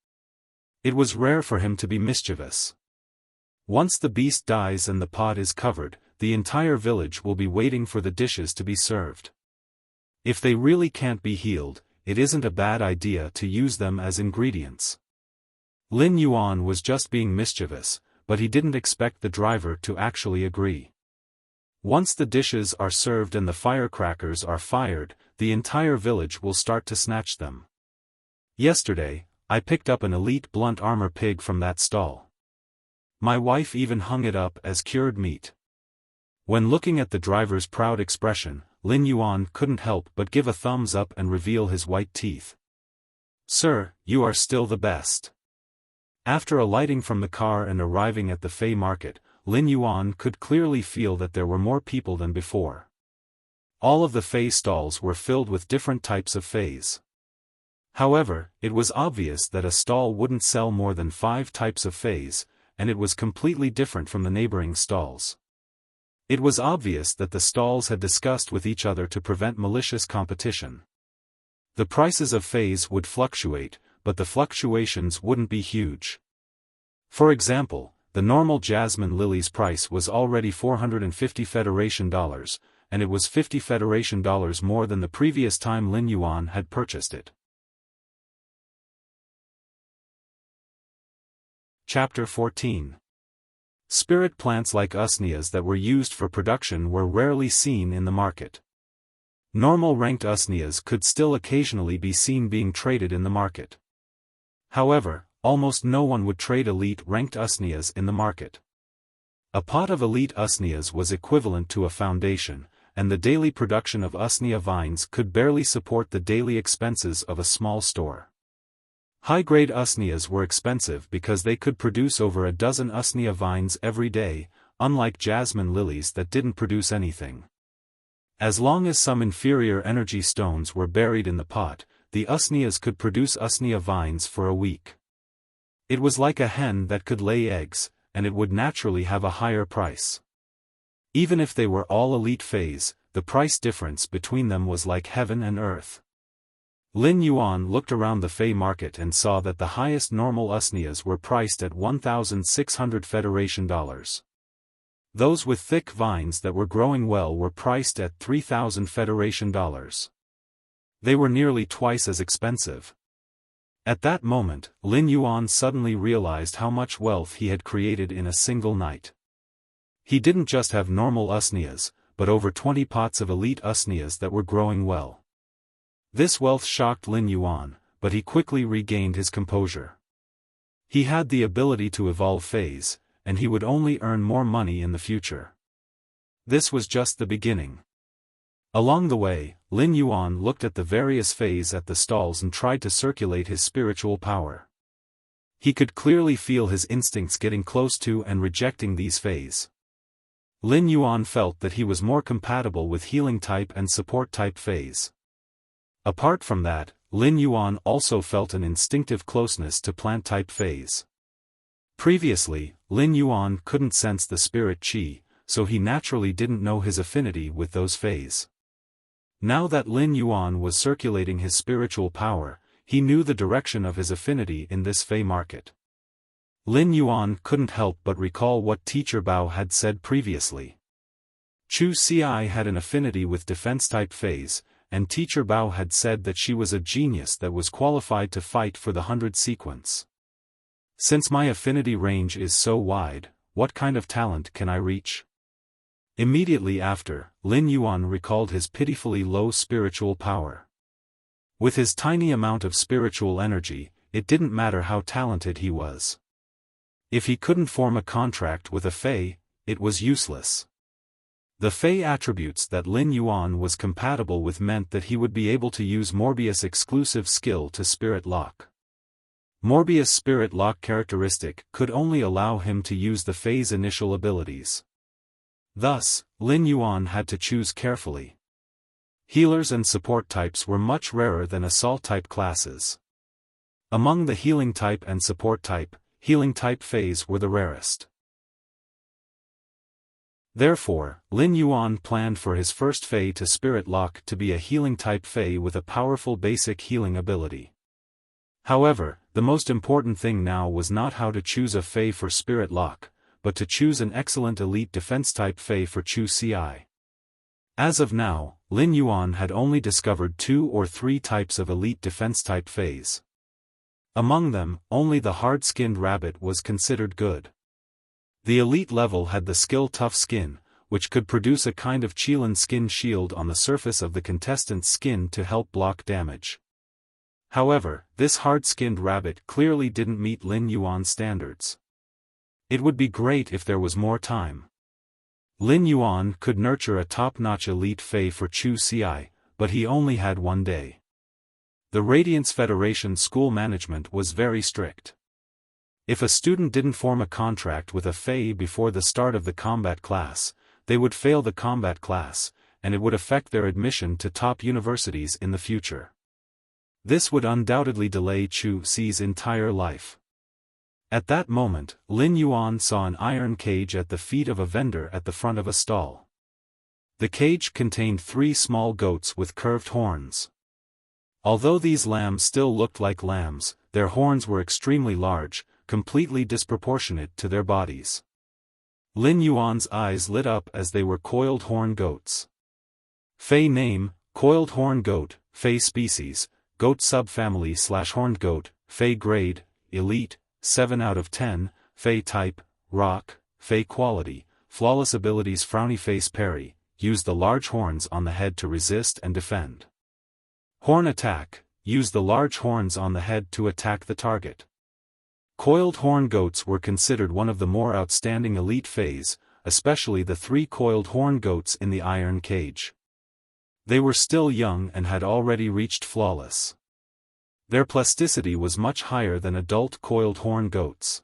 A: It was rare for him to be mischievous. Once the beast dies and the pot is covered, the entire village will be waiting for the dishes to be served. If they really can't be healed, it isn't a bad idea to use them as ingredients. Lin Yuan was just being mischievous, but he didn't expect the driver to actually agree. Once the dishes are served and the firecrackers are fired, the entire village will start to snatch them. Yesterday, I picked up an elite blunt armor pig from that stall. My wife even hung it up as cured meat. When looking at the driver's proud expression, Lin Yuan couldn't help but give a thumbs up and reveal his white teeth. Sir, you are still the best. After alighting from the car and arriving at the Fey market, Lin Yuan could clearly feel that there were more people than before. All of the Fey stalls were filled with different types of Feys. However, it was obvious that a stall wouldn't sell more than 5 types of Feys, and it was completely different from the neighboring stalls. It was obvious that the stalls had discussed with each other to prevent malicious competition. The prices of Feys would fluctuate, but the fluctuations wouldn't be huge. For example, the normal jasmine lily's price was already 450 Federation dollars, and it was 50 Federation dollars more than the previous time Lin Yuan had purchased it. Chapter 14. Spirit plants like usneas that were used for production were rarely seen in the market. Normal ranked usneas could still occasionally be seen being traded in the market. However, almost no one would trade elite ranked usneas in the market. A pot of elite usneas was equivalent to a foundation, and the daily production of usnea vines could barely support the daily expenses of a small store. High-grade usneas were expensive because they could produce over a dozen usnea vines every day, unlike jasmine lilies that didn't produce anything. As long as some inferior energy stones were buried in the pot, the usneas could produce usnea vines for a week. It was like a hen that could lay eggs, and it would naturally have a higher price. Even if they were all elite Feys, the price difference between them was like heaven and earth. Lin Yuan looked around the Fey market and saw that the highest normal usneas were priced at 1,600 Federation dollars. Those with thick vines that were growing well were priced at 3,000 Federation dollars. They were nearly twice as expensive. At that moment, Lin Yuan suddenly realized how much wealth he had created in a single night. He didn't just have normal usneas, but over 20 pots of elite usneas that were growing well. This wealth shocked Lin Yuan, but he quickly regained his composure. He had the ability to evolve Feys, and he would only earn more money in the future. This was just the beginning. Along the way, Lin Yuan looked at the various fays at the stalls and tried to circulate his spiritual power. He could clearly feel his instincts getting close to and rejecting these fays. Lin Yuan felt that he was more compatible with healing type and support type fays. Apart from that, Lin Yuan also felt an instinctive closeness to plant type fays. Previously, Lin Yuan couldn't sense the spirit qi, so he naturally didn't know his affinity with those fays. Now that Lin Yuan was circulating his spiritual power, he knew the direction of his affinity in this fey market. Lin Yuan couldn't help but recall what Teacher Bao had said previously. Chu Xi had an affinity with defense-type fays, and Teacher Bao had said that she was a genius that was qualified to fight for the 100 sequence. Since my affinity range is so wide, what kind of talent can I reach? Immediately after, Lin Yuan recalled his pitifully low spiritual power. With his tiny amount of spiritual energy, it didn't matter how talented he was. If he couldn't form a contract with a fey, it was useless. The fey attributes that Lin Yuan was compatible with meant that he would be able to use Morbius' exclusive skill to spirit lock. Morbius' spirit lock characteristic could only allow him to use the fey's initial abilities. Thus, Lin Yuan had to choose carefully. Healers and support types were much rarer than assault-type classes. Among the healing type and support type, healing type fays were the rarest. Therefore, Lin Yuan planned for his first fey to spirit lock to be a healing type fey with a powerful basic healing ability. However, the most important thing now was not how to choose a fey for spirit lock, but to choose an excellent elite defense-type fey for Chu Xi. As of now, Lin Yuan had only discovered 2 or 3 types of elite defense-type fays. Among them, only the hard-skinned rabbit was considered good. The elite level had the skill Tough Skin, which could produce a kind of Qilin skin shield on the surface of the contestant's skin to help block damage. However, this hard-skinned rabbit clearly didn't meet Lin Yuan's standards. It would be great if there was more time. Lin Yuan could nurture a top-notch elite fey for Chu Xi, but he only had 1 day. The Radiance Federation school management was very strict. If a student didn't form a contract with a fey before the start of the combat class, they would fail the combat class, and it would affect their admission to top universities in the future. This would undoubtedly delay Chu Xi's entire life. At that moment, Lin Yuan saw an iron cage at the feet of a vendor at the front of a stall. The cage contained 3 small goats with curved horns. Although these lambs still looked like lambs, their horns were extremely large, completely disproportionate to their bodies. Lin Yuan's eyes lit up as they were coiled horn goats. Fey name, coiled horn goat, fey species, goat subfamily/horned goat, fey grade, elite, 7 out of 10, fey type, rock, fey quality, flawless abilities frowny face parry, use the large horns on the head to resist and defend. Horn attack, use the large horns on the head to attack the target. Coiled horn goats were considered one of the more outstanding elite fays, especially the 3 coiled horn goats in the iron cage. They were still young and had already reached flawless. Their plasticity was much higher than adult coiled horn goats.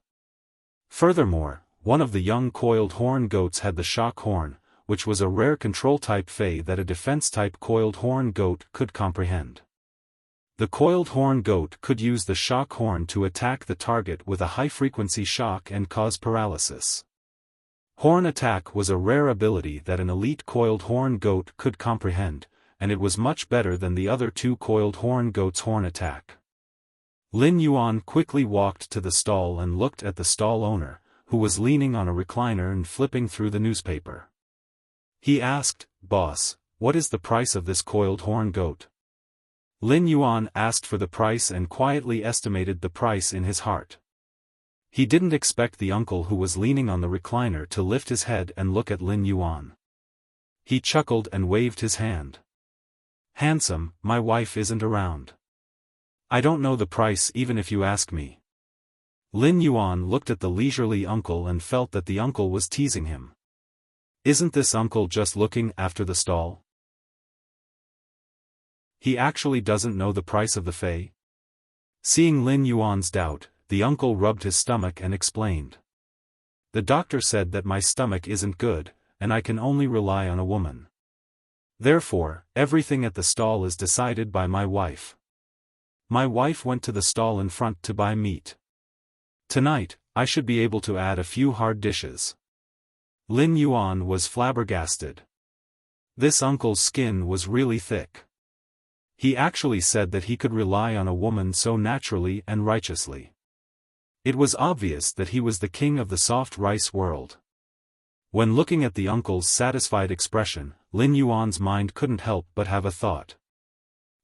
A: Furthermore, one of the young coiled horn goats had the shock horn, which was a rare control-type fey that a defense-type coiled horn goat could comprehend. The coiled horn goat could use the shock horn to attack the target with a high-frequency shock and cause paralysis. Horn attack was a rare ability that an elite coiled horn goat could comprehend, and it was much better than the other 2 coiled horn goats' horn attack. Lin Yuan quickly walked to the stall and looked at the stall owner, who was leaning on a recliner and flipping through the newspaper. He asked, "Boss, what is the price of this coiled horn goat?" Lin Yuan asked for the price and quietly estimated the price in his heart. He didn't expect the uncle who was leaning on the recliner to lift his head and look at Lin Yuan. He chuckled and waved his hand. "Handsome, my wife isn't around. I don't know the price even if you ask me." Lin Yuan looked at the leisurely uncle and felt that the uncle was teasing him. Isn't this uncle just looking after the stall? He actually doesn't know the price of the fei? Seeing Lin Yuan's doubt, the uncle rubbed his stomach and explained. The doctor said that my stomach isn't good, and I can only rely on a woman. Therefore, everything at the stall is decided by my wife. My wife went to the stall in front to buy meat. Tonight, I should be able to add a few hard dishes. Lin Yuan was flabbergasted. This uncle's skin was really thick. He actually said that he could rely on a woman so naturally and righteously. It was obvious that he was the king of the soft rice world. When looking at the uncle's satisfied expression, Lin Yuan's mind couldn't help but have a thought.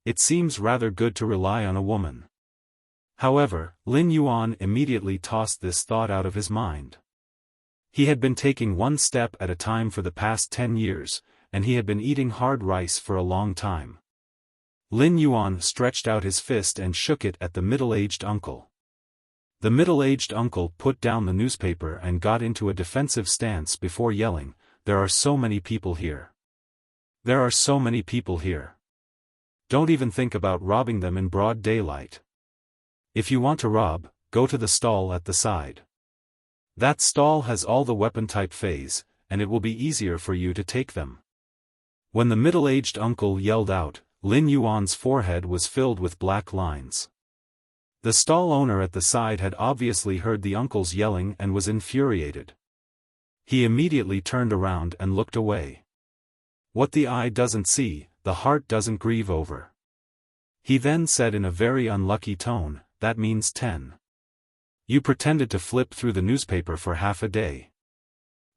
A: It seems rather good to rely on a woman. However, Lin Yuan immediately tossed this thought out of his mind. He had been taking one step at a time for the past 10 years, and he had been eating hard rice for a long time. Lin Yuan stretched out his fist and shook it at the middle-aged uncle. The middle-aged uncle put down the newspaper and got into a defensive stance before yelling, "There are so many people here. There are so many people here. Don't even think about robbing them in broad daylight. If you want to rob, go to the stall at the side. That stall has all the weapon-type feis, and it will be easier for you to take them." When the middle-aged uncle yelled out, Lin Yuan's forehead was filled with black lines. The stall owner at the side had obviously heard the uncle's yelling and was infuriated. He immediately turned around and looked away. What the eye doesn't see, the heart doesn't grieve over. He then said in a very unlucky tone, "That means 10. You pretended to flip through the newspaper for half a day.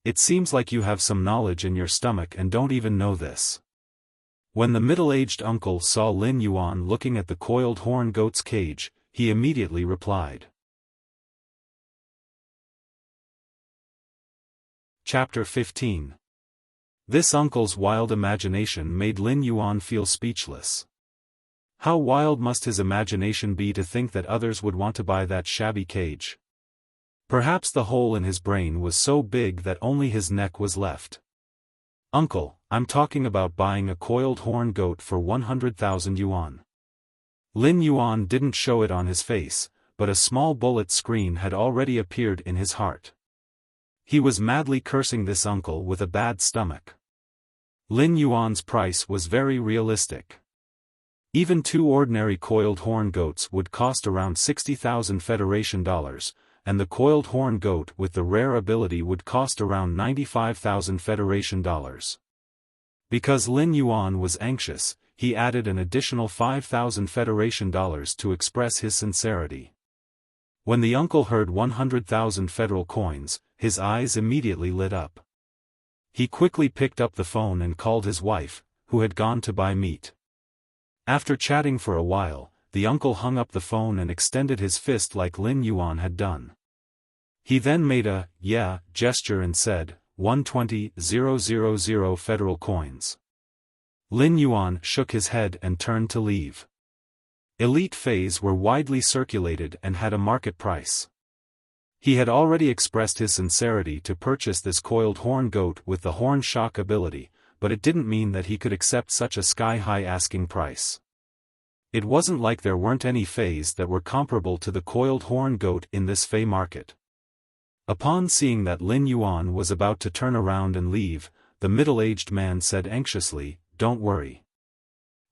A: It seems like you have some knowledge in your stomach and don't even know this." When the middle-aged uncle saw Lin Yuan looking at the coiled horn goat's cage, he immediately replied. Chapter 15. This uncle's wild imagination made Lin Yuan feel speechless. How wild must his imagination be to think that others would want to buy that shabby cage? Perhaps the hole in his brain was so big that only his neck was left. "Uncle, I'm talking about buying a coiled horn goat for 100,000 yuan. Lin Yuan didn't show it on his face, but a small bullet screen had already appeared in his heart. He was madly cursing this uncle with a bad stomach. Lin Yuan's price was very realistic. Even 2 ordinary coiled horn goats would cost around 60,000 Federation dollars, and the coiled horn goat with the rare ability would cost around 95,000 Federation dollars. Because Lin Yuan was anxious, he added an additional 5,000 Federation dollars to express his sincerity. When the uncle heard 100,000 federal coins, his eyes immediately lit up. He quickly picked up the phone and called his wife, who had gone to buy meat. After chatting for a while, the uncle hung up the phone and extended his fist like Lin Yuan had done. He then made a "yeah" gesture and said, 120,000 federal coins. Lin Yuan shook his head and turned to leave. Elite feis were widely circulated and had a market price. He had already expressed his sincerity to purchase this coiled horn goat with the horn shock ability, but it didn't mean that he could accept such a sky-high asking price. It wasn't like there weren't any feis that were comparable to the coiled horn goat in this fei market. Upon seeing that Lin Yuan was about to turn around and leave, the middle-aged man said anxiously, "Don't worry.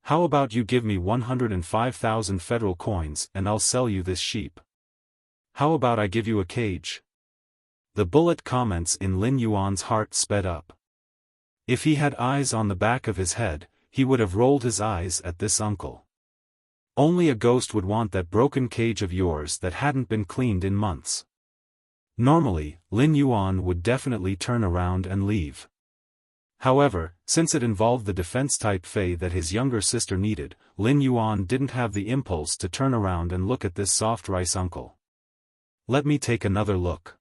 A: How about you give me 105,000 federal coins and I'll sell you this sheep? How about I give you a cage?" The bullet comments in Lin Yuan's heart sped up. If he had eyes on the back of his head, he would have rolled his eyes at this uncle. Only a ghost would want that broken cage of yours that hadn't been cleaned in months. Normally, Lin Yuan would definitely turn around and leave. However, since it involved the defense-type fei that his younger sister needed, Lin Yuan didn't have the impulse to turn around and look at this soft rice uncle. "Let me take another look.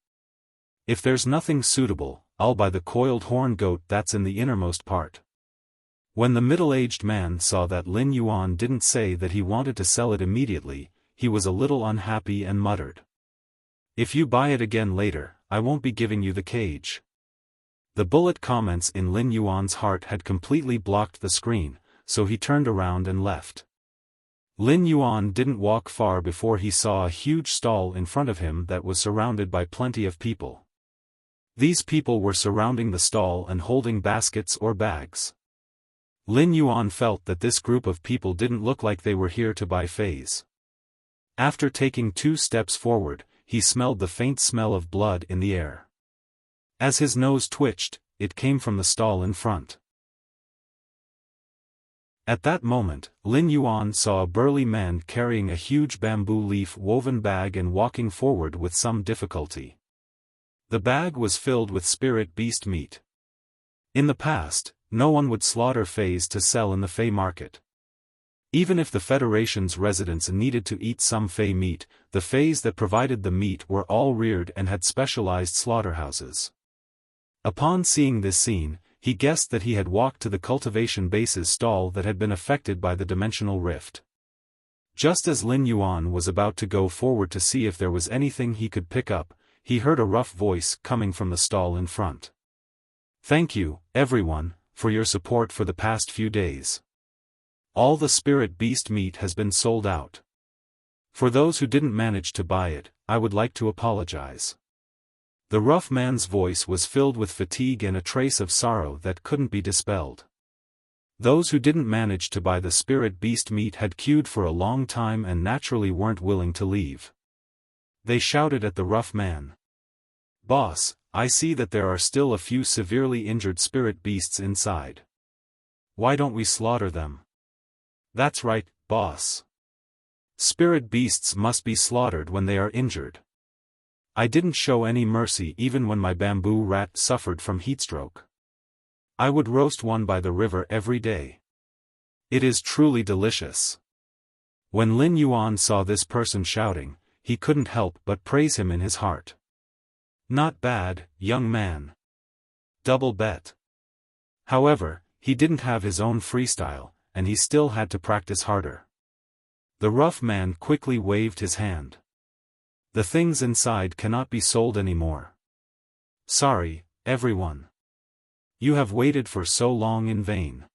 A: If there's nothing suitable, I'll buy the coiled horn goat that's in the innermost part." When the middle-aged man saw that Lin Yuan didn't say that he wanted to sell it immediately, he was a little unhappy and muttered, "If you buy it again later, I won't be giving you the cage." The bullet comments in Lin Yuan's heart had completely blocked the screen, so he turned around and left. Lin Yuan didn't walk far before he saw a huge stall in front of him that was surrounded by plenty of people. These people were surrounding the stall and holding baskets or bags. Lin Yuan felt that this group of people didn't look like they were here to buy fays. After taking 2 steps forward, he smelled the faint smell of blood in the air. As his nose twitched, it came from the stall in front. At that moment, Lin Yuan saw a burly man carrying a huge bamboo leaf woven bag and walking forward with some difficulty. The bag was filled with spirit beast meat. In the past, no one would slaughter fays to sell in the fay market. Even if the Federation's residents needed to eat some fay meat, the fays that provided the meat were all reared and had specialized slaughterhouses. Upon seeing this scene, he guessed that he had walked to the cultivation base's stall that had been affected by the dimensional rift. Just as Lin Yuan was about to go forward to see if there was anything he could pick up, he heard a rough voice coming from the stall in front. "Thank you, everyone, for your support for the past few days. All the spirit beast meat has been sold out. For those who didn't manage to buy it, I would like to apologize." The rough man's voice was filled with fatigue and a trace of sorrow that couldn't be dispelled. Those who didn't manage to buy the spirit beast meat had queued for a long time and naturally weren't willing to leave. They shouted at the rough man. "Boss, I see that there are still a few severely injured spirit beasts inside. Why don't we slaughter them?" "That's right, boss. Spirit beasts must be slaughtered when they are injured. I didn't show any mercy even when my bamboo rat suffered from heatstroke. I would roast one by the river every day. It is truly delicious." When Lin Yuan saw this person shouting, he couldn't help but praise him in his heart. "Not bad, young man. Double bet." However, he didn't have his own freestyle, and he still had to practice harder. The rough man quickly waved his hand. "The things inside cannot be sold anymore. Sorry, everyone. You have waited for so long in vain.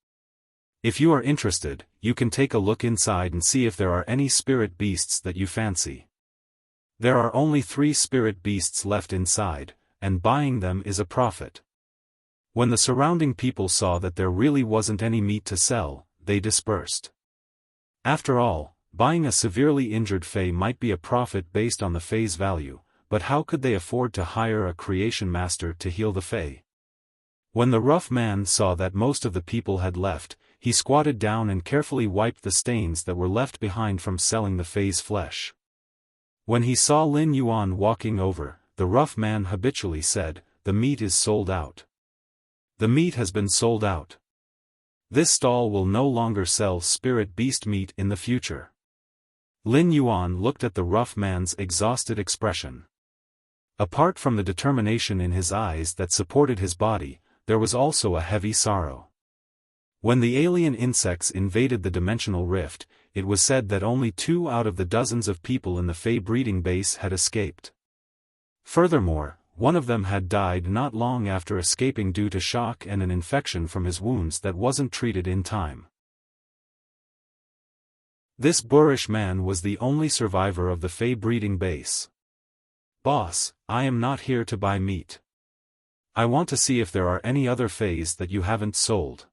A: If you are interested, you can take a look inside and see if there are any spirit beasts that you fancy. There are only 3 spirit beasts left inside, and buying them is a profit." When the surrounding people saw that there really wasn't any meat to sell, they dispersed. After all, buying a severely injured fay might be a profit based on the fay's value, but how could they afford to hire a creation master to heal the fay? When the rough man saw that most of the people had left, he squatted down and carefully wiped the stains that were left behind from selling the fay's flesh. When he saw Lin Yuan walking over, the rough man habitually said, "The meat is sold out. The meat has been sold out. This stall will no longer sell spirit beast meat in the future." Lin Yuan looked at the rough man's exhausted expression. Apart from the determination in his eyes that supported his body, there was also a heavy sorrow. When the alien insects invaded the dimensional rift, it was said that only 2 out of the dozens of people in the Fey breeding base had escaped. Furthermore, one of them had died not long after escaping due to shock and an infection from his wounds that wasn't treated in time. This boorish man was the only survivor of the Fey breeding base. "Boss, I am not here to buy meat. I want to see if there are any other Feys that you haven't sold."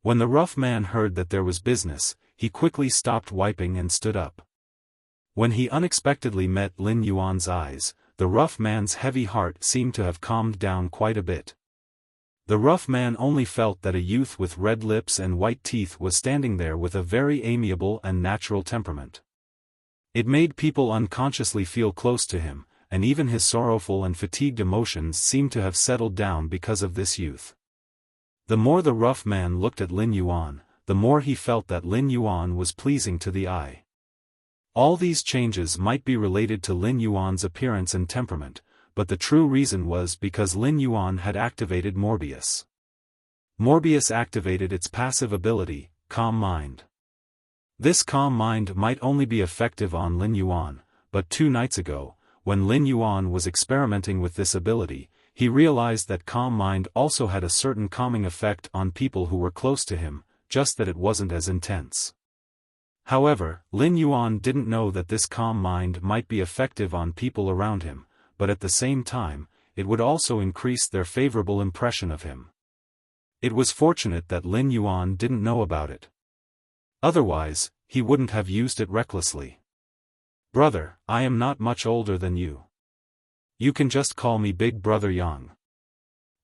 A: When the rough man heard that there was business, he quickly stopped wiping and stood up. When he unexpectedly met Lin Yuan's eyes, the rough man's heavy heart seemed to have calmed down quite a bit. The rough man only felt that a youth with red lips and white teeth was standing there with a very amiable and natural temperament. It made people unconsciously feel close to him, and even his sorrowful and fatigued emotions seemed to have settled down because of this youth. The more the rough man looked at Lin Yuan, the more he felt that Lin Yuan was pleasing to the eye. All these changes might be related to Lin Yuan's appearance and temperament, but the true reason was because Lin Yuan had activated Morbius. Morbius activated its passive ability, Calm Mind. This calm mind might only be effective on Lin Yuan, but 2 nights ago, when Lin Yuan was experimenting with this ability, he realized that Calm Mind also had a certain calming effect on people who were close to him, just that it wasn't as intense. However, Lin Yuan didn't know that this calm mind might be effective on people around him, but at the same time, it would also increase their favorable impression of him. It was fortunate that Lin Yuan didn't know about it. Otherwise, he wouldn't have used it recklessly. "Brother, I am not much older than you. You can just call me Big Brother Yang.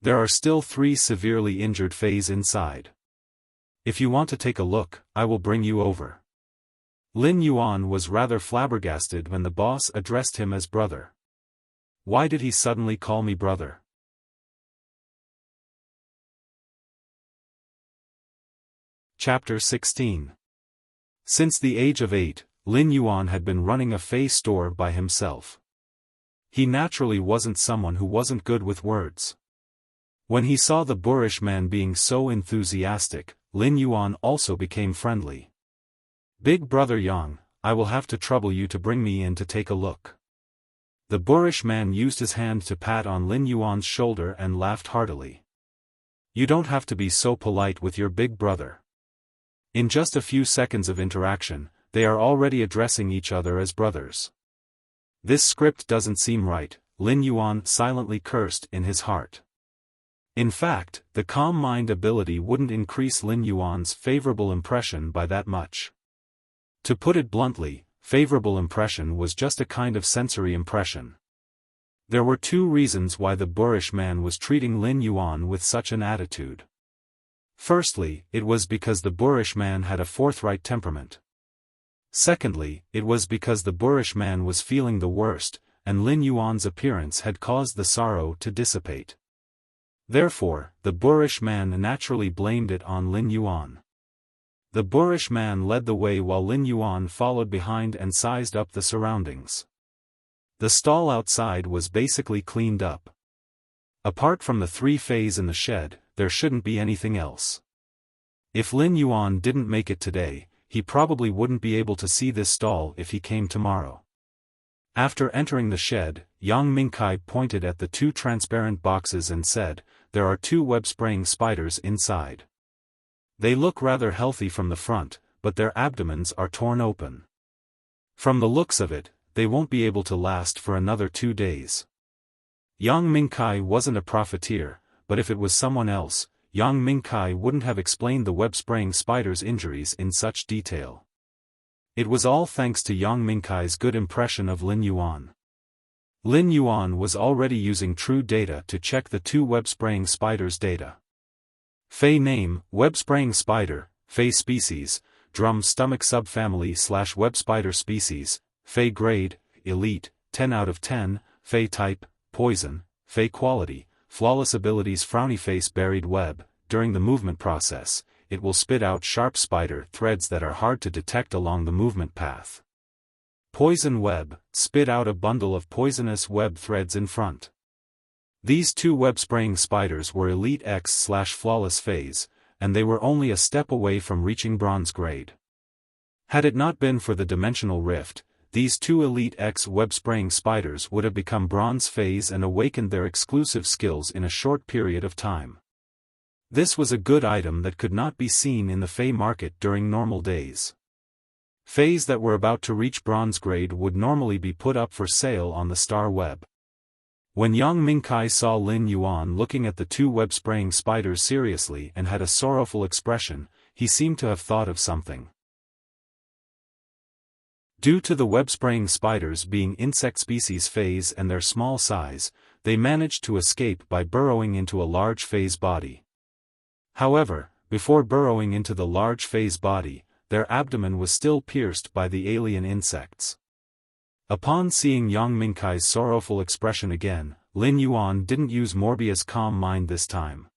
A: There are still 3 severely injured Feis inside. If you want to take a look, I will bring you over." Lin Yuan was rather flabbergasted when the boss addressed him as brother. Why did he suddenly call me brother? Chapter 16. Since the age of 8, Lin Yuan had been running a Fei store by himself. He naturally wasn't someone who wasn't good with words. When he saw the boorish man being so enthusiastic, Lin Yuan also became friendly. "Big Brother Yang, I will have to trouble you to bring me in to take a look." The boorish man used his hand to pat on Lin Yuan's shoulder and laughed heartily. "You don't have to be so polite with your big brother." In just a few seconds of interaction, they are already addressing each other as brothers. This script doesn't seem right, Lin Yuan silently cursed in his heart. In fact, the calm mind ability wouldn't increase Lin Yuan's favorable impression by that much. To put it bluntly, favorable impression was just a kind of sensory impression. There were 2 reasons why the boorish man was treating Lin Yuan with such an attitude. Firstly, it was because the boorish man had a forthright temperament. Secondly, it was because the boorish man was feeling the worst, and Lin Yuan's appearance had caused the sorrow to dissipate. Therefore, the boorish man naturally blamed it on Lin Yuan. The boorish man led the way while Lin Yuan followed behind and sized up the surroundings. The stall outside was basically cleaned up. Apart from the 3 Feis in the shed, there shouldn't be anything else. If Lin Yuan didn't make it today, he probably wouldn't be able to see this stall if he came tomorrow. After entering the shed, Yang Mingkai pointed at the 2 transparent boxes and said, "There are 2 web-spraying spiders inside. They look rather healthy from the front, but their abdomens are torn open. From the looks of it, they won't be able to last for another 2 days." Yang Mingkai wasn't a profiteer, but if it was someone else, Yang Mingkai wouldn't have explained the web-spraying spider's injuries in such detail. It was all thanks to Yang Mingkai's good impression of Lin Yuan. Lin Yuan was already using true data to check the 2 web-spraying spiders' data. Fei name, web-spraying spider, Fei species, drum stomach subfamily / web spider species, Fei grade, elite, 10 out of 10, Fei type, poison, Fei quality, flawless abilities frowny face buried web. During the movement process, it will spit out sharp spider threads that are hard to detect along the movement path. Poison web, spit out a bundle of poisonous web threads in front. These 2 web-spraying spiders were Elite X / Flawless Phase, and they were only a step away from reaching bronze grade. Had it not been for the dimensional rift, these 2 Elite X web-spraying spiders would have become bronze phase and awakened their exclusive skills in a short period of time. This was a good item that could not be seen in the Fei market during normal days. Feis that were about to reach bronze grade would normally be put up for sale on the Star Web. When Yang Mingkai saw Lin Yuan looking at the 2 web-spraying spiders seriously and had a sorrowful expression, he seemed to have thought of something. Due to the web-spraying spiders being insect species Feis and their small size, they managed to escape by burrowing into a large Fei's body. However, before burrowing into the large Fei's body, their abdomen was still pierced by the alien insects. Upon seeing Yang Mingkai's sorrowful expression again, Lin Yuan didn't use Morbius' calm mind this time.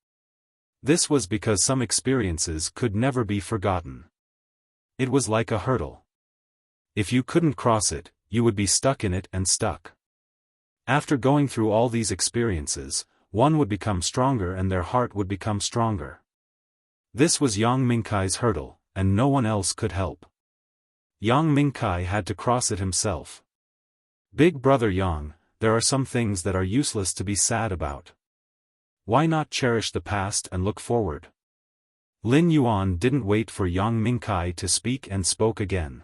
A: This was because some experiences could never be forgotten. It was like a hurdle. If you couldn't cross it, you would be stuck in it and stuck. After going through all these experiences, one would become stronger and their heart would become stronger. This was Yang Mingkai's hurdle, and no one else could help. Yang Mingkai had to cross it himself. Big Brother Yang, there are some things that are useless to be sad about. Why not cherish the past and look forward? Lin Yuan didn't wait for Yang Mingkai to speak and spoke again.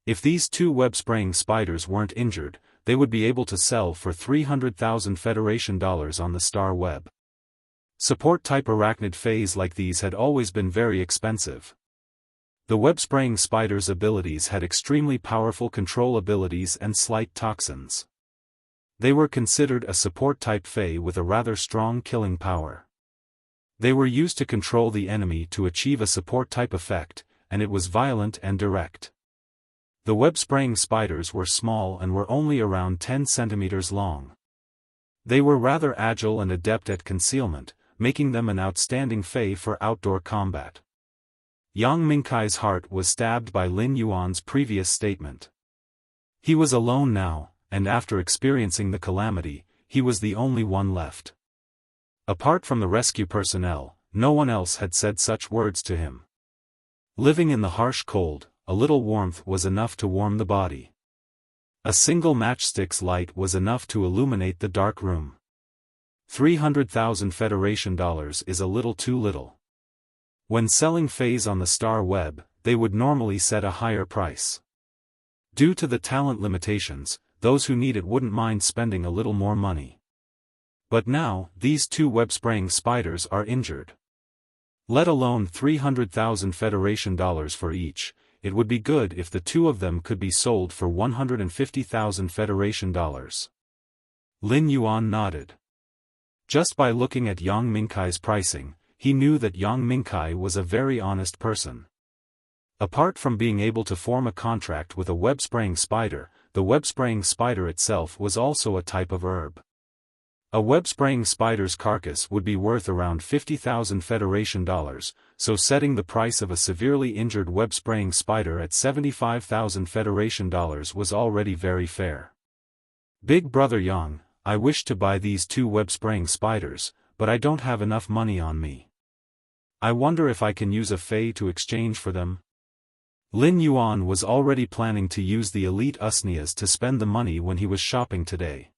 A: If these two web-spraying spiders weren't injured, they would be able to sell for 300,000 Federation dollars on the star web. Support-type arachnid phase like these had always been very expensive. The web-spraying spider's abilities had extremely powerful control abilities and slight toxins. They were considered a support-type Fey with a rather strong killing power. They were used to control the enemy to achieve a support-type effect, and it was violent and direct. The web-spraying spiders were small and were only around 10 centimeters long. They were rather agile and adept at concealment, making them an outstanding Fey for outdoor combat. Yang Mingkai's heart was stabbed by Lin Yuan's previous statement. He was alone now, and after experiencing the calamity, he was the only one left. Apart from the rescue personnel, no one else had said such words to him. Living in the harsh cold, a little warmth was enough to warm the body. A single matchstick's light was enough to illuminate the dark room. 300,000 Federation dollars is a little too little. When selling Feys on the star web, they would normally set a higher price. Due to the talent limitations, those who need it wouldn't mind spending a little more money. But now, these two web-spraying spiders are injured. Let alone 300,000 Federation dollars for each. It would be good if the two of them could be sold for 150,000 Federation dollars. Lin Yuan nodded. Just by looking at Yang Mingkai's pricing, he knew that Yang Mingkai was a very honest person. Apart from being able to form a contract with a web-spraying spider, the web-spraying spider itself was also a type of herb. A web-spraying spider's carcass would be worth around 50,000 Federation dollars, so setting the price of a severely injured web-spraying spider at 75,000 Federation dollars was already very fair. Big Brother Yang, I wish to buy these two web-spraying spiders, but I don't have enough money on me. I wonder if I can use a Fey to exchange for them? Lin Yuan was already planning to use the elite Usnias to spend the money when he was shopping today.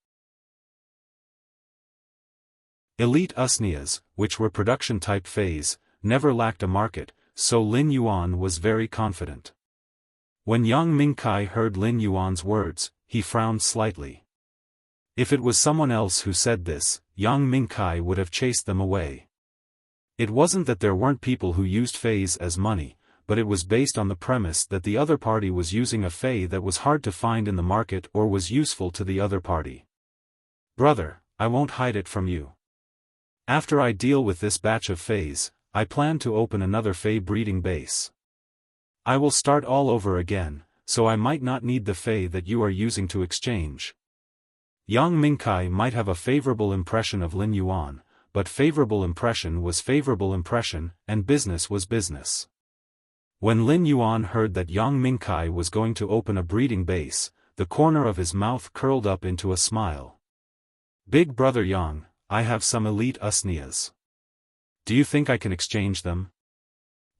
A: Elite Usnias, which were production-type Feys, never lacked a market, so Lin Yuan was very confident. When Yang Mingkai heard Lin Yuan's words, he frowned slightly. If it was someone else who said this, Yang Mingkai would have chased them away. It wasn't that there weren't people who used Feys as money, but it was based on the premise that the other party was using a Fey that was hard to find in the market or was useful to the other party. Brother, I won't hide it from you. After I deal with this batch of Feys, I plan to open another Fey breeding base. I will start all over again, so I might not need the Fey that you are using to exchange. Yang Mingkai might have a favorable impression of Lin Yuan, but favorable impression was favorable impression, and business was business. When Lin Yuan heard that Yang Mingkai was going to open a breeding base, the corner of his mouth curled up into a smile. Big Brother Yang, I have some elite Usnias. Do you think I can exchange them?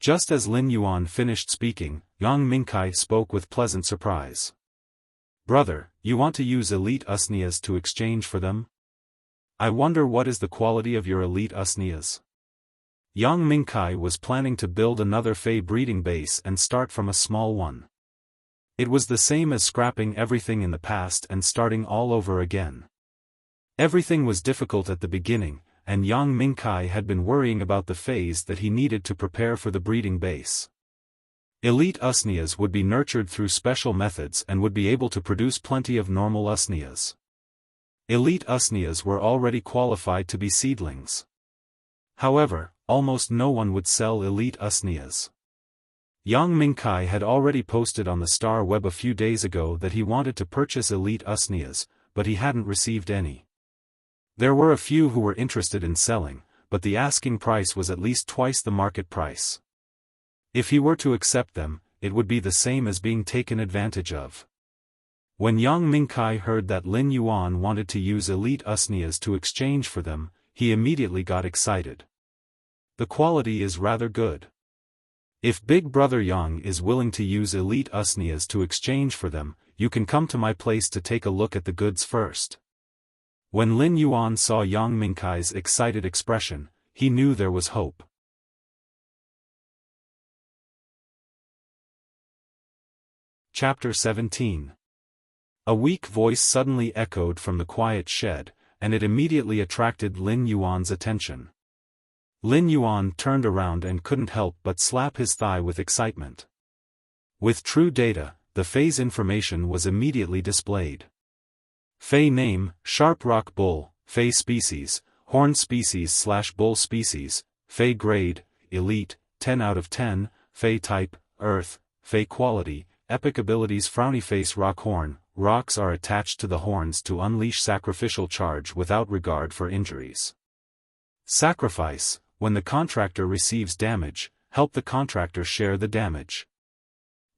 A: Just as Lin Yuan finished speaking, Yang Mingkai spoke with pleasant surprise. Brother, you want to use elite Usnias to exchange for them? I wonder what is the quality of your elite Usnias? Yang Mingkai was planning to build another Fey breeding base and start from a small one. It was the same as scrapping everything in the past and starting all over again. Everything was difficult at the beginning, and Yang Mingkai had been worrying about the phase that he needed to prepare for the breeding base. Elite Usnias would be nurtured through special methods and would be able to produce plenty of normal Usnias. Elite Usnias were already qualified to be seedlings. However, almost no one would sell elite Usnias. Yang Mingkai had already posted on the star web a few days ago that he wanted to purchase elite Usnias, but he hadn't received any. There were a few who were interested in selling, but the asking price was at least twice the market price. If he were to accept them, it would be the same as being taken advantage of. When Yang Mingkai heard that Lin Yuan wanted to use elite Usnias to exchange for them, he immediately got excited. The quality is rather good. If Big Brother Yang is willing to use elite Usnias to exchange for them, you can come to my place to take a look at the goods first. When Lin Yuan saw Yang Mingkai's excited expression, he knew there was hope. Chapter 17. A weak voice suddenly echoed from the quiet shed, and it immediately attracted Lin Yuan's attention. Lin Yuan turned around and couldn't help but slap his thigh with excitement. With true data, the phase information was immediately displayed. Fei name, Sharp Rock Bull, Fei species, Horn species/Bull species, Fei grade, Elite, 10 out of 10, Fei type, Earth, Fei quality, epic abilities Frowny Face Rock Horn, rocks are attached to the horns to unleash sacrificial charge without regard for injuries. Sacrifice, when the contractor receives damage, help the contractor share the damage.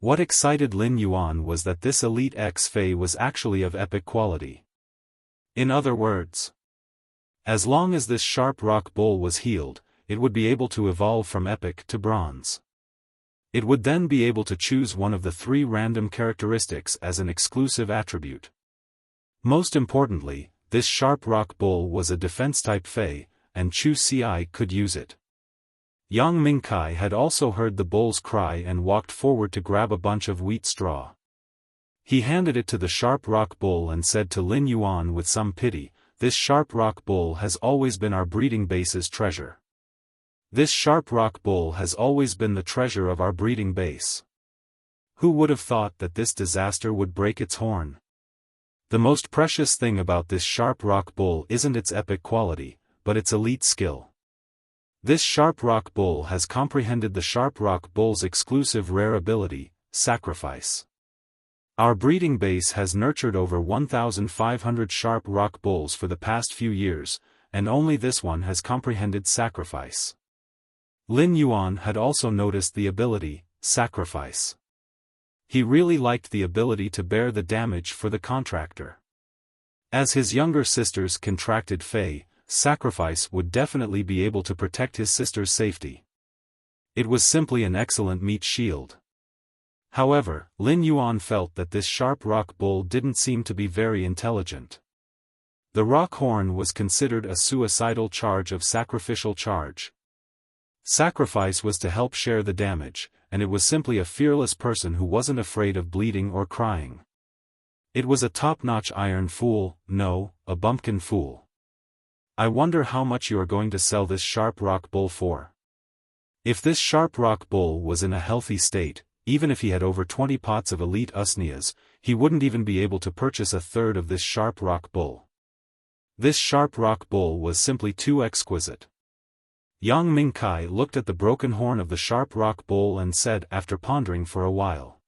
A: What excited Lin Yuan was that this Elite X Fei was actually of epic quality. In other words, as long as this Sharp Rock Bull was healed, it would be able to evolve from epic to bronze. It would then be able to choose one of the 3 random characteristics as an exclusive attribute. Most importantly, this Sharp Rock Bull was a defense-type Fei, and Chu Ci could use it. Yang Mingkai had also heard the bull's cry and walked forward to grab a bunch of wheat straw. He handed it to the Sharp Rock Bull and said to Lin Yuan with some pity, "This Sharp Rock Bull has always been our breeding base's treasure. This Sharp Rock Bull has always been the treasure of our breeding base. Who would have thought that this disaster would break its horn? The most precious thing about this Sharp Rock Bull isn't its epic quality, but its elite skill. This Sharp Rock Bull has comprehended the Sharp Rock Bull's exclusive rare ability, Sacrifice. Our breeding base has nurtured over 1,500 Sharp Rock Bulls for the past few years, and only this one has comprehended Sacrifice." Lin Yuan had also noticed the ability, Sacrifice. He really liked the ability to bear the damage for the contractor. As his younger sisters contracted Fei, Sacrifice would definitely be able to protect his sister's safety. It was simply an excellent meat shield. However, Lin Yuan felt that this Sharp Rock Bull didn't seem to be very intelligent. The rock horn was considered a suicidal charge of sacrificial charge. Sacrifice was to help share the damage, and it was simply a fearless person who wasn't afraid of bleeding or crying. It was a top-notch iron fool, no, a bumpkin fool. I wonder how much you are going to sell this Sharp Rock Bull for. If this Sharp Rock Bull was in a healthy state, even if he had over 20 pots of elite usnias, he wouldn't even be able to purchase a third of this Sharp Rock Bull. This Sharp Rock Bull was simply too exquisite. Yang Mingkai looked at the broken horn of the Sharp Rock Bull and said after pondering for a while,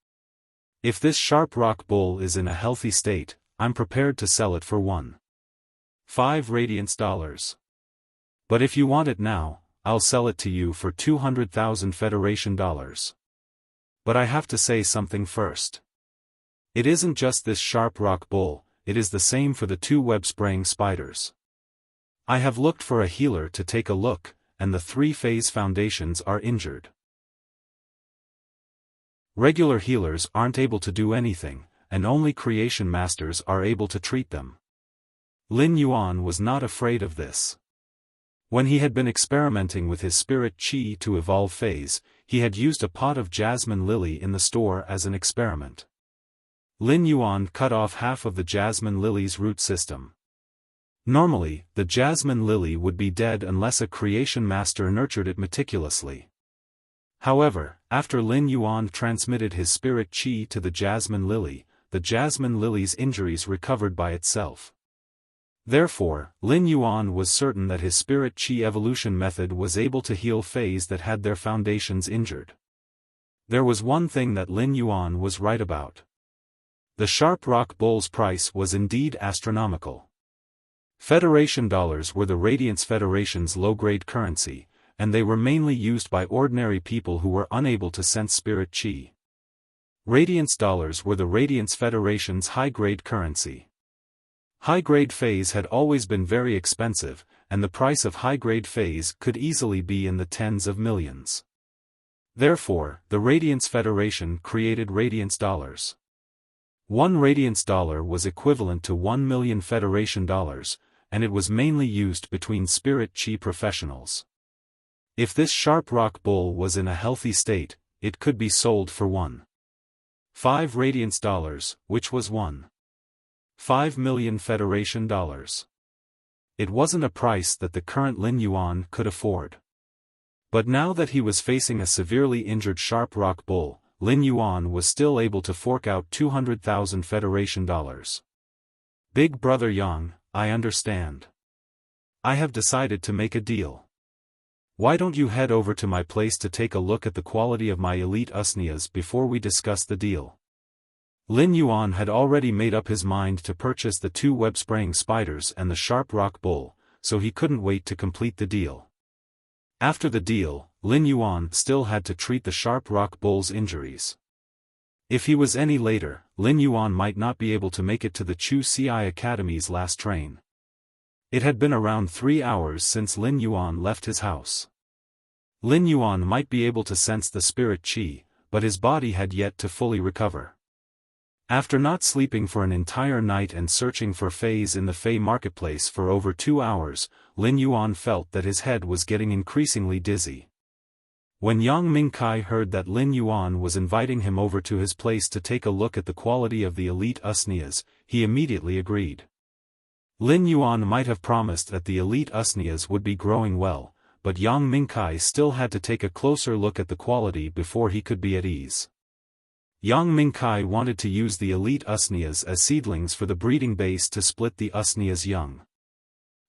A: "If this Sharp Rock Bull is in a healthy state, I'm prepared to sell it for 1.5 radiance dollars. But if you want it now, I'll sell it to you for 200,000 Federation dollars. But I have to say something first. It isn't just this Sharp Rock Bull, it is the same for the 2 web-spraying spiders. I have looked for a healer to take a look, and the 3 phase foundations are injured. Regular healers aren't able to do anything, and only creation masters are able to treat them." Lin Yuan was not afraid of this. When he had been experimenting with his spirit chi to evolve phase, he had used a pot of jasmine lily in the store as an experiment. Lin Yuan cut off half of the jasmine lily's root system. Normally, the jasmine lily would be dead unless a creation master nurtured it meticulously. However, after Lin Yuan transmitted his spirit chi to the jasmine lily's injuries recovered by itself. Therefore, Lin Yuan was certain that his spirit chi evolution method was able to heal phase that had their foundations injured. There was one thing that Lin Yuan was right about. The Sharp Rock Bull's price was indeed astronomical. Federation dollars were the Radiance Federation's low-grade currency, and they were mainly used by ordinary people who were unable to sense spirit chi. Radiance dollars were the Radiance Federation's high-grade currency. High-grade phase had always been very expensive, and the price of high-grade phase could easily be in the tens of millions. Therefore, the Radiance Federation created Radiance dollars. 1 Radiance dollar was equivalent to 1 million Federation dollars, and it was mainly used between spirit chi professionals. If this Sharp Rock Bull was in a healthy state, it could be sold for 5 radiance dollars, which was 1.5 million Federation dollars. It wasn't a price that the current Lin Yuan could afford. But now that he was facing a severely injured sharp rock bull, Lin Yuan was still able to fork out 200,000 Federation dollars. Big brother Yang, I understand. I have decided to make a deal. Why don't you head over to my place to take a look at the quality of my elite usnias before we discuss the deal? Lin Yuan had already made up his mind to purchase the 2 web-spraying spiders and the sharp rock bull, so he couldn't wait to complete the deal. After the deal, Lin Yuan still had to treat the sharp rock bull's injuries. If he was any later, Lin Yuan might not be able to make it to the Chu CI Academy's last train. It had been around 3 hours since Lin Yuan left his house. Lin Yuan might be able to sense the spirit qi, but his body had yet to fully recover. After not sleeping for an entire night and searching for Feis in the Fei marketplace for over 2 hours, Lin Yuan felt that his head was getting increasingly dizzy. When Yang Mingkai heard that Lin Yuan was inviting him over to his place to take a look at the quality of the elite usnias, he immediately agreed. Lin Yuan might have promised that the elite usnias would be growing well, but Yang Mingkai still had to take a closer look at the quality before he could be at ease. Yang Mingkai wanted to use the elite usnias as seedlings for the breeding base to split the usnias young.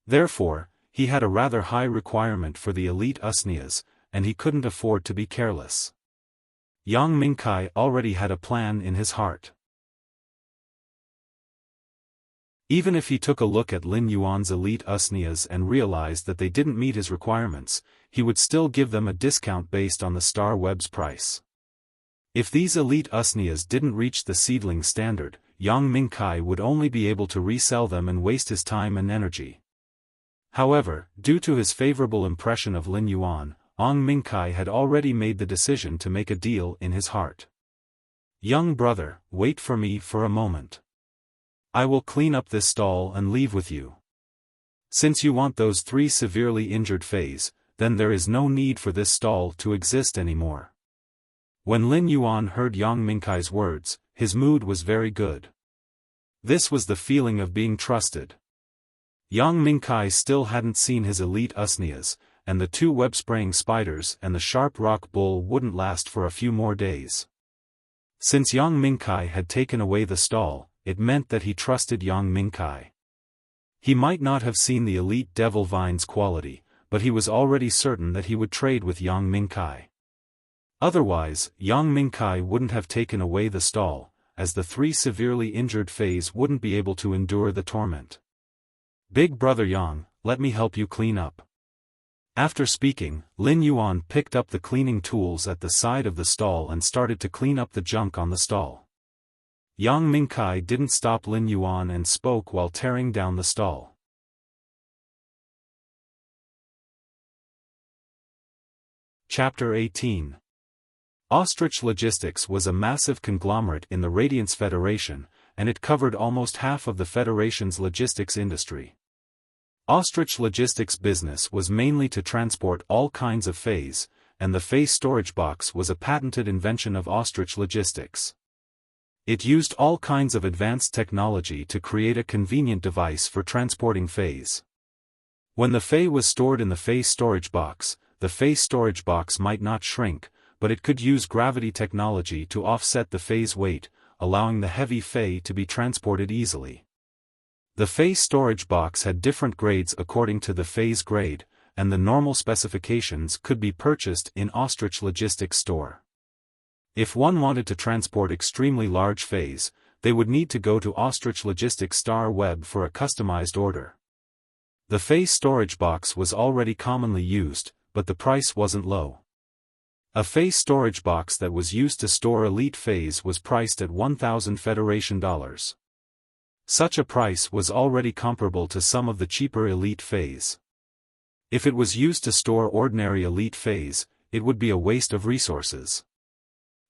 A: Therefore, he had a rather high requirement for the elite usnias, and he couldn't afford to be careless. Yang Mingkai already had a plan in his heart. Even if he took a look at Lin Yuan's elite usnias and realized that they didn't meet his requirements, he would still give them a discount based on the Star Web's price. If these elite usnias didn't reach the seedling standard, Yang Mingkai would only be able to resell them and waste his time and energy. However, due to his favorable impression of Lin Yuan, Yang Mingkai had already made the decision to make a deal in his heart. Young brother, wait for me for a moment. I will clean up this stall and leave with you. Since you want those 3 severely injured Feis, then there is no need for this stall to exist anymore. When Lin Yuan heard Yang Mingkai's words, his mood was very good. This was the feeling of being trusted. Yang Mingkai still hadn't seen his elite usnias, and the 2 web-spraying spiders and the sharp rock bull wouldn't last for a few more days. Since Yang Mingkai had taken away the stall, it meant that he trusted Yang Mingkai. He might not have seen the elite devil vine's quality, but he was already certain that he would trade with Yang Mingkai. Otherwise, Yang Mingkai wouldn't have taken away the stall, as the 3 severely injured Feis wouldn't be able to endure the torment. Big brother Yang, let me help you clean up. After speaking, Lin Yuan picked up the cleaning tools at the side of the stall and started to clean up the junk on the stall. Yang Mingkai didn't stop Lin Yuan and spoke while tearing down the stall. Chapter 18. Ostrich Logistics was a massive conglomerate in the Radiance Federation, and it covered almost half of the Federation's logistics industry. Ostrich Logistics' business was mainly to transport all kinds of Feis, and the Fei storage box was a patented invention of Ostrich Logistics. It used all kinds of advanced technology to create a convenient device for transporting Feis. When the Fei was stored in the Fei storage box, the Fei storage box might not shrink, but it could use gravity technology to offset the Fei's weight, allowing the heavy Fei to be transported easily. The Fei storage box had different grades according to the Fei's grade, and the normal specifications could be purchased in Ostrich Logistics store. If one wanted to transport extremely large Feis, they would need to go to Ostrich Logistics Star Web for a customized order. The Fei storage box was already commonly used, but the price wasn't low. A Fei storage box that was used to store elite Feis was priced at 1,000 Federation dollars. Such a price was already comparable to some of the cheaper elite Feis. If it was used to store ordinary elite Feis, it would be a waste of resources.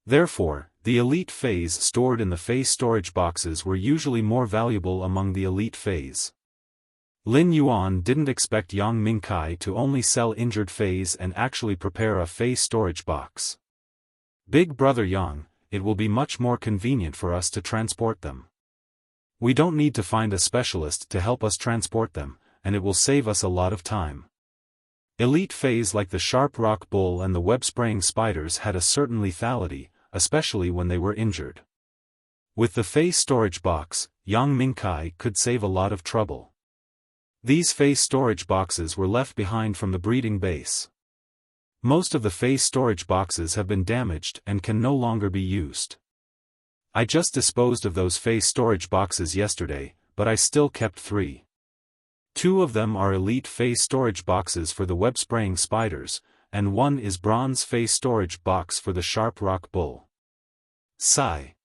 A: Therefore, the elite Feis stored in the Fei storage boxes were usually more valuable among the elite Feis. Lin Yuan didn't expect Yang Mingkai to only sell injured Feis and actually prepare a Fei storage box. Big brother Yang, it will be much more convenient for us to transport them. We don't need to find a specialist to help us transport them, and it will save us a lot of time. Elite phase like the sharp rock bull and the web-spraying spiders had a certain lethality, especially when they were injured. With the phase storage box, Yang Mingkai could save a lot of trouble. These phase storage boxes were left behind from the breeding base. Most of the phase storage boxes have been damaged and can no longer be used. I just disposed of those phase storage boxes yesterday, but I still kept 3. 2 of them are elite phase storage boxes for the web-spraying spiders, and 1 is bronze phase storage box for the sharp rock bull. Sigh.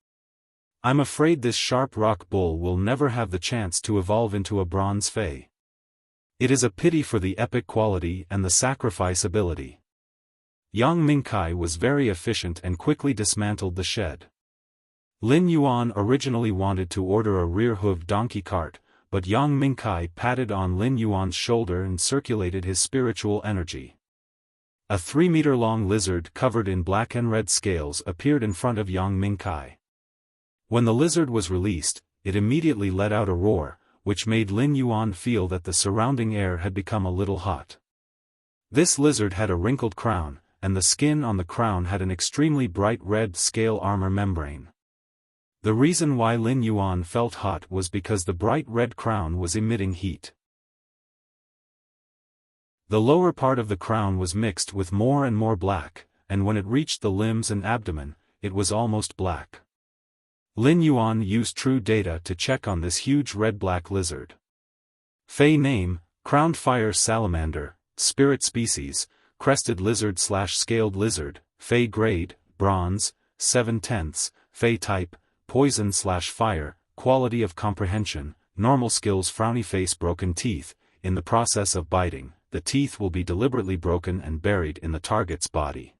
A: I'm afraid this sharp rock bull will never have the chance to evolve into a bronze phase. It is a pity for the epic quality and the sacrifice ability. Yang Mingkai was very efficient and quickly dismantled the shed. Lin Yuan originally wanted to order a rear-hooved donkey cart, but Yang Mingkai patted on Lin Yuan's shoulder and circulated his spiritual energy. A 3-meter-long lizard covered in black and red scales appeared in front of Yang Mingkai. When the lizard was released, it immediately let out a roar, which made Lin Yuan feel that the surrounding air had become a little hot. This lizard had a wrinkled crown, and the skin on the crown had an extremely bright red scale armor membrane. The reason why Lin Yuan felt hot was because the bright red crown was emitting heat. The lower part of the crown was mixed with more and more black, and when it reached the limbs and abdomen, it was almost black. Lin Yuan used true data to check on this huge red-black lizard. Fey name, crowned fire salamander, spirit species, crested lizard/scaled lizard, Fey grade, bronze, 7/10, Fey type, poison/fire, quality of comprehension, normal skills frowny face broken teeth, in the process of biting, the teeth will be deliberately broken and buried in the target's body.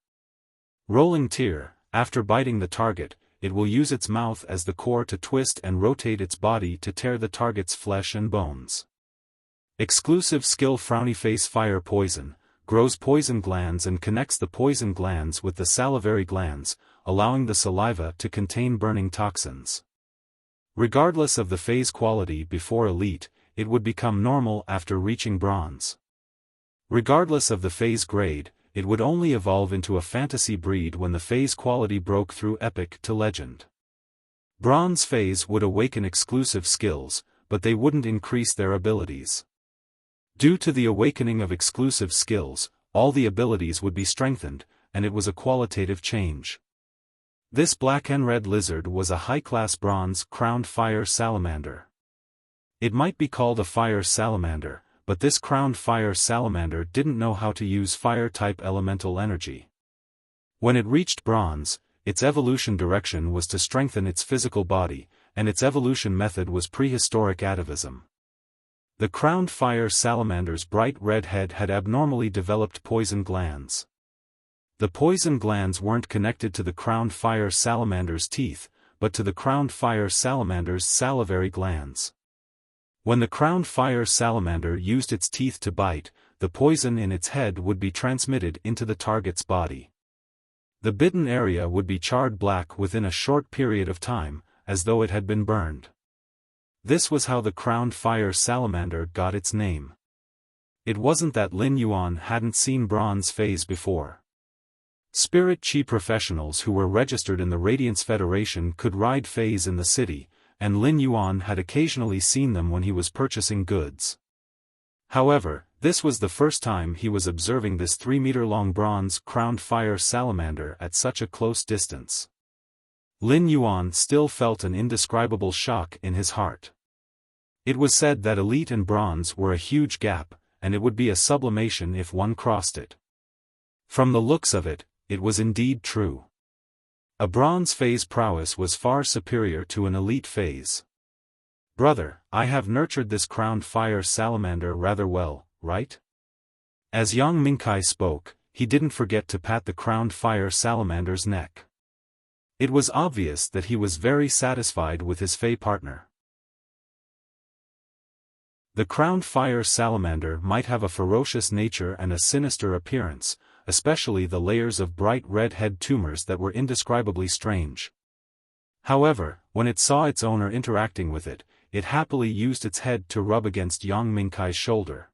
A: Rolling tear, after biting the target, it will use its mouth as the core to twist and rotate its body to tear the target's flesh and bones. Exclusive skill frowny face fire poison, grows poison glands and connects the poison glands with the salivary glands, allowing the saliva to contain burning toxins. Regardless of the phase quality before elite, it would become normal after reaching bronze. Regardless of the phase grade, it would only evolve into a fantasy breed when the phase quality broke through epic to legend. Bronze phase would awaken exclusive skills, but they wouldn't increase their abilities. Due to the awakening of exclusive skills, all the abilities would be strengthened, and it was a qualitative change. This black and red lizard was a high-class bronze crowned fire salamander. It might be called a fire salamander, but this crowned fire salamander didn't know how to use fire-type elemental energy. When it reached bronze, its evolution direction was to strengthen its physical body, and its evolution method was prehistoric atavism. The crowned fire salamander's bright red head had abnormally developed poison glands. The poison glands weren't connected to the crowned fire salamander's teeth, but to the crowned fire salamander's salivary glands. When the crowned fire salamander used its teeth to bite, the poison in its head would be transmitted into the target's body. The bitten area would be charred black within a short period of time, as though it had been burned. This was how the crowned fire salamander got its name. It wasn't that Lin Yuan hadn't seen bronze phase before. Spirit Chi professionals who were registered in the Radiance Federation could ride phase in the city, and Lin Yuan had occasionally seen them when he was purchasing goods. However, this was the first time he was observing this 3-meter-long bronze crowned fire salamander at such a close distance. Lin Yuan still felt an indescribable shock in his heart. It was said that elite and bronze were a huge gap, and it would be a sublimation if one crossed it. From the looks of it, it was indeed true. A bronze phase prowess was far superior to an elite phase. Brother, I have nurtured this crowned fire salamander rather well, right? As Yang Mingkai spoke, he didn't forget to pat the crowned fire salamander's neck. It was obvious that he was very satisfied with his fey partner. The crowned fire salamander might have a ferocious nature and a sinister appearance, especially the layers of bright red head tumors that were indescribably strange. However, when it saw its owner interacting with it, it happily used its head to rub against Yang Mingkai's shoulder.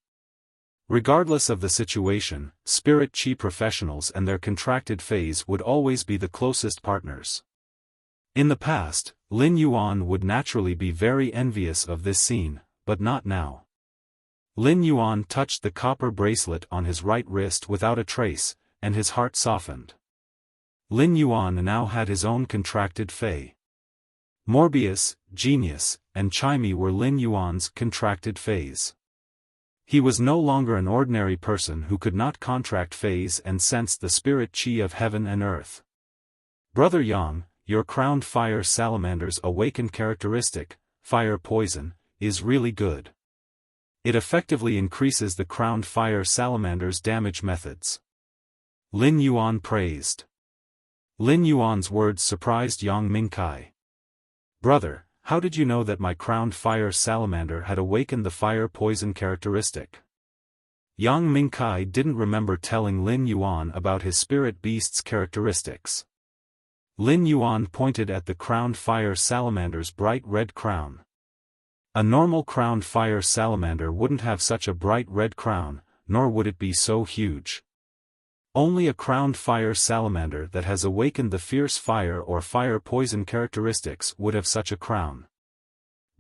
A: Regardless of the situation, spirit qi professionals and their contracted phase would always be the closest partners. In the past, Lin Yuan would naturally be very envious of this scene, but not now. Lin Yuan touched the copper bracelet on his right wrist without a trace, and his heart softened. Lin Yuan now had his own contracted fei. Morbius, Genius, and Chimey were Lin Yuan's contracted feis. He was no longer an ordinary person who could not contract feis and sense the spirit qi of heaven and earth. Brother Yang, your crowned fire salamander's awakened characteristic, fire poison, is really good. It effectively increases the crowned fire salamander's damage methods. Lin Yuan praised. Lin Yuan's words surprised Yang Mingkai. Brother, how did you know that my crowned fire salamander had awakened the fire poison characteristic? Yang Mingkai didn't remember telling Lin Yuan about his spirit beast's characteristics. Lin Yuan pointed at the crowned fire salamander's bright red crown. A normal crowned fire salamander wouldn't have such a bright red crown, nor would it be so huge. Only a crowned fire salamander that has awakened the fierce fire or fire poison characteristics would have such a crown.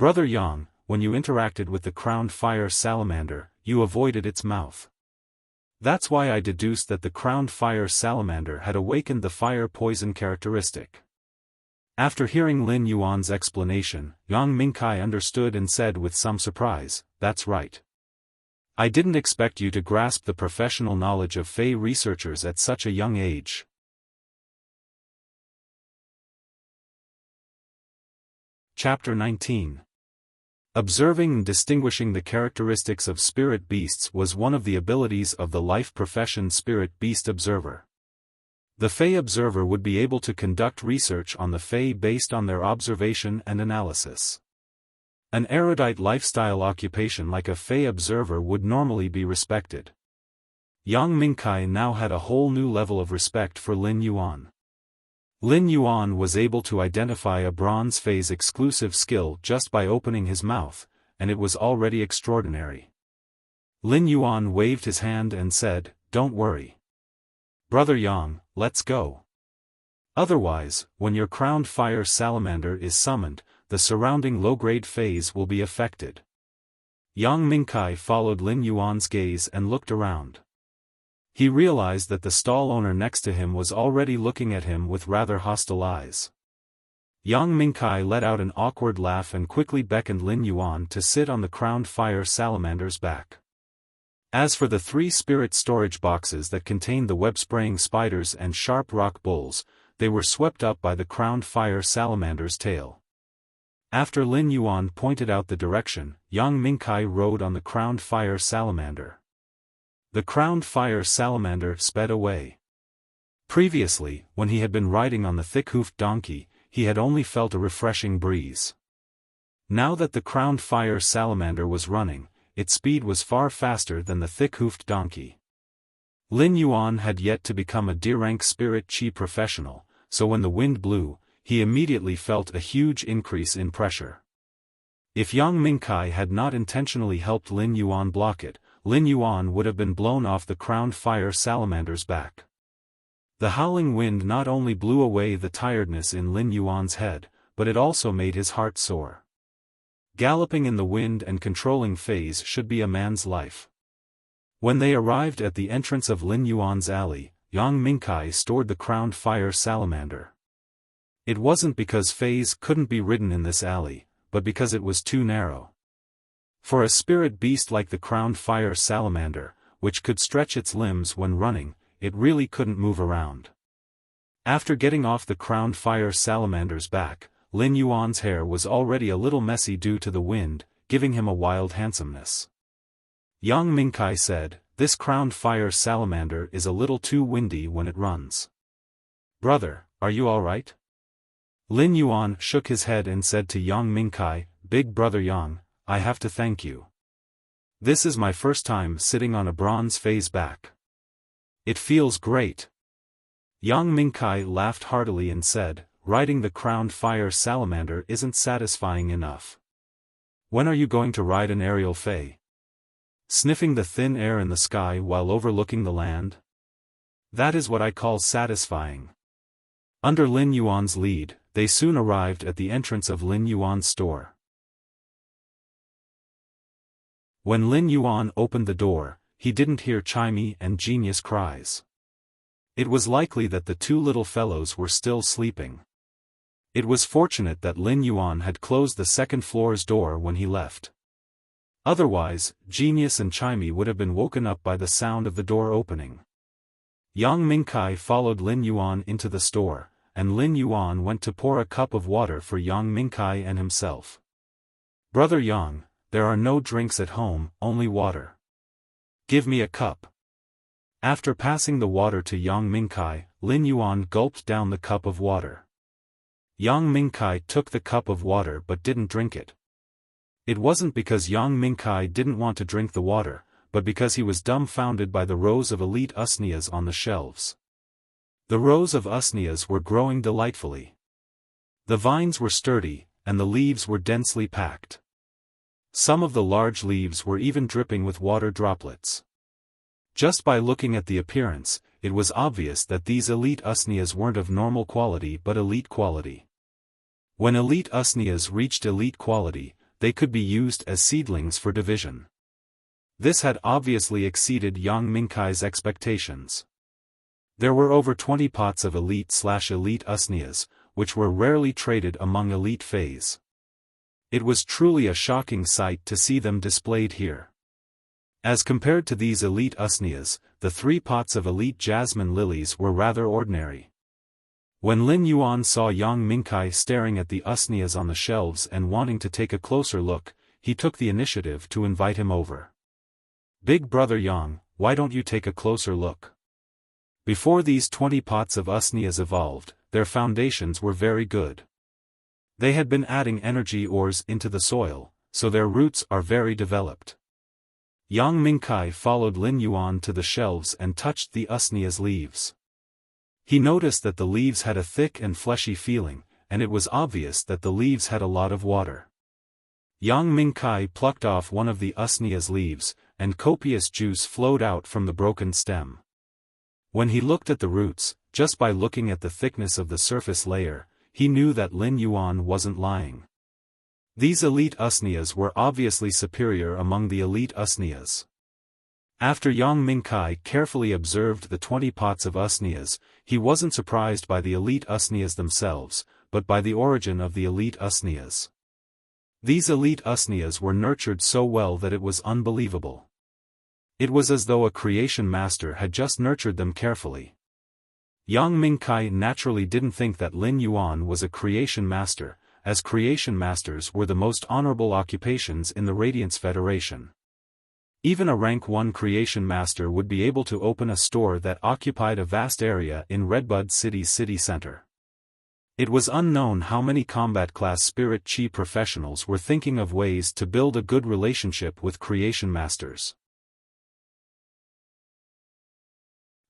A: Brother Yang, when you interacted with the crowned fire salamander, you avoided its mouth. That's why I deduced that the crowned fire salamander had awakened the fire poison characteristic. After hearing Lin Yuan's explanation, Yang Mingkai understood and said with some surprise, "That's right. I didn't expect you to grasp the professional knowledge of fei researchers at such a young age." Chapter 19. Observing and distinguishing the characteristics of spirit beasts was one of the abilities of the life profession spirit beast observer. The fei observer would be able to conduct research on the fei based on their observation and analysis. An erudite lifestyle occupation like a fei observer would normally be respected. Yang Mingkai now had a whole new level of respect for Lin Yuan. Lin Yuan was able to identify a bronze fei's exclusive skill just by opening his mouth, and it was already extraordinary. Lin Yuan waved his hand and said, "Don't worry. Brother Yang, let's go. Otherwise, when your crowned fire salamander is summoned, the surrounding low-grade feis will be affected." Yang Mingkai followed Lin Yuan's gaze and looked around. He realized that the stall owner next to him was already looking at him with rather hostile eyes. Yang Mingkai let out an awkward laugh and quickly beckoned Lin Yuan to sit on the crowned fire salamander's back. As for the 3 spirit storage boxes that contained the web-spraying spiders and sharp rock bulls, they were swept up by the crowned fire salamander's tail. After Lin Yuan pointed out the direction, Yang Mingkai rode on the crowned fire salamander. The crowned fire salamander sped away. Previously, when he had been riding on the thick-hoofed donkey, he had only felt a refreshing breeze. Now that the crowned fire salamander was running, its speed was far faster than the thick-hoofed donkey. Lin Yuan had yet to become a D-rank spirit qi professional, so when the wind blew, he immediately felt a huge increase in pressure. If Yang Mingkai had not intentionally helped Lin Yuan block it, Lin Yuan would have been blown off the crowned fire salamander's back. The howling wind not only blew away the tiredness in Lin Yuan's head, but it also made his heart soar. Galloping in the wind and controlling feis should be a man's life. When they arrived at the entrance of Lin Yuan's alley, Yang Mingkai stored the crowned fire salamander. It wasn't because feis couldn't be ridden in this alley, but because it was too narrow. For a spirit beast like the crowned fire salamander, which could stretch its limbs when running, it really couldn't move around. After getting off the crowned fire salamander's back, Lin Yuan's hair was already a little messy due to the wind, giving him a wild handsomeness. Yang Mingkai said, "This crowned fire salamander is a little too windy when it runs. Brother, are you all right?" Lin Yuan shook his head and said to Yang Mingkai, "Big brother Yang, I have to thank you. This is my first time sitting on a bronze fei's back. It feels great." Yang Mingkai laughed heartily and said, riding the crowned fire salamander isn't satisfying enough. When are you going to ride an aerial fae? Sniffing the thin air in the sky while overlooking the land? That is what I call satisfying. Under Lin Yuan's lead, they soon arrived at the entrance of Lin Yuan's store. When Lin Yuan opened the door, he didn't hear Chimey and Genius cries. It was likely that the two little fellows were still sleeping. It was fortunate that Lin Yuan had closed the second floor's door when he left. Otherwise, Genius and Chimey would have been woken up by the sound of the door opening. Yang Mingkai followed Lin Yuan into the store, and Lin Yuan went to pour a cup of water for Yang Mingkai and himself. "Brother Yang, there are no drinks at home, only water. Give me a cup." After passing the water to Yang Mingkai, Lin Yuan gulped down the cup of water. Yang Mingkai took the cup of water but didn't drink it. It wasn't because Yang Mingkai didn't want to drink the water, but because he was dumbfounded by the rows of elite usneas on the shelves. The rows of usneas were growing delightfully. The vines were sturdy, and the leaves were densely packed. Some of the large leaves were even dripping with water droplets. Just by looking at the appearance, it was obvious that these elite usneas weren't of normal quality but elite quality. When elite usneas reached elite quality, they could be used as seedlings for division. This had obviously exceeded Yang Mingkai's expectations. There were over 20 pots of elite/elite usneas, which were rarely traded among elite fays. It was truly a shocking sight to see them displayed here. As compared to these elite usneas, the 3 pots of elite jasmine lilies were rather ordinary. When Lin Yuan saw Yang Mingkai staring at the usneas on the shelves and wanting to take a closer look, he took the initiative to invite him over. "Big brother Yang, why don't you take a closer look?" Before these 20 pots of usneas evolved, their foundations were very good. They had been adding energy ores into the soil, so their roots are very developed. Yang Mingkai followed Lin Yuan to the shelves and touched the usnea's leaves. He noticed that the leaves had a thick and fleshy feeling, and it was obvious that the leaves had a lot of water. Yang Mingkai plucked off one of the usnea's leaves, and copious juice flowed out from the broken stem. When he looked at the roots, just by looking at the thickness of the surface layer, he knew that Lin Yuan wasn't lying. These elite usneas were obviously superior among the elite usneas. After Yang Mingkai carefully observed the 20 pots of usneas, he wasn't surprised by the elite usneas themselves, but by the origin of the elite usneas. These elite usneas were nurtured so well that it was unbelievable. It was as though a creation master had just nurtured them carefully. Yang Mingkai naturally didn't think that Lin Yuan was a creation master, as creation masters were the most honorable occupations in the Radiance Federation. Even a rank 1 creation master would be able to open a store that occupied a vast area in Redbud City's city center. It was unknown how many combat class spirit chi professionals were thinking of ways to build a good relationship with creation masters.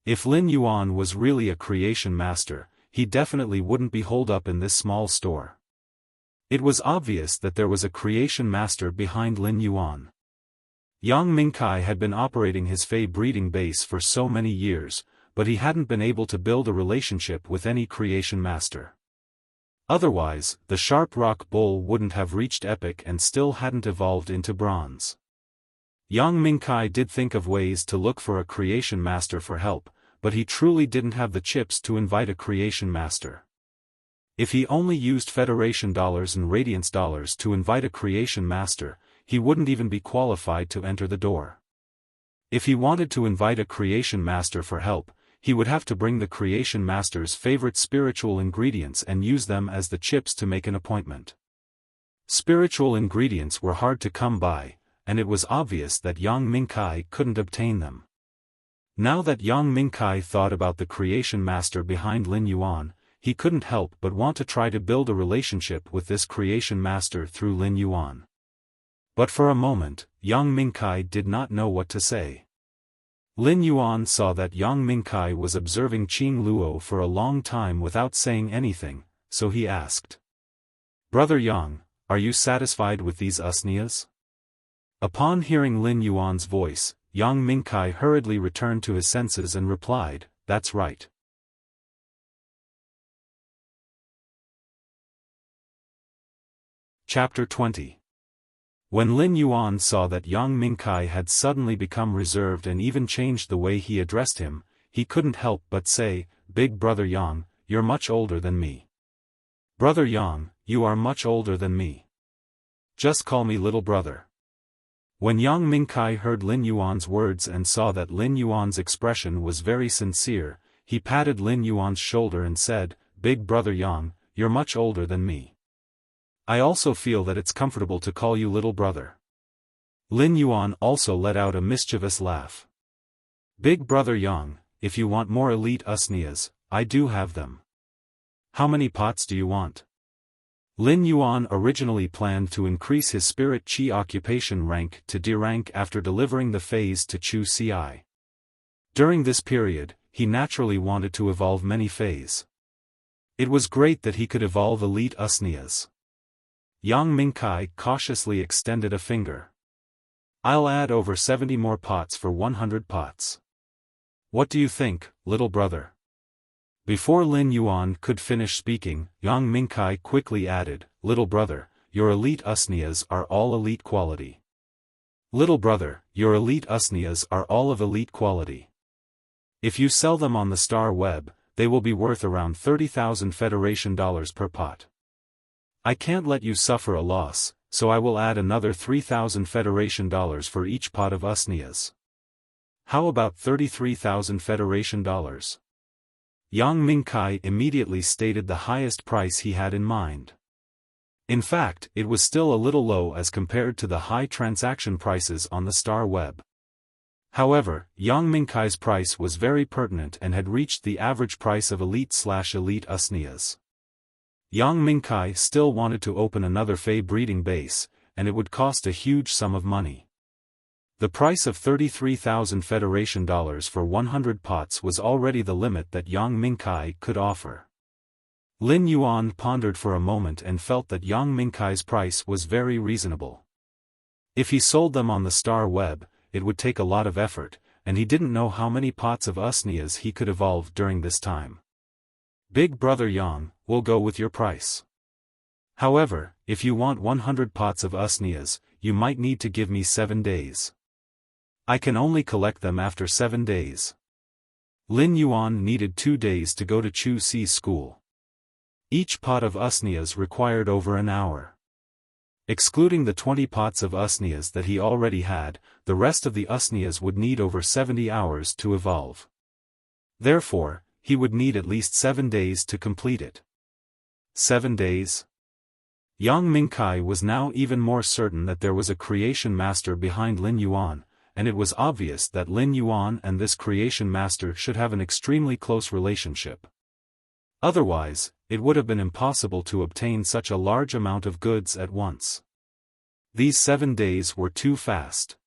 A: If Lin Yuan was really a creation master, he definitely wouldn't be holed up in this small store. It was obvious that there was a creation master behind Lin Yuan. Yang Mingkai had been operating his Fey breeding base for so many years, but he hadn't been able to build a relationship with any creation master. Otherwise, the Sharp Rock Bull wouldn't have reached Epic and still hadn't evolved into Bronze. Yang Mingkai did think of ways to look for a creation master for help, but he truly didn't have the chips to invite a creation master. If he only used Federation dollars and Radiance dollars to invite a creation master, he wouldn't even be qualified to enter the door. If he wanted to invite a creation master for help, he would have to bring the creation master's favorite spiritual ingredients and use them as the chips to make an appointment. Spiritual ingredients were hard to come by, and it was obvious that Yang Mingkai couldn't obtain them. Now that Yang Mingkai thought about the creation master behind Lin Yuan, he couldn't help but want to try to build a relationship with this creation master through Lin Yuan. But for a moment, Yang Mingkai did not know what to say. Lin Yuan saw that Yang Mingkai was observing Qing Luo for a long time without saying anything, so he asked. "Brother Yang, are you satisfied with these usnias?" Upon hearing Lin Yuan's voice, Yang Mingkai hurriedly returned to his senses and replied, "That's right." Chapter 20. When Lin Yuan saw that Yang Mingkai had suddenly become reserved and even changed the way he addressed him, he couldn't help but say, "Big brother Yang, you're much older than me. Brother Yang, you are much older than me. Just call me little brother." When Yang Mingkai heard Lin Yuan's words and saw that Lin Yuan's expression was very sincere, he patted Lin Yuan's shoulder and said, "Big brother Yang, you're much older than me. I also feel that it's comfortable to call you little brother." Lin Yuan also let out a mischievous laugh. "Big brother Yang, if you want more elite usnias, I do have them. How many pots do you want?" Lin Yuan originally planned to increase his spirit chi occupation rank to D rank after delivering the phase to Chu Ci. During this period, he naturally wanted to evolve many phase. It was great that he could evolve elite usnias. Yang Mingkai cautiously extended a finger. "I'll add over 70 more pots for 100 pots. What do you think, little brother?" Before Lin Yuan could finish speaking, Yang Mingkai quickly added, "Little brother, your elite usnias are all elite quality. Little brother, your elite usnias are all of elite quality. If you sell them on the Star Web, they will be worth around 30,000 Federation dollars per pot. I can't let you suffer a loss, so I will add another 3,000 Federation dollars for each pot of usnias. How about 33,000 Federation dollars? Yang Mingkai immediately stated the highest price he had in mind. In fact, it was still a little low as compared to the high transaction prices on the Star Web. However, Yang Mingkai's price was very pertinent and had reached the average price of elite/elite usnias. Yang Mingkai still wanted to open another Fey breeding base, and it would cost a huge sum of money. The price of 33,000 Federation dollars for 100 pots was already the limit that Yang Mingkai could offer. Lin Yuan pondered for a moment and felt that Yang Mingkai's price was very reasonable. If he sold them on the Star Web, it would take a lot of effort, and he didn't know how many pots of usnias he could evolve during this time. "Big brother Yang, we'll go with your price. However, if you want 100 pots of usnias, you might need to give me 7 days. I can only collect them after 7 days." Lin Yuan needed 2 days to go to Chu Ci's school. Each pot of usnias required over an hour. Excluding the 20 pots of usnias that he already had, the rest of the usnias would need over 70 hours to evolve. Therefore, he would need at least 7 days to complete it. 7 days? Yang Mingkai was now even more certain that there was a creation master behind Lin Yuan, and it was obvious that Lin Yuan and this creation master should have an extremely close relationship. Otherwise, it would have been impossible to obtain such a large amount of goods at once. These 7 days were too fast.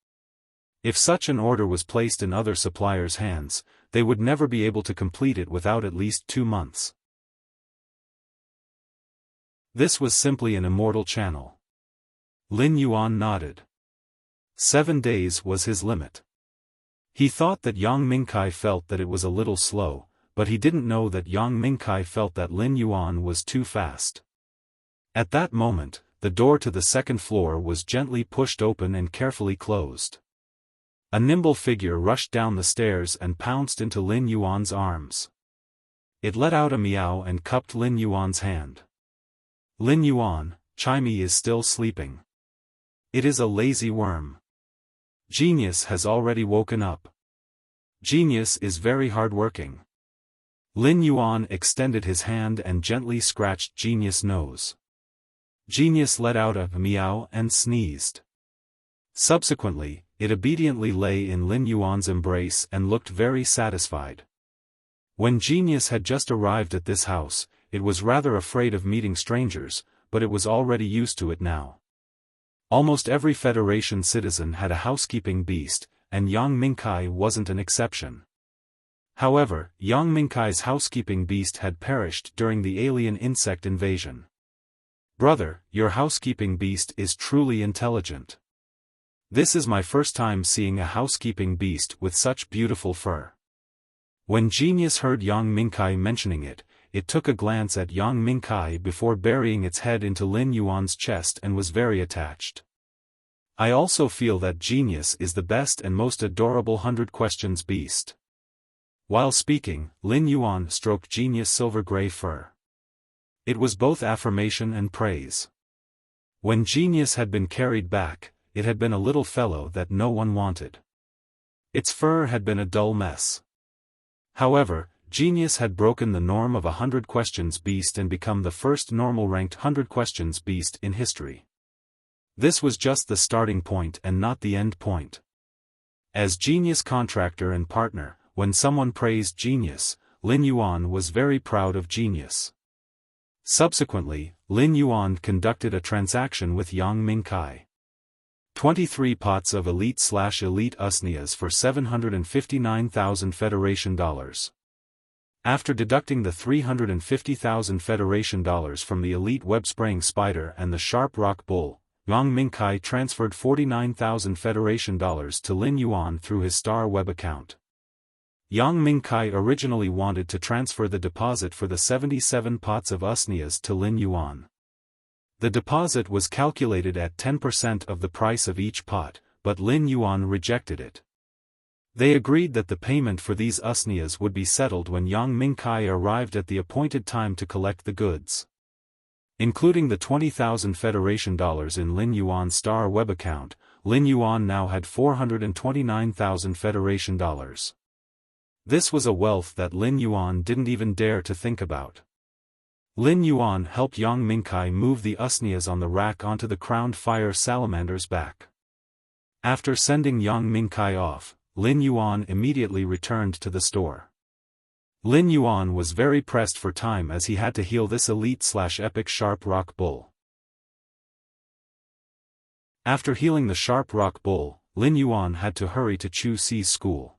A: If such an order was placed in other suppliers' hands, they would never be able to complete it without at least 2 months. This was simply an immortal channel. Lin Yuan nodded. 7 days was his limit. He thought that Yang Mingkai felt that it was a little slow, but he didn't know that Yang Mingkai felt that Lin Yuan was too fast. At that moment, the door to the second floor was gently pushed open and carefully closed. A nimble figure rushed down the stairs and pounced into Lin Yuan's arms. It let out a meow and cupped Lin Yuan's hand. "Lin Yuan, Chimey is still sleeping. It is a lazy worm. Genius has already woken up. Genius is very hardworking." Lin Yuan extended his hand and gently scratched Genius' nose. Genius let out a meow and sneezed. Subsequently, it obediently lay in Lin Yuan's embrace and looked very satisfied. When Genius had just arrived at this house, it was rather afraid of meeting strangers, but it was already used to it now. Almost every Federation citizen had a housekeeping beast, and Yang Mingkai wasn't an exception. However, Yang Mingkai's housekeeping beast had perished during the alien insect invasion. "Brother, your housekeeping beast is truly intelligent. This is my first time seeing a housekeeping beast with such beautiful fur." When Genius heard Yang Mingkai mentioning it, it took a glance at Yang Mingkai before burying its head into Lin Yuan's chest and was very attached. "I also feel that Genius is the best and most adorable 100 questions beast." While speaking, Lin Yuan stroked Genius' silver-gray fur. It was both affirmation and praise. When Genius had been carried back, it had been a little fellow that no one wanted. Its fur had been a dull mess. However, Genius had broken the norm of 100 questions beast and become the first normal-ranked 100 questions beast in history. This was just the starting point and not the end point. As Genius' contractor and partner, when someone praised Genius, Lin Yuan was very proud of Genius. Subsequently, Lin Yuan conducted a transaction with Yang Mingkai. 23 pots of elite/elite usnias for 759,000 Federation dollars. After deducting the 350,000 Federation dollars from the elite web-spraying spider and the sharp rock bull, Yang Mingkai transferred 49,000 Federation dollars to Lin Yuan through his Star Web account. Yang Mingkai originally wanted to transfer the deposit for the 77 pots of usnias to Lin Yuan. The deposit was calculated at 10% of the price of each pot, but Lin Yuan rejected it. They agreed that the payment for these usnias would be settled when Yang Mingkai arrived at the appointed time to collect the goods. Including the 20,000 Federation dollars in Lin Yuan's Star Web account, Lin Yuan now had 429,000 Federation dollars. This was a wealth that Lin Yuan didn't even dare to think about. Lin Yuan helped Yang Mingkai move the usnias on the rack onto the crowned fire salamander's back. After sending Yang Mingkai off, Lin Yuan immediately returned to the store. Lin Yuan was very pressed for time as he had to heal this elite/epic sharp rock bull. After healing the sharp rock bull, Lin Yuan had to hurry to Chu Si's school.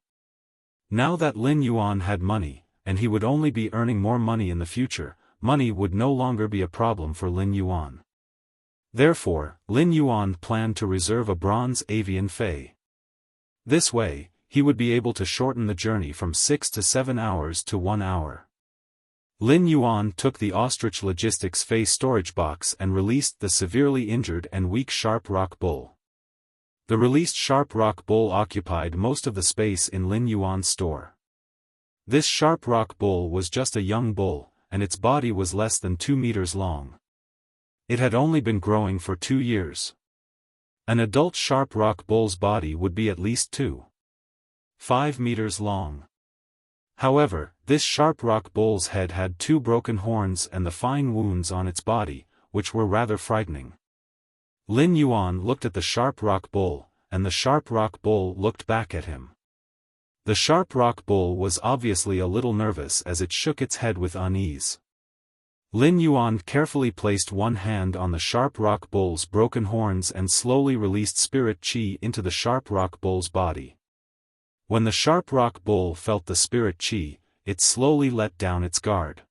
A: Now that Lin Yuan had money, and he would only be earning more money in the future, money would no longer be a problem for Lin Yuan. Therefore, Lin Yuan planned to reserve a bronze avian fei. This way, he would be able to shorten the journey from 6 to 7 hours to 1 hour. Lin Yuan took the ostrich logistics fei storage box and released the severely injured and weak sharp rock bull. The released sharp rock bull occupied most of the space in Lin Yuan's store. This sharp rock bull was just a young bull, and its body was less than 2 meters long. It had only been growing for 2 years. An adult sharp rock bull's body would be at least 2.5 meters long. However, this sharp rock bull's head had 2 broken horns and the fine wounds on its body, which were rather frightening. Lin Yuan looked at the sharp rock bull, and the sharp rock bull looked back at him. The sharp rock bull was obviously a little nervous as it shook its head with unease. Lin Yuan carefully placed one hand on the sharp rock bull's broken horns and slowly released spirit chi into the sharp rock bull's body. When the sharp rock bull felt the spirit chi, it slowly let down its guard.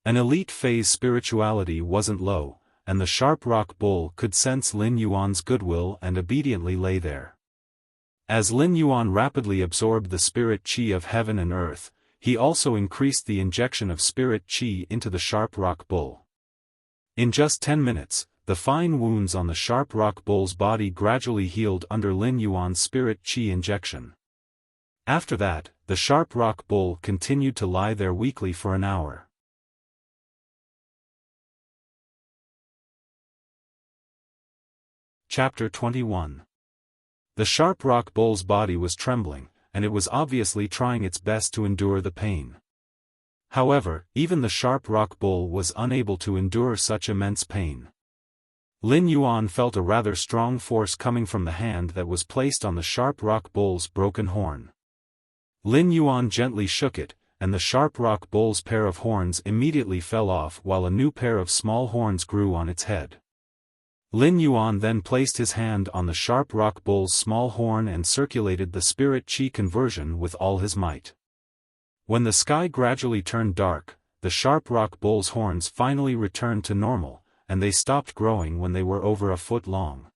A: An elite phase spirituality wasn't low, and the sharp rock bull could sense Lin Yuan's goodwill and obediently lay there. As Lin Yuan rapidly absorbed the spirit chi of heaven and earth, he also increased the injection of spirit chi into the sharp rock bull. In just 10 minutes, the fine wounds on the sharp rock bull's body gradually healed under Lin Yuan's spirit chi injection. After that, the sharp rock bull continued to lie there weakly for an hour. Chapter 21. The sharp rock bull's body was trembling, and it was obviously trying its best to endure the pain. However, even the sharp rock bull was unable to endure such immense pain. Lin Yuan felt a rather strong force coming from the hand that was placed on the sharp rock bull's broken horn. Lin Yuan gently shook it, and the sharp rock bull's pair of horns immediately fell off while a new pair of small horns grew on its head. Lin Yuan then placed his hand on the sharp rock bull's small horn and circulated the spirit chi conversion with all his might. When the sky gradually turned dark, the sharp rock bull's horns finally returned to normal, and they stopped growing when they were over a foot long.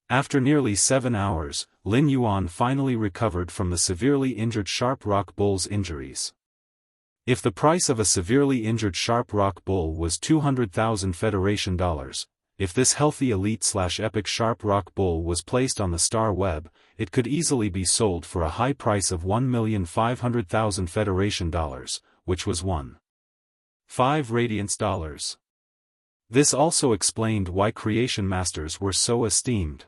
A: After nearly 7 hours, Lin Yuan finally recovered from the severely injured sharp rock bull's injuries. If the price of a severely injured sharp rock bull was 200,000 Federation dollars, if this healthy elite/epic sharp rock bull was placed on the star web, it could easily be sold for a high price of 1,500,000 Federation dollars, which was 1.5 radiance dollars. This also explained why creation masters were so esteemed.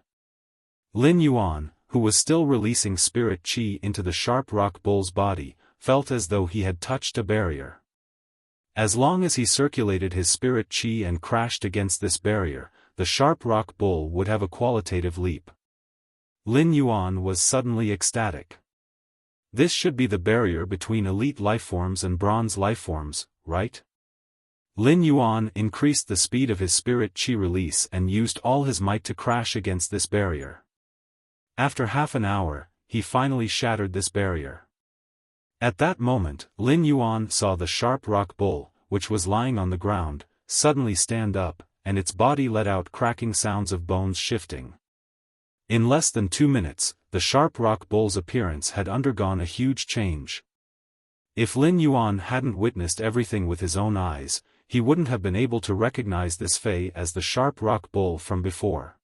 A: Lin Yuan, who was still releasing spirit qi into the sharp rock bull's body, felt as though he had touched a barrier. As long as he circulated his spirit qi and crashed against this barrier, the sharp rock bull would have a qualitative leap. Lin Yuan was suddenly ecstatic. This should be the barrier between elite lifeforms and bronze lifeforms, right? Lin Yuan increased the speed of his spirit qi release and used all his might to crash against this barrier. After half an hour, he finally shattered this barrier. At that moment, Lin Yuan saw the sharp rock bull, which was lying on the ground, suddenly stand up, and its body let out cracking sounds of bones shifting. In less than 2 minutes, the sharp rock bull's appearance had undergone a huge change. If Lin Yuan hadn't witnessed everything with his own eyes, he wouldn't have been able to recognize this Fei as the sharp rock bull from before.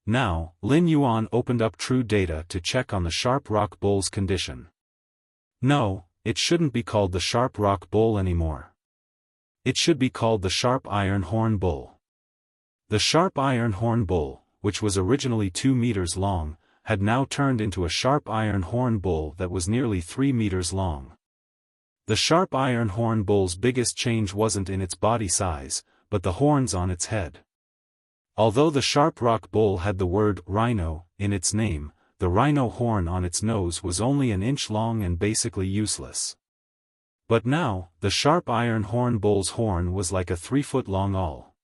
A: Now, Lin Yuan opened up True Data to check on the sharp rock bull's condition. No, it shouldn't be called the sharp rock bull anymore. It should be called the sharp iron horn bull. The sharp iron horn bull, which was originally 2 meters long, had now turned into a sharp iron horn bull that was nearly 3 meters long. The sharp iron horn bull's biggest change wasn't in its body size, but the horns on its head. Although the sharp rock bull had the word rhino in its name, the rhino horn on its nose was only an inch long and basically useless. But now, the sharp iron horn bull's horn was like a 3-foot-long awl.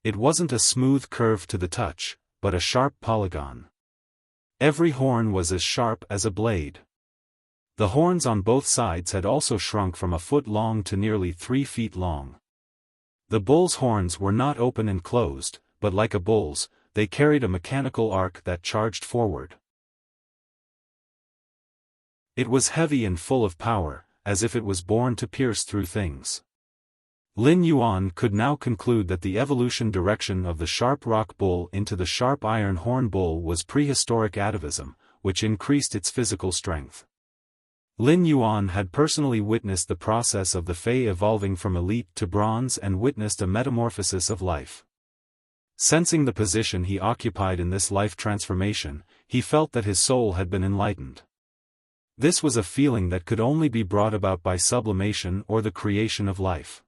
A: It wasn't a smooth curve to the touch, but a sharp polygon. Every horn was as sharp as a blade. The horns on both sides had also shrunk from a foot long to nearly 3 feet long. The bull's horns were not open and closed, but like a bull's, they carried a mechanical arc that charged forward. It was heavy and full of power, as if it was born to pierce through things. Lin Yuan could now conclude that the evolution direction of the sharp rock bull into the sharp iron horn bull was prehistoric atavism, which increased its physical strength. Lin Yuan had personally witnessed the process of the Fei evolving from elite to bronze and witnessed a metamorphosis of life. Sensing the position he occupied in this life transformation, he felt that his soul had been enlightened. This was a feeling that could only be brought about by sublimation or the creation of life.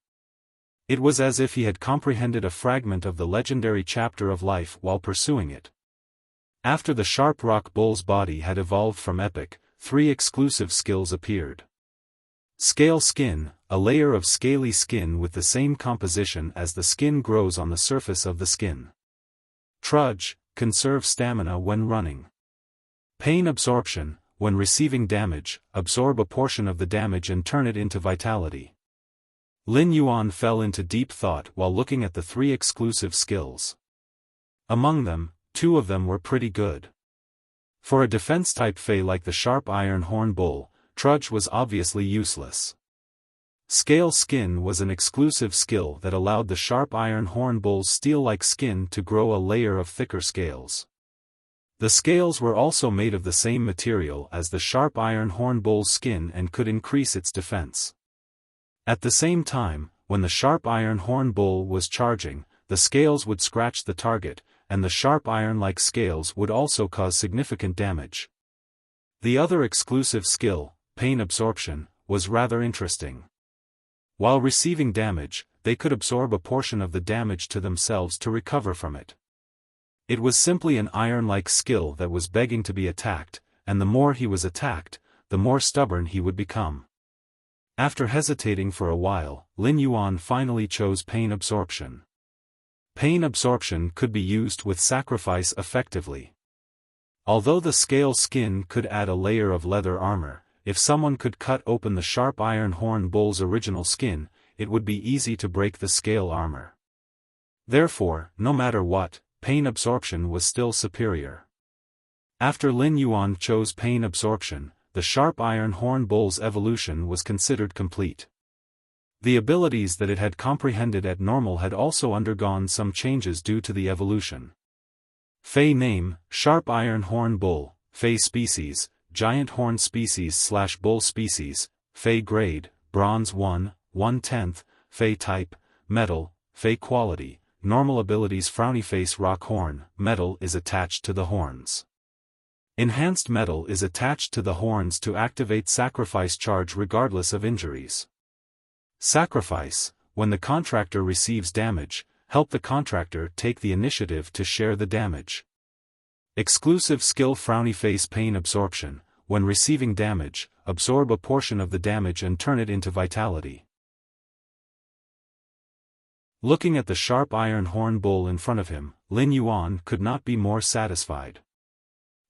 A: It was as if he had comprehended a fragment of the legendary chapter of life while pursuing it. After the sharp rock bull's body had evolved from epic, 3 exclusive skills appeared. Scale skin, a layer of scaly skin with the same composition as the skin grows on the surface of the skin. Trudge, conserve stamina when running. Pain absorption, when receiving damage, absorb a portion of the damage and turn it into vitality. Lin Yuan fell into deep thought while looking at the 3 exclusive skills. Among them, 2 of them were pretty good. For a defense-type Fei like the sharp iron horn bull, Trudge was obviously useless. Scale skin was an exclusive skill that allowed the sharp iron horn bull's steel-like skin to grow a layer of thicker scales. The scales were also made of the same material as the sharp iron horn bull's skin and could increase its defense. At the same time, when the sharp iron horn bull was charging, the scales would scratch the target, and the sharp iron-like scales would also cause significant damage. The other exclusive skill, pain absorption, was rather interesting. While receiving damage, they could absorb a portion of the damage to themselves to recover from it. It was simply an iron-like skill that was begging to be attacked, and the more he was attacked, the more stubborn he would become. After hesitating for a while, Lin Yuan finally chose pain absorption. Pain absorption could be used with sacrifice effectively. Although the scale skin could add a layer of leather armor, if someone could cut open the sharp iron horn bull's original skin, it would be easy to break the scale armor. Therefore, no matter what, pain absorption was still superior. After Lin Yuan chose pain absorption, the sharp iron horn bull's evolution was considered complete. The abilities that it had comprehended at normal had also undergone some changes due to the evolution. Fei name, Sharp Iron Horn Bull, Fei species, Giant Horn species/Bull species, Fei grade, Bronze 1, 1/10, Fei type, Metal, Fei quality, Normal abilities. Frowny face. Rock horn, metal is attached to the horns. Enhanced metal is attached to the horns to activate sacrifice charge regardless of injuries. Sacrifice, when the contractor receives damage, help the contractor take the initiative to share the damage. Exclusive skill. Frowny face. Pain absorption, when receiving damage, absorb a portion of the damage and turn it into vitality. Looking at the sharp iron horn bull in front of him, Lin Yuan could not be more satisfied.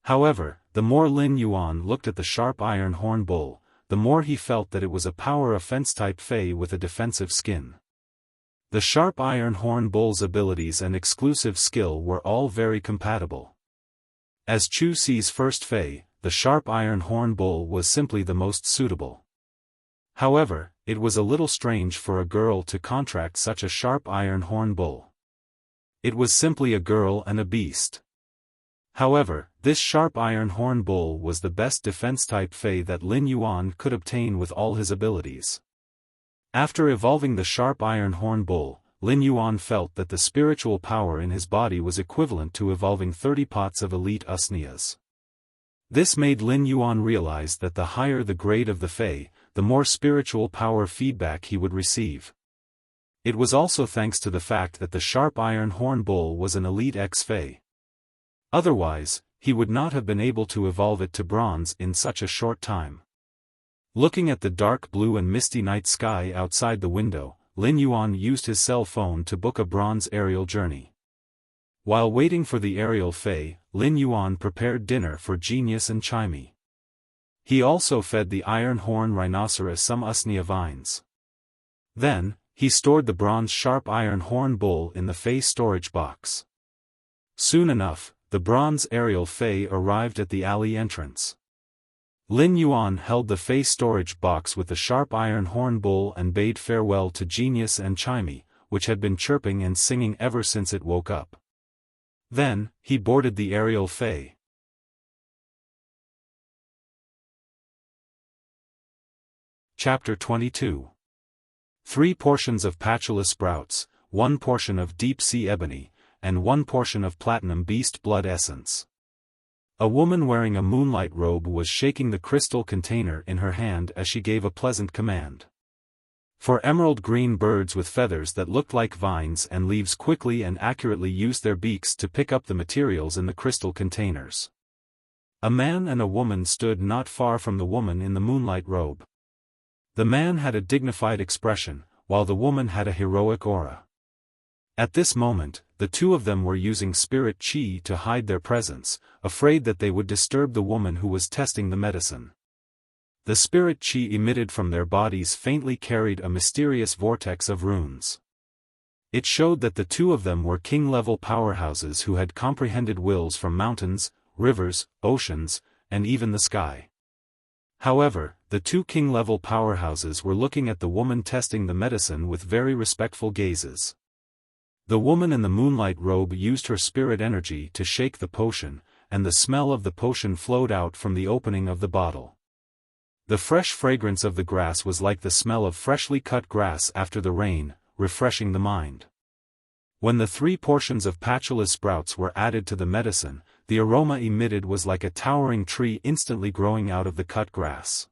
A: However, the more Lin Yuan looked at the sharp iron horn bull, the more he felt that it was a power offense type Fei with a defensive skin. The sharp iron horn bull's abilities and exclusive skill were all very compatible. As Chu Si's first Fei, the sharp iron horn bull was simply the most suitable. However, it was a little strange for a girl to contract such a sharp iron horn bull. It was simply a girl and a beast. However, this sharp iron horn bull was the best defense-type Fei that Lin Yuan could obtain with all his abilities. After evolving the sharp iron horn bull, Lin Yuan felt that the spiritual power in his body was equivalent to evolving 30 pots of elite Usnias. This made Lin Yuan realize that the higher the grade of the Fei, the more spiritual power feedback he would receive. It was also thanks to the fact that the sharp iron horn bull was an elite X-Fei. Otherwise, he would not have been able to evolve it to bronze in such a short time. Looking at the dark blue and misty night sky outside the window, Lin Yuan used his cell phone to book a bronze aerial journey. While waiting for the aerial Fei, Lin Yuan prepared dinner for Genius and Chimey. He also fed the iron horn rhinoceros some Usnia vines. Then, he stored the bronze sharp iron horn bull in the Fei storage box. Soon enough, the bronze aerial Fei arrived at the alley entrance. Lin Yuan held the Fei storage box with the sharp iron horn bull and bade farewell to Genius and Chimey, which had been chirping and singing ever since it woke up. Then, he boarded the aerial Fei. Chapter 22. 3 portions of patulous sprouts, 1 portion of deep-sea ebony, and 1 portion of platinum beast blood essence. A woman wearing a moonlight robe was shaking the crystal container in her hand as she gave a pleasant command. For emerald green birds with feathers that looked like vines and leaves quickly and accurately used their beaks to pick up the materials in the crystal containers. A man and a woman stood not far from the woman in the moonlight robe. The man had a dignified expression, while the woman had a heroic aura. At this moment, the two of them were using spirit chi to hide their presence, afraid that they would disturb the woman who was testing the medicine. The spirit chi emitted from their bodies faintly carried a mysterious vortex of runes. It showed that the two of them were king-level powerhouses who had comprehended wills from mountains, rivers, oceans, and even the sky. However, the two king-level powerhouses were looking at the woman testing the medicine with very respectful gazes. The woman in the moonlight robe used her spirit energy to shake the potion, and the smell of the potion flowed out from the opening of the bottle. The fresh fragrance of the grass was like the smell of freshly cut grass after the rain, refreshing the mind. When the 3 portions of patulous sprouts were added to the medicine, the aroma emitted was like a towering tree instantly growing out of the cut grass.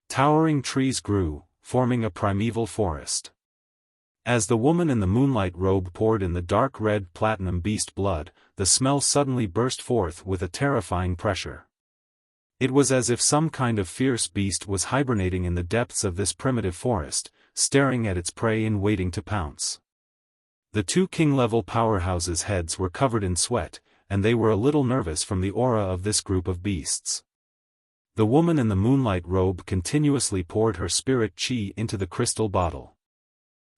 A: Towering trees grew, forming a primeval forest. As the woman in the moonlight robe poured in the dark red platinum beast blood, the smell suddenly burst forth with a terrifying pressure. It was as if some kind of fierce beast was hibernating in the depths of this primitive forest, staring at its prey and waiting to pounce. The two king-level powerhouses' heads were covered in sweat, and they were a little nervous from the aura of this group of beasts. The woman in the moonlight robe continuously poured her spirit chi into the crystal bottle.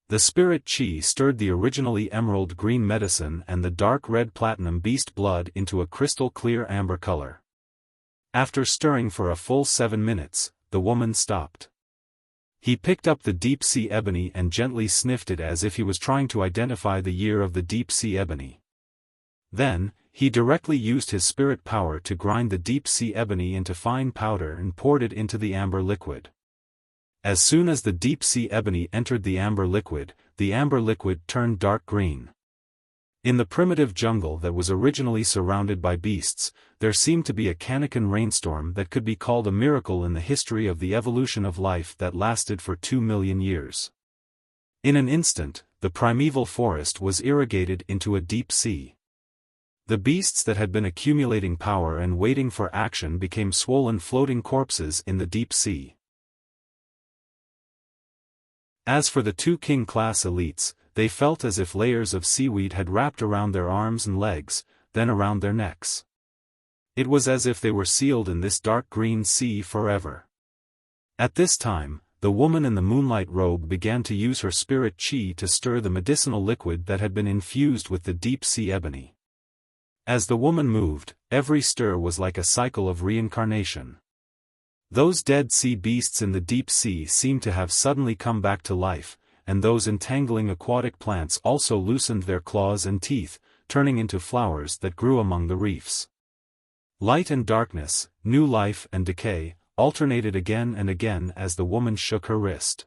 A: The spirit chi stirred the originally emerald green medicine and the dark red platinum beast blood into a crystal clear amber color. After stirring for a full 7 minutes, the woman stopped. He picked up the deep-sea ebony and gently sniffed it as if he was trying to identify the year of the deep-sea ebony. Then, he directly used his spirit power to grind the deep-sea ebony into fine powder and poured it into the amber liquid. As soon as the deep-sea ebony entered the amber liquid turned dark green. In the primitive jungle that was originally surrounded by beasts, there seemed to be a Kaneken rainstorm that could be called a miracle in the history of the evolution of life that lasted for 2 million years. In an instant, the primeval forest was irrigated into a deep sea. The beasts that had been accumulating power and waiting for action became swollen floating corpses in the deep sea. As for the 2 king-class elites, they felt as if layers of seaweed had wrapped around their arms and legs, then around their necks. It was as if they were sealed in this dark green sea forever. At this time, the woman in the moonlight robe began to use her spirit chi to stir the medicinal liquid that had been infused with the deep-sea ebony. As the woman moved, every stir was like a cycle of reincarnation. Those dead sea beasts in the deep sea seemed to have suddenly come back to life, and those entangling aquatic plants also loosened their claws and teeth, turning into flowers that grew among the reefs. Light and darkness, new life and decay, alternated again and again as the woman shook her wrist.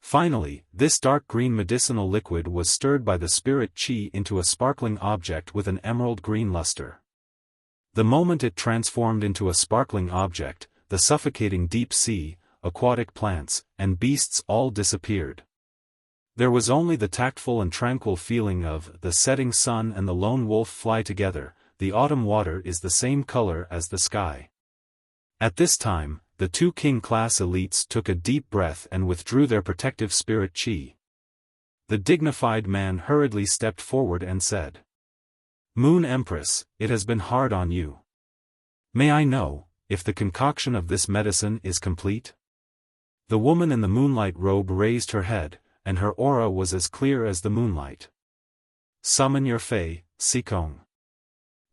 A: Finally, this dark green medicinal liquid was stirred by the spirit chi into a sparkling object with an emerald green luster. The moment it transformed into a sparkling object, the suffocating deep sea, aquatic plants, and beasts all disappeared. There was only the tactful and tranquil feeling of the setting sun and the lone wolf fly together, the autumn water is the same color as the sky. At this time, the 2 king-class elites took a deep breath and withdrew their protective spirit chi. The dignified man hurriedly stepped forward and said, "Moon Empress, it has been hard on you. May I know, if the concoction of this medicine is complete?" The woman in the moonlight robe raised her head, and her aura was as clear as the moonlight. "Summon your Fae, Sikong."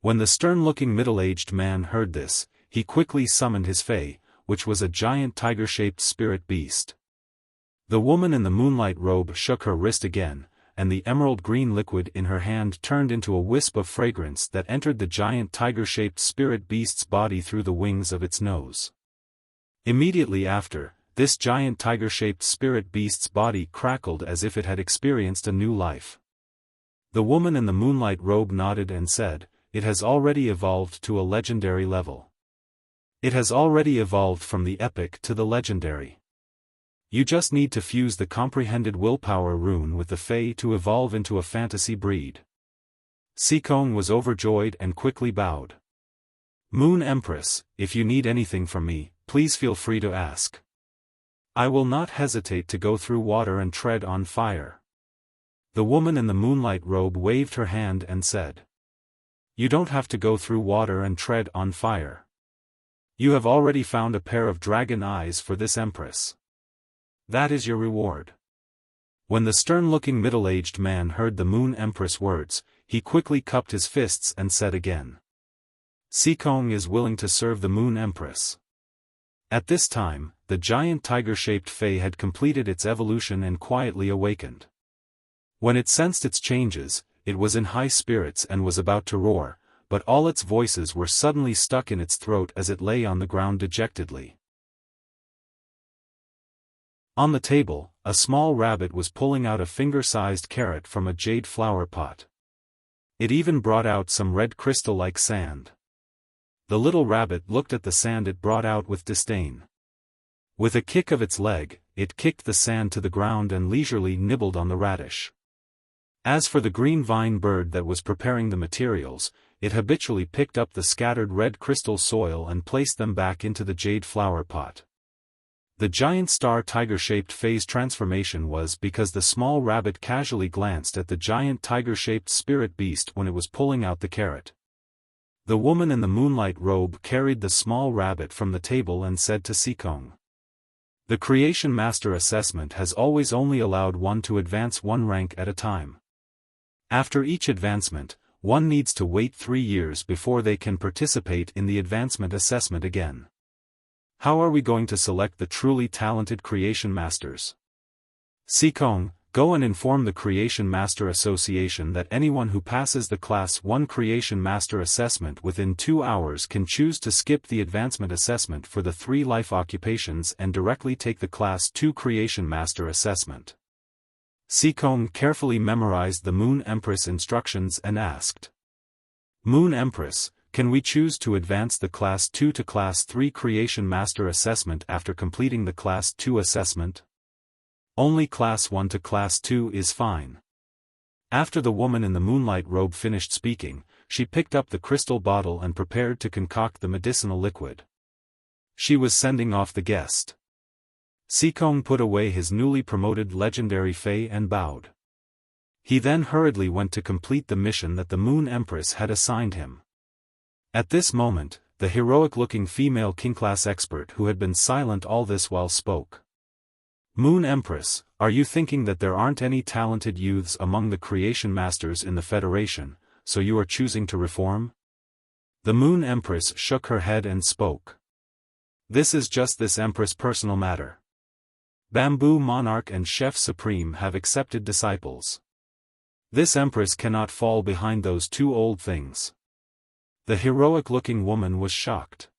A: When the stern-looking middle-aged man heard this, he quickly summoned his Fae, which was a giant tiger-shaped spirit beast. The woman in the moonlight robe shook her wrist again, and the emerald green liquid in her hand turned into a wisp of fragrance that entered the giant tiger-shaped spirit beast's body through the wings of its nose. Immediately after, this giant tiger-shaped spirit beast's body crackled as if it had experienced a new life. The woman in the moonlight robe nodded and said, "It has already evolved to a legendary level. It has already evolved from the epic to the legendary. You just need to fuse the comprehended willpower rune with the Fae to evolve into a fantasy breed." Sikong was overjoyed and quickly bowed. "Moon Empress, if you need anything from me, please feel free to ask. I will not hesitate to go through water and tread on fire." The woman in the moonlight robe waved her hand and said, "You don't have to go through water and tread on fire. You have already found a pair of dragon eyes for this empress. That is your reward." When the stern-looking middle-aged man heard the Moon Empress words, he quickly cupped his fists and said again, "Sikong is willing to serve the Moon Empress." At this time, the giant tiger-shaped Fae had completed its evolution and quietly awakened. When it sensed its changes, it was in high spirits and was about to roar, but all its voices were suddenly stuck in its throat as it lay on the ground dejectedly. On the table, a small rabbit was pulling out a finger-sized carrot from a jade flower pot. It even brought out some red crystal-like sand. The little rabbit looked at the sand it brought out with disdain. With a kick of its leg, it kicked the sand to the ground and leisurely nibbled on the radish. As for the green vine bird that was preparing the materials, it habitually picked up the scattered red crystal soil and placed them back into the jade flower pot. The giant star tiger-shaped Fae's transformation was because the small rabbit casually glanced at the giant tiger-shaped spirit beast when it was pulling out the carrot. The woman in the moonlight robe carried the small rabbit from the table and said to Sikong. The Creation Master assessment has always only allowed one to advance one rank at a time. After each advancement, one needs to wait 3 years before they can participate in the advancement assessment again. How are we going to select the truly talented Creation Masters? Sikong, go and inform the Creation Master Association that anyone who passes the Class 1 Creation Master assessment within 2 hours can choose to skip the advancement assessment for the 3 life occupations and directly take the Class 2 Creation Master assessment. Sikong carefully memorized the Moon Empress instructions and asked, Moon Empress, can we choose to advance the Class 2 to Class 3 Creation Master assessment after completing the Class 2 assessment? Only Class 1 to Class 2 is fine. After the woman in the moonlight robe finished speaking, she picked up the crystal bottle and prepared to concoct the medicinal liquid. She was sending off the guest. Sikong put away his newly promoted legendary Fei and bowed. He then hurriedly went to complete the mission that the Moon Empress had assigned him. At this moment, the heroic-looking female king-class expert who had been silent all this while spoke. Moon Empress, are you thinking that there aren't any talented youths among the Creation Masters in the Federation, so you are choosing to reform? The Moon Empress shook her head and spoke. This is just this Empress' personal matter. Bamboo Monarch and Chef Supreme have accepted disciples. This Empress cannot fall behind those 2 old things. The heroic-looking woman was shocked.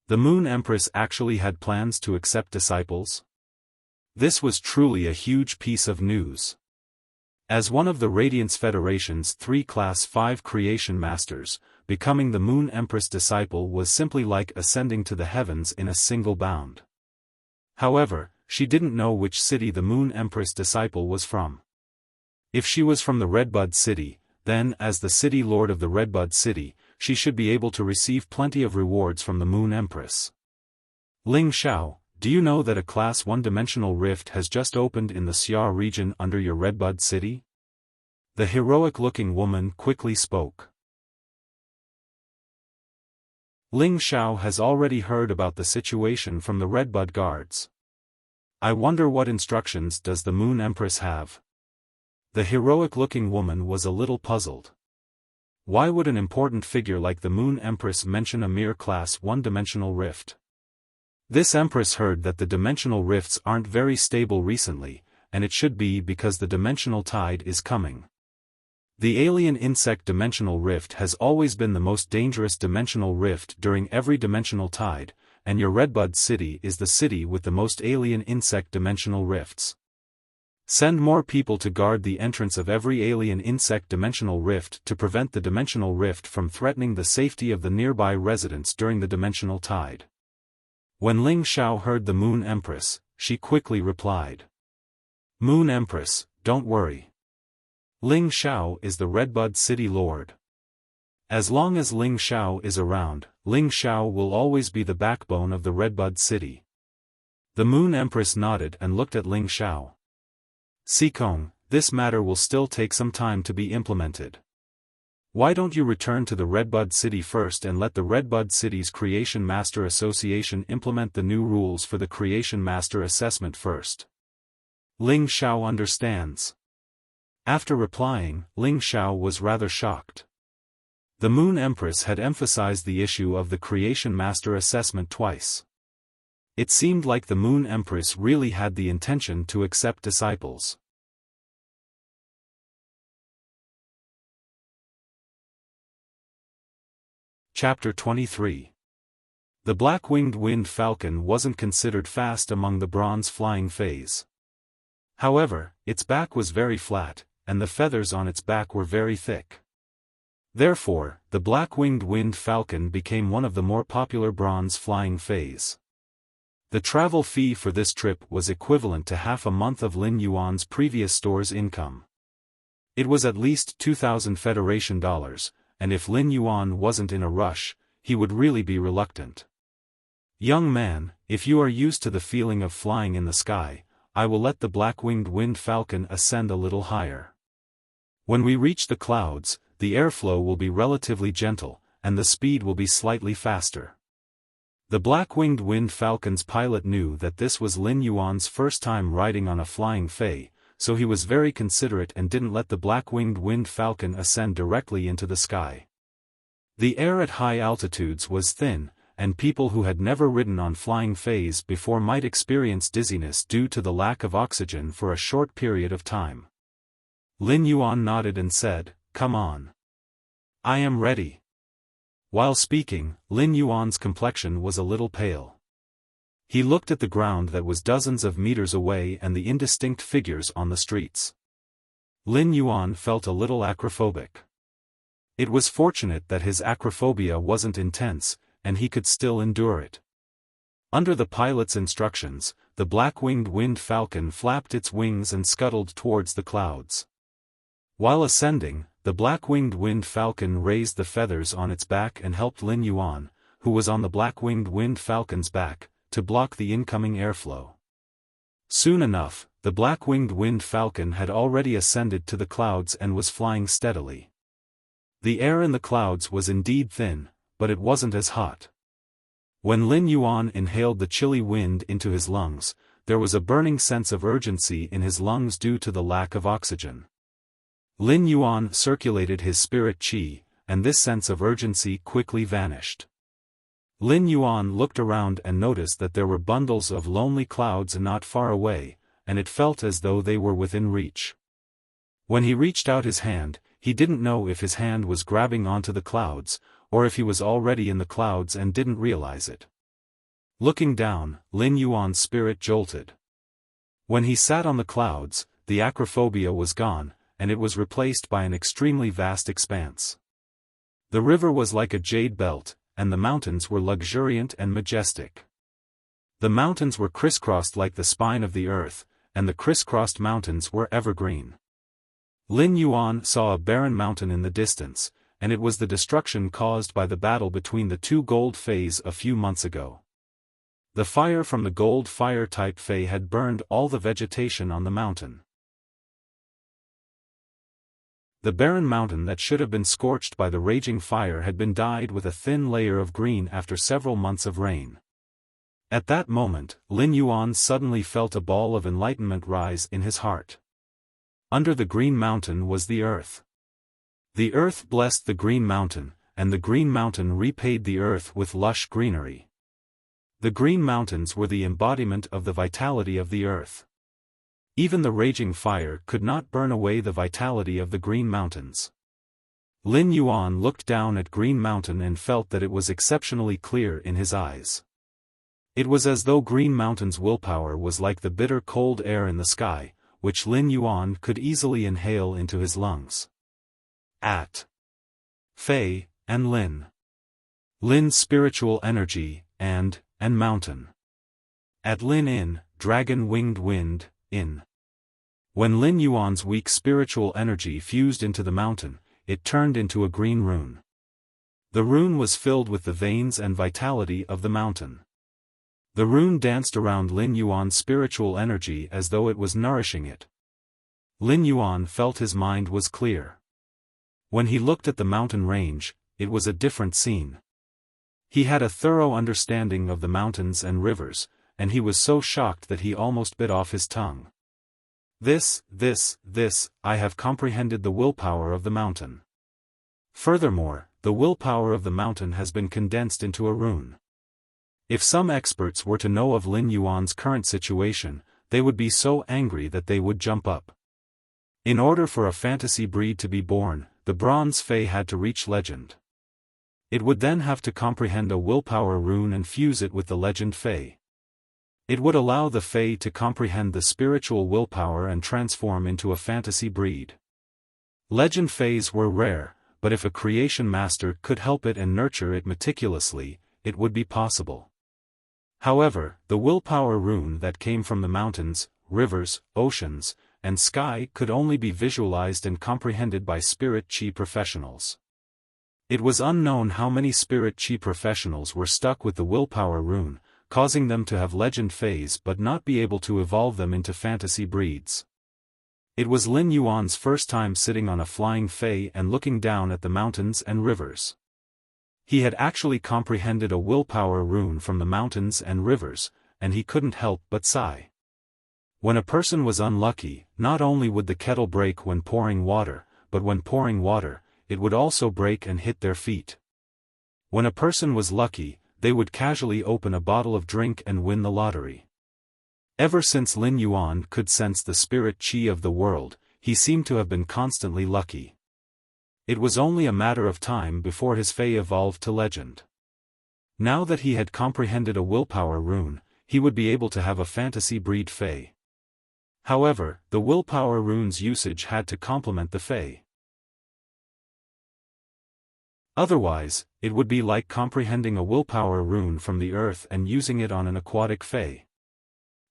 A: The Moon Empress actually had plans to accept disciples? This was truly a huge piece of news. As one of the Radiance Federation's 3 Class 5 Creation Masters, becoming the Moon Empress disciple was simply like ascending to the heavens in a single bound. However, she didn't know which city the Moon Empress disciple was from. If she was from the Redbud City, then, as the City Lord of the Redbud City, she should be able to receive plenty of rewards from the Moon Empress. Ling Xiao, do you know that a Class 1 dimensional rift has just opened in the Xia region under your Redbud City? The heroic-looking woman quickly spoke. Ling Xiao has already heard about the situation from the Redbud guards. I wonder what instructions does the Moon Empress have? The heroic-looking woman was a little puzzled. Why would an important figure like the Moon Empress mention a mere Class 1 dimensional rift? This Empress heard that the dimensional rifts aren't very stable recently, and it should be because the dimensional tide is coming. The alien insect dimensional rift has always been the most dangerous dimensional rift during every dimensional tide, and your Redbud City is the city with the most alien insect dimensional rifts. Send more people to guard the entrance of every alien insect dimensional rift to prevent the dimensional rift from threatening the safety of the nearby residents during the dimensional tide. When Ling Xiao heard the Moon Empress, she quickly replied. Moon Empress, don't worry. Ling Xiao is the Redbud City Lord. As long as Ling Xiao is around, Ling Xiao will always be the backbone of the Redbud City. The Moon Empress nodded and looked at Ling Xiao. Sikong, this matter will still take some time to be implemented. Why don't you return to the Redbud City first and let the Redbud City's Creation Master Association implement the new rules for the Creation Master assessment first? Ling Xiao understands. After replying, Ling Xiao was rather shocked. The Moon Empress had emphasized the issue of the Creation Master assessment twice. It seemed like the Moon Empress really had the intention to accept disciples. Chapter 23. The black-winged wind falcon wasn't considered fast among the bronze flying fays. However, its back was very flat, and the feathers on its back were very thick. Therefore, the black-winged wind falcon became one of the more popular bronze flying fays. The travel fee for this trip was equivalent to half a month of Lin Yuan's previous store's income. It was at least 2,000 Federation dollars, and if Lin Yuan wasn't in a rush, he would really be reluctant. Young man, if you are used to the feeling of flying in the sky, I will let the black-winged wind falcon ascend a little higher. When we reach the clouds, the airflow will be relatively gentle, and the speed will be slightly faster. The black-winged wind falcon's pilot knew that this was Lin Yuan's first time riding on a flying fei, so he was very considerate and didn't let the black-winged wind falcon ascend directly into the sky. The air at high altitudes was thin, and people who had never ridden on flying feis before might experience dizziness due to the lack of oxygen for a short period of time. Lin Yuan nodded and said, "Come on. I am ready." While speaking, Lin Yuan's complexion was a little pale. He looked at the ground that was dozens of meters away and the indistinct figures on the streets. Lin Yuan felt a little acrophobic. It was fortunate that his acrophobia wasn't intense, and he could still endure it. Under the pilot's instructions, the black-winged wind falcon flapped its wings and scuttled towards the clouds. While ascending, the black-winged wind falcon raised the feathers on its back and helped Lin Yuan, who was on the black-winged wind falcon's back, to block the incoming airflow. Soon enough, the black-winged wind falcon had already ascended to the clouds and was flying steadily. The air in the clouds was indeed thin, but it wasn't as hot. When Lin Yuan inhaled the chilly wind into his lungs, there was a burning sense of urgency in his lungs due to the lack of oxygen. Lin Yuan circulated his spirit qi, and this sense of urgency quickly vanished. Lin Yuan looked around and noticed that there were bundles of lonely clouds not far away, and it felt as though they were within reach. When he reached out his hand, he didn't know if his hand was grabbing onto the clouds, or if he was already in the clouds and didn't realize it. Looking down, Lin Yuan's spirit jolted. When he sat on the clouds, the acrophobia was gone, and it was replaced by an extremely vast expanse. The river was like a jade belt, and the mountains were luxuriant and majestic. The mountains were crisscrossed like the spine of the earth, and the crisscrossed mountains were evergreen. Lin Yuan saw a barren mountain in the distance, and it was the destruction caused by the battle between the two gold feis a few months ago. The fire from the gold fire-type fei had burned all the vegetation on the mountain. The barren mountain that should have been scorched by the raging fire had been dyed with a thin layer of green after several months of rain. At that moment, Lin Yuan suddenly felt a ball of enlightenment rise in his heart. Under the green mountain was the earth. The earth blessed the green mountain, and the green mountain repaid the earth with lush greenery. The green mountains were the embodiment of the vitality of the earth. Even the raging fire could not burn away the vitality of the green mountains. Lin Yuan looked down at Green Mountain and felt that it was exceptionally clear in his eyes. It was as though Green Mountain's willpower was like the bitter cold air in the sky, which Lin Yuan could easily inhale into his lungs. At Fei and Lin. Lin's spiritual energy, and mountain. At Lin in, dragon-winged wind, in. When Lin Yuan's weak spiritual energy fused into the mountain, it turned into a green rune. The rune was filled with the veins and vitality of the mountain. The rune danced around Lin Yuan's spiritual energy as though it was nourishing it. Lin Yuan felt his mind was clear. When he looked at the mountain range, it was a different scene. He had a thorough understanding of the mountains and rivers, and he was so shocked that he almost bit off his tongue. This, I have comprehended the willpower of the mountain. Furthermore, the willpower of the mountain has been condensed into a rune. If some experts were to know of Lin Yuan's current situation, they would be so angry that they would jump up. In order for a fantasy breed to be born, the bronze fei had to reach legend. It would then have to comprehend a willpower rune and fuse it with the legend fei. It would allow the fei to comprehend the spiritual willpower and transform into a fantasy breed. Legend feis were rare, but if a creation master could help it and nurture it meticulously, it would be possible. However, the willpower rune that came from the mountains, rivers, oceans, and sky could only be visualized and comprehended by spirit qi professionals. It was unknown how many spirit qi professionals were stuck with the willpower rune, causing them to have legend feis but not be able to evolve them into fantasy breeds. It was Lin Yuan's first time sitting on a flying fei and looking down at the mountains and rivers. He had actually comprehended a willpower rune from the mountains and rivers, and he couldn't help but sigh. When a person was unlucky, not only would the kettle break when pouring water, but when pouring water, it would also break and hit their feet. When a person was lucky, they would casually open a bottle of drink and win the lottery. Ever since Lin Yuan could sense the spirit qi of the world, he seemed to have been constantly lucky. It was only a matter of time before his fei evolved to legend. Now that he had comprehended a willpower rune, he would be able to have a fantasy breed fei. However, the willpower rune's usage had to complement the fei. Otherwise, it would be like comprehending a willpower rune from the earth and using it on an aquatic fei.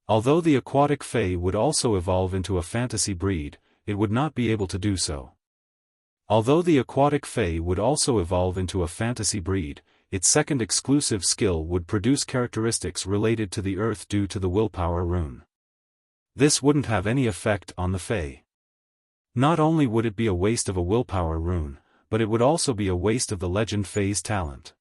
A: Although the aquatic fei would also evolve into a fantasy breed, it would not be able to do so. Although the aquatic fei would also evolve into a fantasy breed, its second exclusive skill would produce characteristics related to the earth due to the willpower rune. This wouldn't have any effect on the fei. Not only would it be a waste of a willpower rune, but it would also be a waste of the legend fei's talent.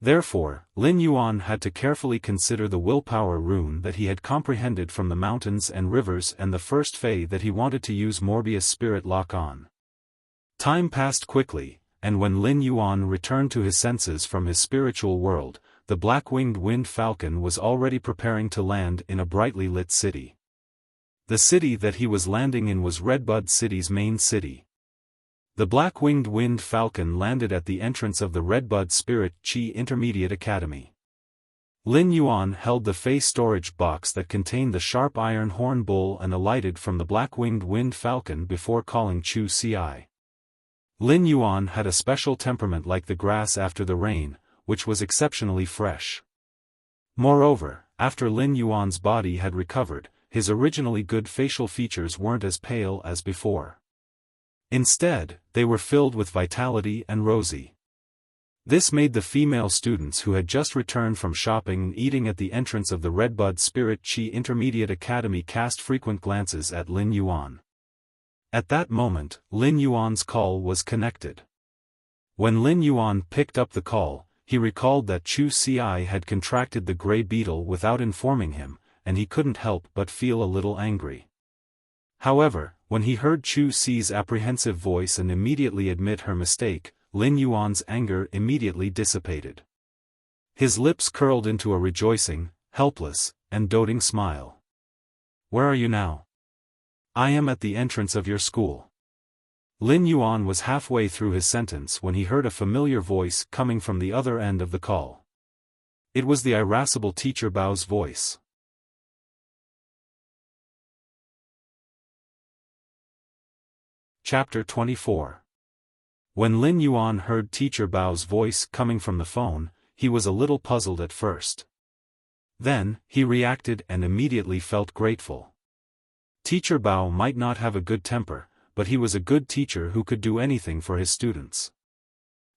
A: Therefore, Lin Yuan had to carefully consider the willpower rune that he had comprehended from the mountains and rivers and the first fei that he wanted to use Morbius Spirit Lock on. Time passed quickly, and when Lin Yuan returned to his senses from his spiritual world, the black-winged wind falcon was already preparing to land in a brightly lit city. The city that he was landing in was Redbud City's main city. The black-winged wind falcon landed at the entrance of the Redbud Spirit Qi Intermediate Academy. Lin Yuan held the fei storage box that contained the sharp iron horn bowl and alighted from the black-winged wind falcon before calling Chu Ci. Lin Yuan had a special temperament like the grass after the rain, which was exceptionally fresh. Moreover, after Lin Yuan's body had recovered, his originally good facial features weren't as pale as before. Instead, they were filled with vitality and rosy. This made the female students who had just returned from shopping and eating at the entrance of the Redbud Spirit Qi Intermediate Academy cast frequent glances at Lin Yuan. At that moment, Lin Yuan's call was connected. When Lin Yuan picked up the call, he recalled that Chu Ci had contracted the gray beetle without informing him, and he couldn't help but feel a little angry. However, when he heard Chu Ci's apprehensive voice and immediately admit her mistake, Lin Yuan's anger immediately dissipated. His lips curled into a rejoicing, helpless, and doting smile. "Where are you now?" "I am at the entrance of your school." Lin Yuan was halfway through his sentence when he heard a familiar voice coming from the other end of the call. It was the irascible teacher Bao's voice. Chapter 24. When Lin Yuan heard Teacher Bao's voice coming from the phone, he was a little puzzled at first. Then, he reacted and immediately felt grateful. Teacher Bao might not have a good temper, but he was a good teacher who could do anything for his students.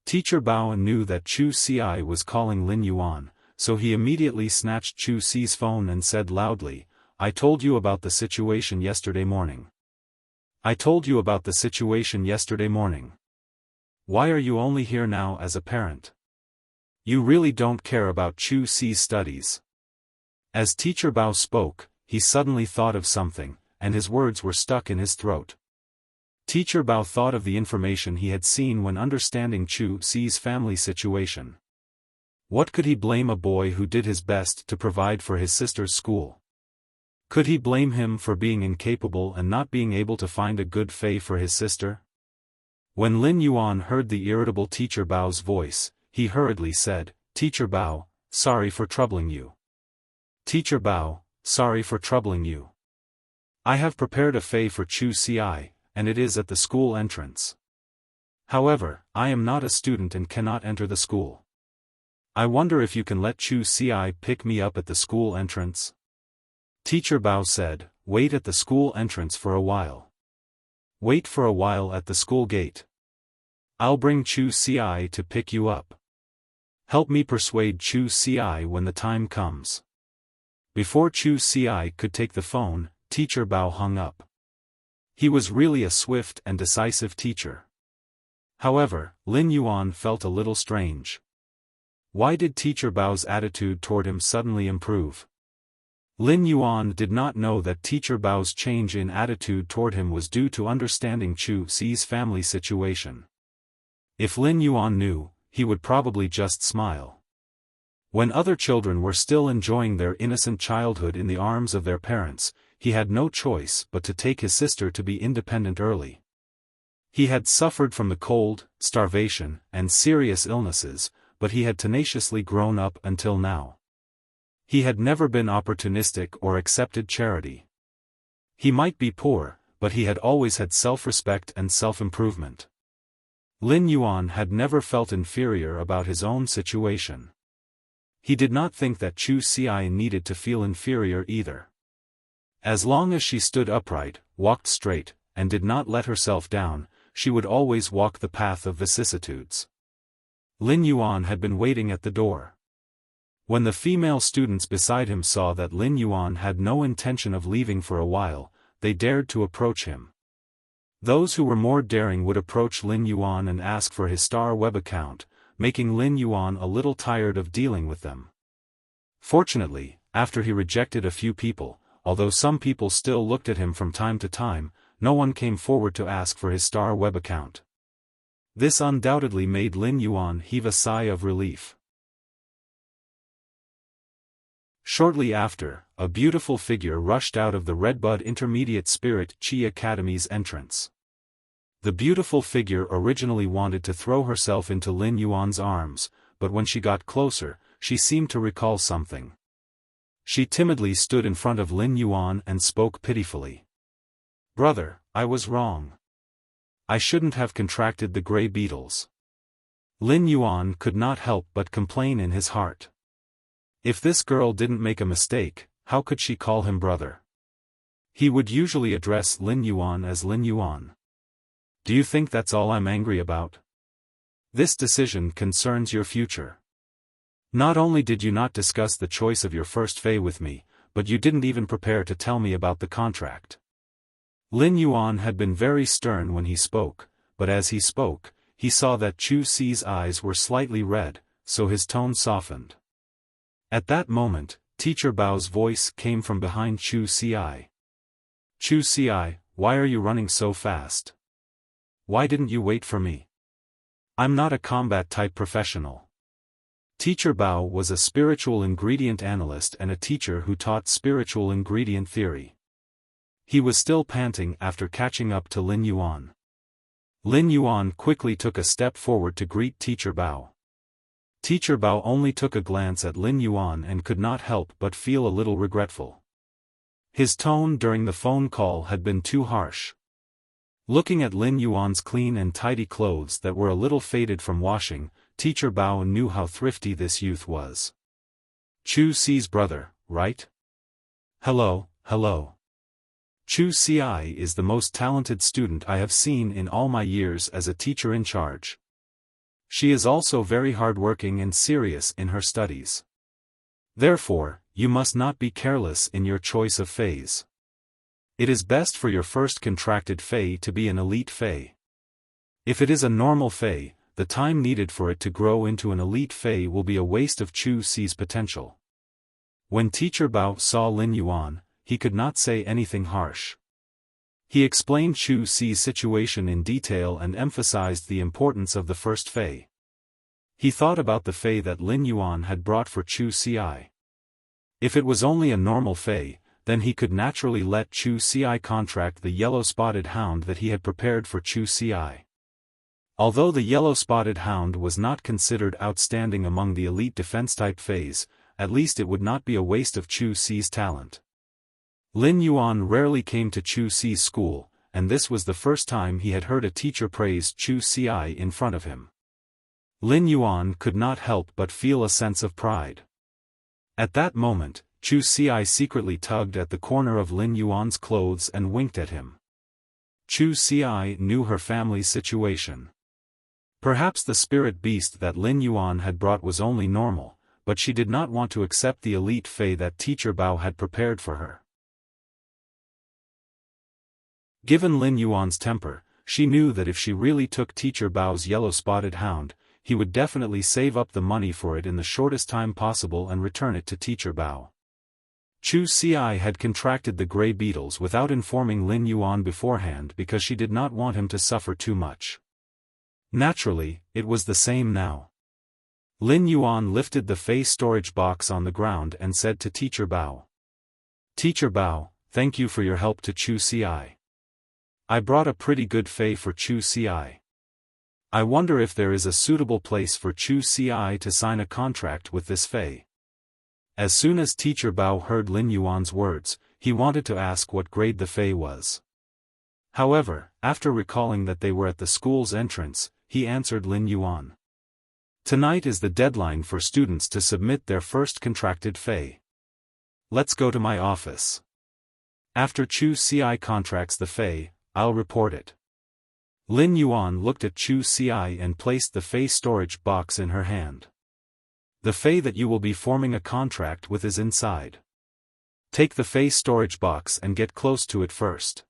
A: Teacher Bao knew that Chu Ci was calling Lin Yuan, so he immediately snatched Chu Ci's phone and said loudly, "I told you about the situation yesterday morning. I told you about the situation yesterday morning. Why are you only here now as a parent? You really don't care about Chu Ci's studies." As Teacher Bao spoke, he suddenly thought of something, and his words were stuck in his throat. Teacher Bao thought of the information he had seen when understanding Chu Ci's family situation. What could he blame a boy who did his best to provide for his sister's school? Could he blame him for being incapable and not being able to find a good fei for his sister? When Lin Yuan heard the irritable Teacher Bao's voice, he hurriedly said, "Teacher Bao, sorry for troubling you. Teacher Bao, sorry for troubling you. I have prepared a fei for Chu Ci, and it is at the school entrance. However, I am not a student and cannot enter the school. I wonder if you can let Chu Ci pick me up at the school entrance?" Teacher Bao said, "Wait at the school entrance for a while. Wait for a while at the school gate. I'll bring Chu Ci to pick you up. Help me persuade Chu Ci when the time comes." Before Chu Ci could take the phone, Teacher Bao hung up. He was really a swift and decisive teacher. However, Lin Yuan felt a little strange. Why did Teacher Bao's attitude toward him suddenly improve? Lin Yuan did not know that Teacher Bao's change in attitude toward him was due to understanding Chu Xi's family situation. If Lin Yuan knew, he would probably just smile. When other children were still enjoying their innocent childhood in the arms of their parents, he had no choice but to take his sister to be independent early. He had suffered from the cold, starvation, and serious illnesses, but he had tenaciously grown up until now. He had never been opportunistic or accepted charity. He might be poor, but he had always had self-respect and self-improvement. Lin Yuan had never felt inferior about his own situation. He did not think that Chu Xi needed to feel inferior either. As long as she stood upright, walked straight, and did not let herself down, she would always walk the path of vicissitudes. Lin Yuan had been waiting at the door. When the female students beside him saw that Lin Yuan had no intention of leaving for a while, they dared to approach him. Those who were more daring would approach Lin Yuan and ask for his star web account, making Lin Yuan a little tired of dealing with them. Fortunately, after he rejected a few people, although some people still looked at him from time to time, no one came forward to ask for his star web account. This undoubtedly made Lin Yuan heave a sigh of relief. Shortly after, a beautiful figure rushed out of the Redbud Intermediate Spirit Chi Academy's entrance. The beautiful figure originally wanted to throw herself into Lin Yuan's arms, but when she got closer, she seemed to recall something. She timidly stood in front of Lin Yuan and spoke pitifully. "Brother, I was wrong. I shouldn't have contracted the gray beetles." Lin Yuan could not help but complain in his heart. If this girl didn't make a mistake, how could she call him brother? He would usually address Lin Yuan as Lin Yuan. "Do you think that's all I'm angry about? This decision concerns your future. Not only did you not discuss the choice of your first fei with me, but you didn't even prepare to tell me about the contract." Lin Yuan had been very stern when he spoke, but as he spoke, he saw that Chu Xi's eyes were slightly red, so his tone softened. At that moment, Teacher Bao's voice came from behind Chu Xi. "Chu Xi, why are you running so fast? Why didn't you wait for me? I'm not a combat-type professional." Teacher Bao was a spiritual ingredient analyst and a teacher who taught spiritual ingredient theory. He was still panting after catching up to Lin Yuan. Lin Yuan quickly took a step forward to greet Teacher Bao. Teacher Bao only took a glance at Lin Yuan and could not help but feel a little regretful. His tone during the phone call had been too harsh. Looking at Lin Yuan's clean and tidy clothes that were a little faded from washing, Teacher Bao knew how thrifty this youth was. "Chu Xi's brother, right? Hello, hello. Chu Xi is the most talented student I have seen in all my years as a teacher in charge. She is also very hardworking and serious in her studies. Therefore, you must not be careless in your choice of feis. It is best for your first contracted fei to be an elite fei. If it is a normal fei, the time needed for it to grow into an elite fei will be a waste of Chu Xi's potential." When Teacher Bao saw Lin Yuan, he could not say anything harsh. He explained Chu Xi's situation in detail and emphasized the importance of the first fei. He thought about the fei that Lin Yuan had brought for Chu Xi. If it was only a normal fei, then he could naturally let Chu Xi contract the yellow-spotted hound that he had prepared for Chu Xi. Although the yellow-spotted hound was not considered outstanding among the elite defense-type feis, at least it would not be a waste of Chu Xi's talent. Lin Yuan rarely came to Chu Xi's school, and this was the first time he had heard a teacher praise Chu Xi in front of him. Lin Yuan could not help but feel a sense of pride. At that moment, Chu Xi secretly tugged at the corner of Lin Yuan's clothes and winked at him. Chu Xi knew her family's situation. Perhaps the spirit beast that Lin Yuan had brought was only normal, but she did not want to accept the elite fei that Teacher Bao had prepared for her. Given Lin Yuan's temper, she knew that if she really took Teacher Bao's yellow-spotted hound, he would definitely save up the money for it in the shortest time possible and return it to Teacher Bao. Chu Xi had contracted the gray beetles without informing Lin Yuan beforehand because she did not want him to suffer too much. Naturally, it was the same now. Lin Yuan lifted the Fei storage box on the ground and said to Teacher Bao. Teacher Bao, thank you for your help to Chu Xi. I brought a pretty good Fei for Chu Xi. I wonder if there is a suitable place for Chu Xi to sign a contract with this Fei. As soon as Teacher Bao heard Lin Yuan's words, he wanted to ask what grade the Fei was. However, after recalling that they were at the school's entrance, he answered Lin Yuan. Tonight is the deadline for students to submit their first contracted Fei. Let's go to my office. After Chu Xi contracts the Fei, I'll report it. Lin Yuan looked at Chu Xi and placed the Fei storage box in her hand. The Fei that you will be forming a contract with is inside. Take the Fei storage box and get close to it first.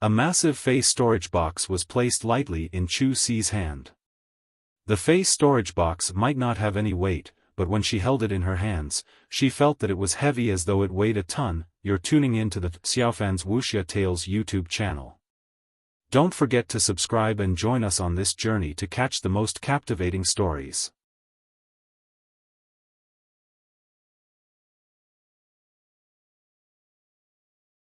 A: A massive Fei storage box was placed lightly in Chu Xi's hand. The Fei storage box might not have any weight, but when she held it in her hands, she felt that it was heavy as though it weighed a ton. You're tuning in to the Xiaofan's Wuxia Tales YouTube channel. Don't forget to subscribe and join us on this journey to catch the most captivating stories.